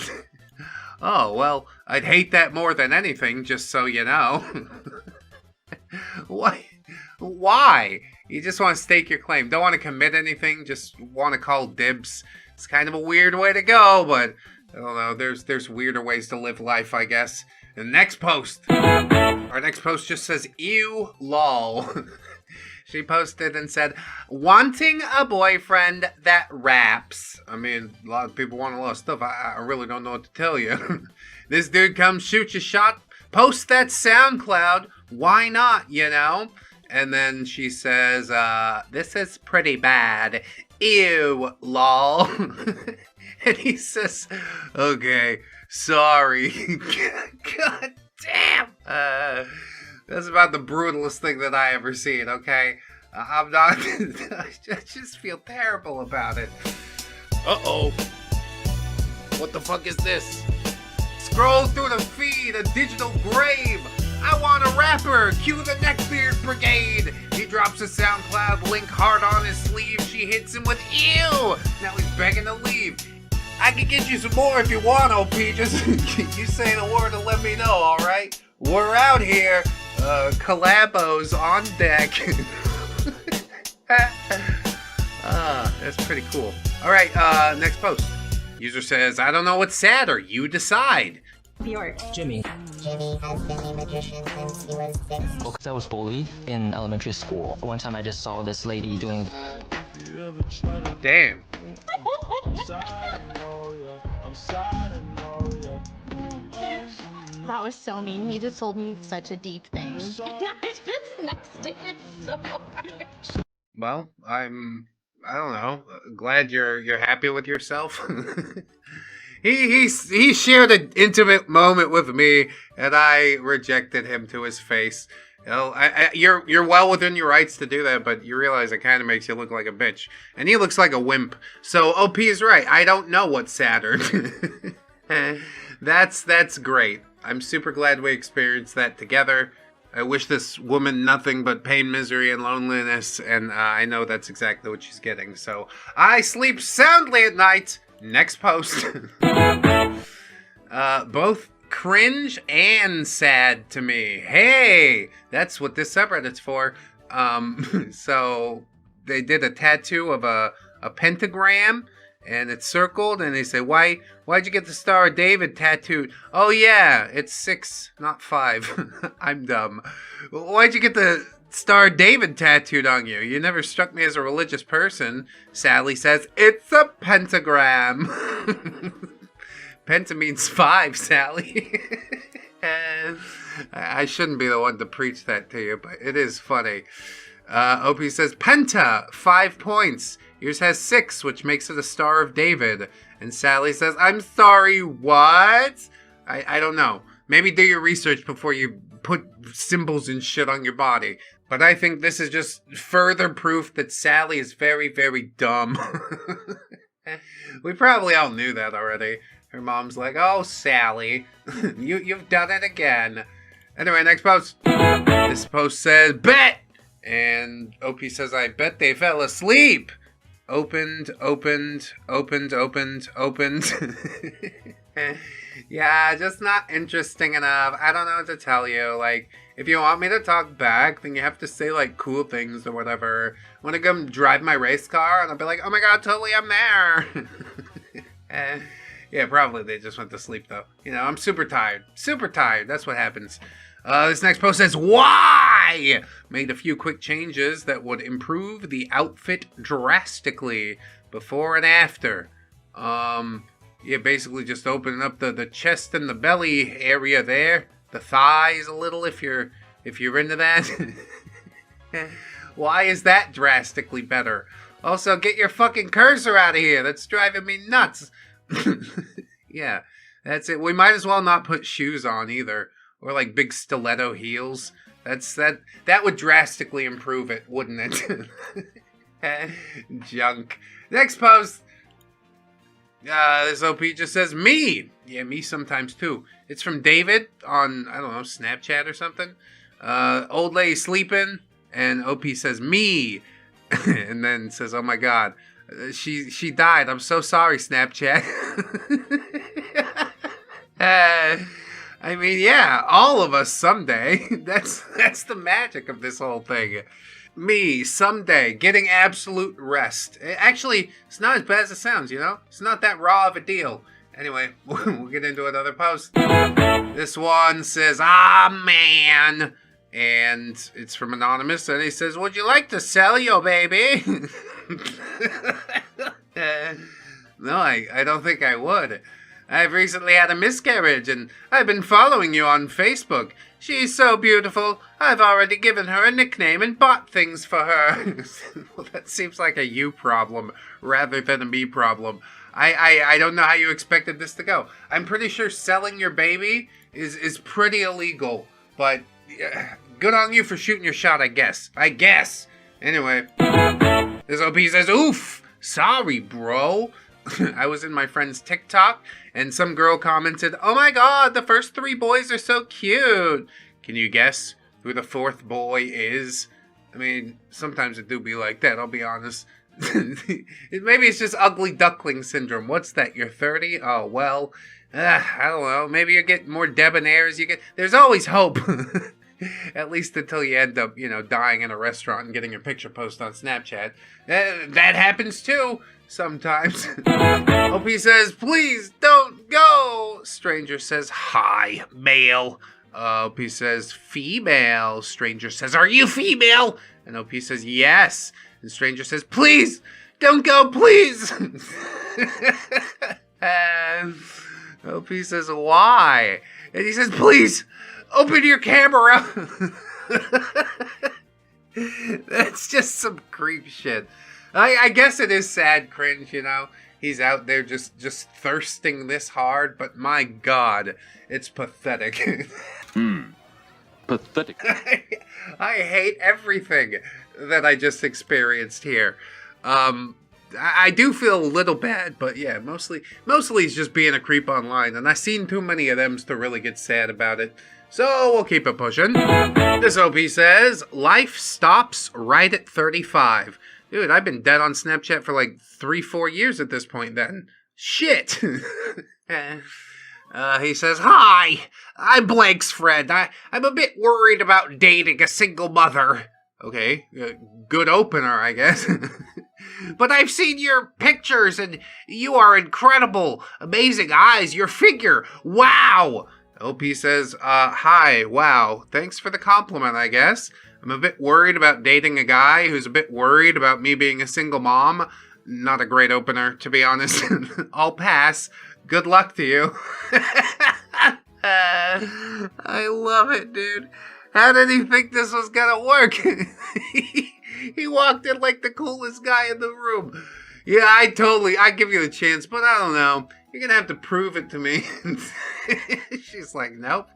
Oh, well, I'd hate that more than anything, just so you know. Why? Why? You just want to stake your claim. Don't want to commit anything, just want to call dibs. It's kind of a weird way to go, but I don't know. There's weirder ways to live life, I guess. The next post. Our next post just says, ew, lol. She posted and said, wanting a boyfriend that raps. I mean, a lot of people want a lot of stuff. I really don't know what to tell you. This dude comes, shoot your shot, post that SoundCloud. Why not, you know? And then she says, this is pretty bad. Ew, lol. And he says, okay, sorry. God damn. That's about the brutalest thing that I ever seen, okay? I'm not... I just feel terrible about it. Uh-oh. What the fuck is this? Scroll through the feed, a digital grave. I want a rapper. Cue the Neckbeard Brigade. He drops a SoundCloud link hard on his sleeve. She hits him with ew. Now he's begging to leave. I can get you some more if you want, OP. Just you say the word and let me know, alright? We're out here. Collabos on deck. That's pretty cool. Alright, next post. User says, I don't know what's sadder. You decide.
Jimmy. Because I was bullied in elementary school. One time I just saw this lady doing...
Damn.
That was so mean. He just told me such a deep thing.
Well, I don't know. Glad you're happy with yourself. He shared an intimate moment with me, and I rejected him to his face. You know, you're well within your rights to do that, but you realize it kind of makes you look like a bitch, and he looks like a wimp. So OP is right. I don't know what's sadder. That's great. I'm super glad we experienced that together. I wish this woman nothing but pain, misery, and loneliness, and I know that's exactly what she's getting. So I sleep soundly at night. Next post. Both cringe and sad to me. Hey, that's what this subreddit's for. So they did a tattoo of a pentagram, and it's circled, and they say, why'd you get the Star of David tattooed? Oh yeah, it's 6, not 5. I'm dumb. Why'd you get the Star of David tattooed on you? You never struck me as a religious person. Sally says, it's a pentagram. Penta means 5, Sally. I shouldn't be the one to preach that to you, but it is funny. OP says, Penta, 5 points. Yours has 6, which makes it a Star of David. And Sally says, I'm sorry, what? I don't know. Maybe do your research before you put symbols and shit on your body. But I think this is just further proof that Sally is very, very dumb. We probably all knew that already. Her mom's like, oh, Sally, you've done it again. Anyway, next post. This post says, bet! And OP says, I bet they fell asleep. Opened. Yeah, just not interesting enough. I don't know what to tell you. Like, if you want me to talk back, then you have to say, like, cool things or whatever. Want to come drive my race car? And I'll be like, oh my god, totally, I'm there. Yeah, probably they just went to sleep, though. You know, I'm super tired. Super tired. That's what happens. This next post says, why? Made a few quick changes that would improve the outfit drastically before and after. Yeah, basically just opening up the chest and the belly area there. The thighs a little if you're into that. Why is that drastically better? Also, get your fucking cursor out of here. That's driving me nuts. Yeah, that's it. We might as well not put shoes on either. Or like big stiletto heels. That would drastically improve it, wouldn't it? Junk. Next post. This OP just says me. Yeah, me sometimes too. It's from David on, I don't know, Snapchat or something. Old lady sleeping. And OP says me. And then says, oh my God, she died. I'm so sorry, Snapchat. I mean, yeah, all of us someday. That's the magic of this whole thing. Me, someday, getting absolute rest. Actually, it's not as bad as it sounds, you know? It's not that raw of a deal. Anyway, we'll get into another post. This one says, ah, man. And it's from Anonymous, and he says, would you like to sell your baby? No, I don't think I would. I've recently had a miscarriage, and I've been following you on Facebook. She's so beautiful. I've already given her a nickname and bought things for her. Well, that seems like a you problem rather than a me problem. I don't know how you expected this to go. I'm pretty sure selling your baby is pretty illegal, but good on you for shooting your shot, I guess. Anyway, this OP says, oof, sorry, bro. I was in my friend's TikTok, and some girl commented, oh my God, the first 3 boys are so cute. Can you guess who the 4th boy is? I mean, sometimes it do be like that, I'll be honest. Maybe it's just ugly duckling syndrome. What's that, you're 30? Oh, well, I don't know. Maybe you get more debonair as you get. There's always hope. At least until you end up, dying in a restaurant and getting your picture posted on Snapchat. That happens too. Sometimes. OP says, please don't go. Stranger says, hi, male. OP says, female. Stranger says, are you female? And OP says, yes. And Stranger says, please, don't go, please. And OP says, why? And he says, please, open your camera. That's just some creep shit. I guess it is sad cringe, He's out there just thirsting this hard, but my God, it's pathetic.
Pathetic.
I hate everything that I just experienced here. I do feel a little bad, but yeah, mostly he's just being a creep online, and I've seen too many of them to really get sad about it. So we'll keep it pushing. This OP says, life stops right at 35. Dude, I've been dead on Snapchat for like 3-4 years at this point then. Shit! He says, hi, I'm Blake's friend. I'm a bit worried about dating a single mother. Okay, good opener, I guess. But I've seen your pictures and you are incredible. Amazing eyes, your figure, wow! OP says, hi, wow, thanks for the compliment, I guess. I'm a bit worried about dating a guy who's a bit worried about me being a single mom. Not a great opener, to be honest. I'll pass. Good luck to you. I love it, dude. How did he think this was gonna work? He walked in like the coolest guy in the room. Yeah, I give you the chance, but I don't know. You're gonna have to prove it to me. She's like, nope,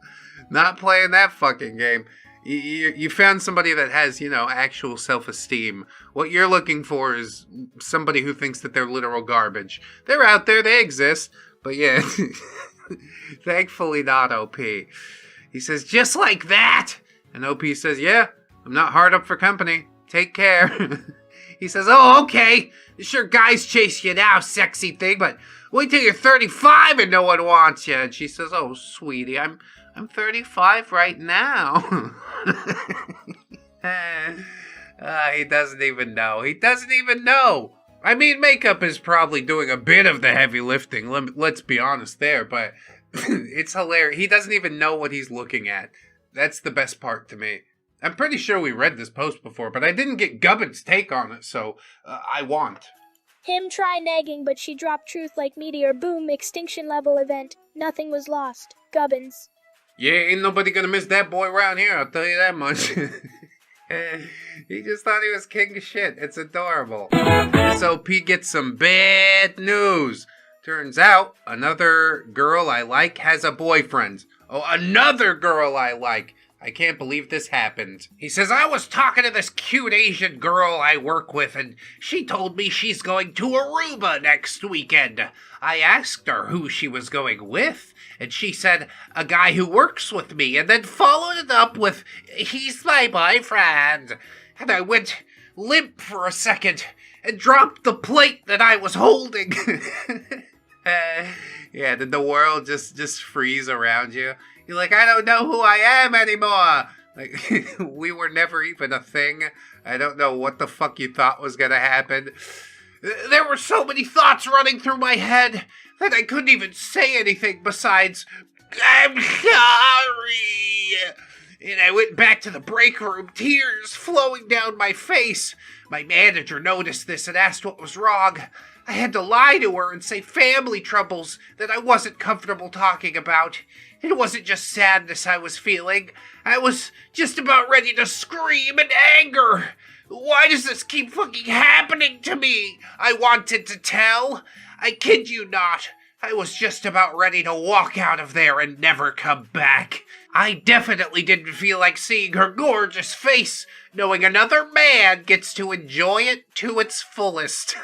not playing that fucking game. You found somebody that has, actual self-esteem. What you're looking for is somebody who thinks that they're literal garbage. They're out there, they exist, but yeah, thankfully not OP. He says, just like that! And OP says, yeah, I'm not hard up for company. Take care. He says, oh, okay. Sure, guys chase you now, sexy thing, but wait till you're 35 and no one wants you. And she says, oh, sweetie, I'm 35 right now. He doesn't even know. I mean, makeup is probably doing a bit of the heavy lifting. Let's be honest there, but it's hilarious. He doesn't even know what he's looking at. That's the best part to me. I'm pretty sure we read this post before, but I didn't get Gubbin's take on it, so I want.
Him try nagging, but she dropped truth like meteor. Boom, extinction level event. Nothing was lost. Gubbins.
Yeah, ain't nobody gonna miss that boy around here, I'll tell you that much. He just thought he was king of shit. It's adorable. This OP gets some bad news. Turns out, another girl I like has a boyfriend. Oh, another girl I like. I can't believe this happened. He says, I was talking to this cute Asian girl I work with, and she told me she's going to Aruba next weekend. I asked her who she was going with, and she said, a guy who works with me, and then followed it up with, he's my boyfriend. And I went, limp for a second and dropped the plate that I was holding. Yeah, did the world just freeze around you? You're like, I don't know who I am anymore. Like, we were never even a thing. I don't know what the fuck you thought was gonna happen. There were so many thoughts running through my head that I couldn't even say anything besides, I'm sorry. And I went back to the break room, tears flowing down my face. My manager noticed this and asked what was wrong. I had to lie to her and say family troubles that I wasn't comfortable talking about. It wasn't just sadness I was feeling. I was just about ready to scream in anger. Why does this keep fucking happening to me? I wanted to tell. I kid you not. I was just about ready to walk out of there and never come back. I definitely didn't feel like seeing her gorgeous face, knowing another man gets to enjoy it to its fullest.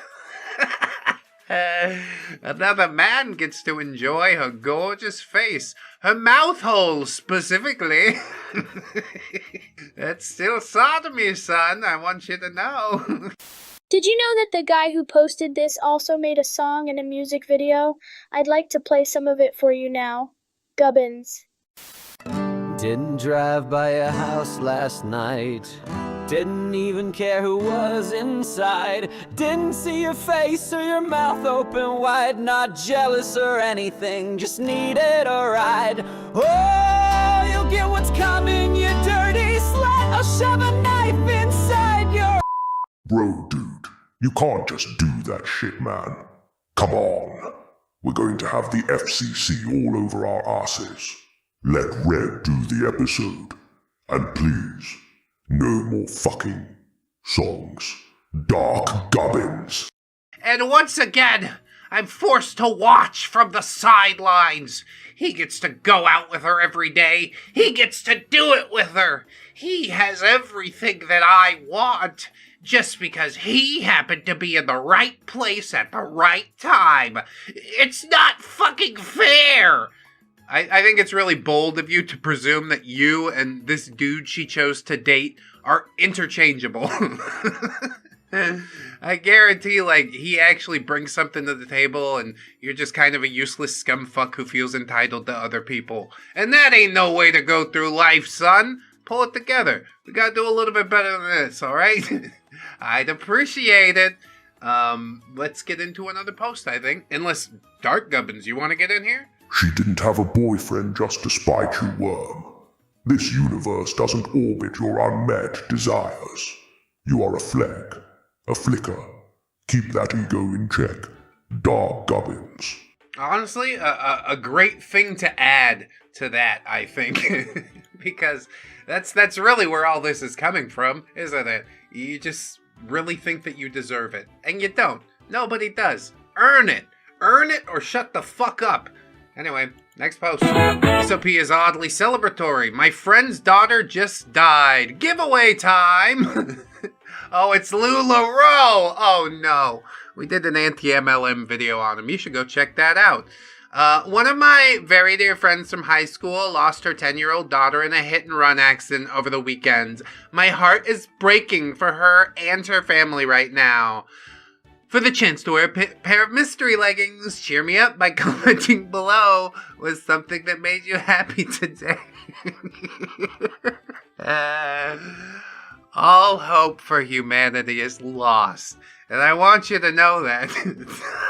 Another man gets to enjoy her gorgeous face. Her mouth hole, specifically. That's still sodomy, son. I want you to know.
Did you know that the guy who posted this also made a song and a music video? I'd like to play some of it for you now. Gubbins.
Didn't drive by a house last night. Didn't even care who was inside. Didn't see your face or your mouth open wide. Not jealous or anything, just needed a ride. Oh, you'll get what's coming, you dirty slut. I'll shove a knife inside your...
Bro, dude, you can't just do that shit, man. Come on. We're going to have the FCC all over our asses. Let Red do the episode. And please, no more fucking songs. Dark Gubbins.
And once again, I'm forced to watch from the sidelines. He gets to go out with her every day. He gets to do it with her. He has everything that I want, just because he happened to be in the right place at the right time. It's not fucking fair. I think it's really bold of you to presume that you and this dude she chose to date are interchangeable. I guarantee, like, he actually brings something to the table and you're just kind of a useless scumfuck who feels entitled to other people. And that ain't no way to go through life, son. Pull it together. We gotta do a little bit better than this, alright? I'd appreciate it. Let's get into another post, I think. Unless, Dark Gubbins, you want to get in here?
She didn't have a boyfriend just to spite you, Worm. This universe doesn't orbit your unmet desires. You are a fleck, a flicker. Keep that ego in check. Dark Gubbins.
Honestly, a great thing to add to that, I think. Because that's really where all this is coming from, isn't it? You just really think that you deserve it. And you don't. Nobody does. Earn it. Earn it or shut the fuck up. Anyway, next post. This OP is oddly celebratory. My friend's daughter just died. Giveaway time! Oh, it's LuLaRoe! Oh no. We did an anti-MLM video on him. You should go check that out. One of my very dear friends from high school lost her 10-year-old daughter in a hit-and-run accident over the weekend. My heart is breaking for her and her family right now. For the chance to wear a pair of mystery leggings, cheer me up by commenting below. Was something that made you happy today? All hope for humanity is lost. And I want you to know that.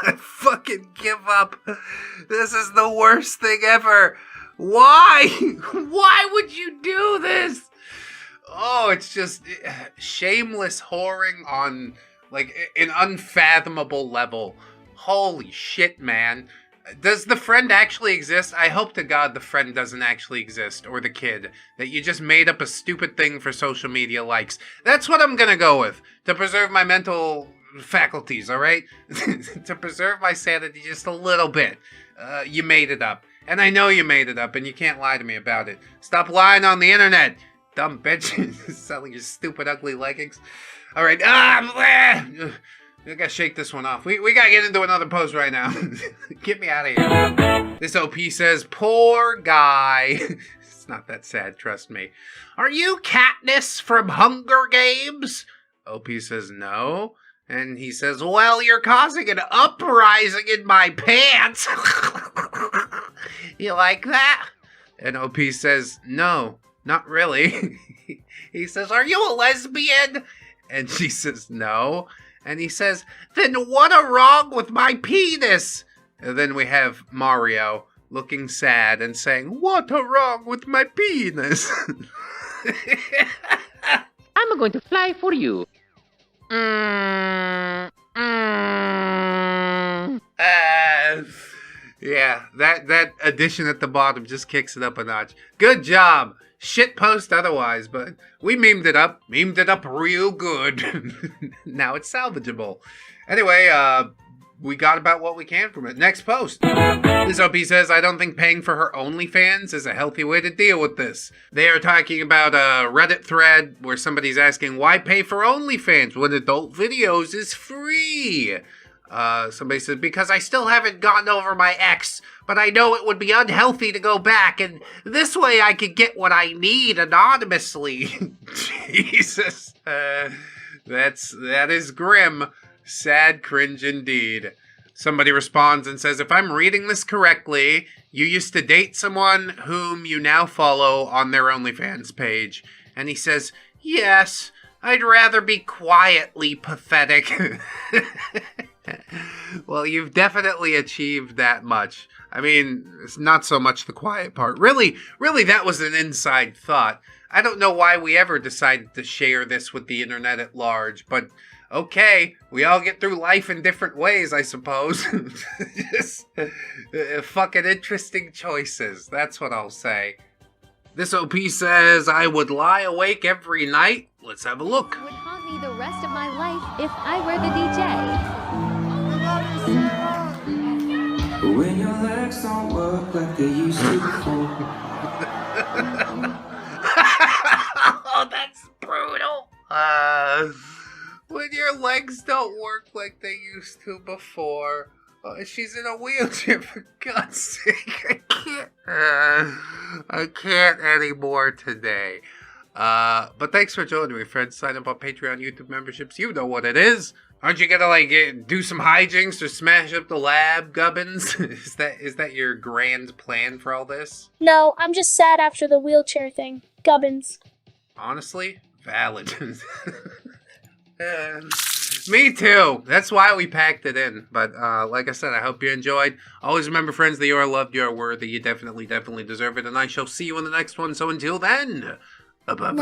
I fucking give up. This is the worst thing ever. Why? Why would you do this? Oh, it's just shameless whoring on... like, an unfathomable level. Holy shit, man. Does the friend actually exist? I hope to God the friend doesn't actually exist, or the kid. That you just made up a stupid thing for social media likes. That's what I'm gonna go with. To preserve my mental faculties, alright? To preserve my sanity just a little bit. You made it up. And I know you made it up, and you can't lie to me about it. Stop lying on the internet, dumb bitch. Selling your stupid, ugly leggings. Alright, I gotta shake this one off. We gotta get into another post right now. Get me out of here. This OP says, poor guy. It's not that sad, trust me. Are you Katniss from Hunger Games? OP says no. And he says, well, you're causing an uprising in my pants. You like that? And OP says, no, not really. He says, are you a lesbian? And she says, no. And he says, then what are wrong with my penis? And then we have Mario looking sad and saying, what are wrong with my penis?
I'm going to fly for you.
Yeah, that addition at the bottom just kicks it up a notch. Good job. Shit post otherwise, but we memed it up real good. Now it's salvageable. Anyway, we got about what we can from it. Next post. This OP says, I don't think paying for her OnlyFans is a healthy way to deal with this. They are talking about a Reddit thread where somebody's asking, why pay for OnlyFans when adult videos is free? Somebody says, because I still haven't gotten over my ex, but I know it would be unhealthy to go back, and this way I could get what I need anonymously. Jesus. That is grim. Sad cringe indeed. Somebody responds and says, if I'm reading this correctly, you used to date someone whom you now follow on their OnlyFans page. And he says, yes, I'd rather be quietly pathetic. Well, you've definitely achieved that much. I mean, it's not so much the quiet part. Really, that was an inside thought. I don't know why we ever decided to share this with the internet at large, but okay, we all get through life in different ways, I suppose. Just fucking interesting choices. That's what I'll say. This OP says, I would lie awake every night. Let's have a look.
Would haunt me the rest of my life if I were the DJ.
When your legs don't work like they used to before.
Oh, that's brutal. When your legs don't work like they used to before. She's in a wheelchair, for God's sake. I can't anymore today. But thanks for joining me, friends. Sign up on Patreon, YouTube memberships. You know what it is. Aren't you gonna, do some hijinks or smash up the lab, Gubbins? Is that your grand plan for all this?
No, I'm just sad after the wheelchair thing. Gubbins.
Honestly, valid. Me too. That's why we packed it in. But like I said, I hope you enjoyed. Always remember, friends, that you are loved, you are worthy, you definitely deserve it. And I shall see you in the next one. So until then, bye-bye.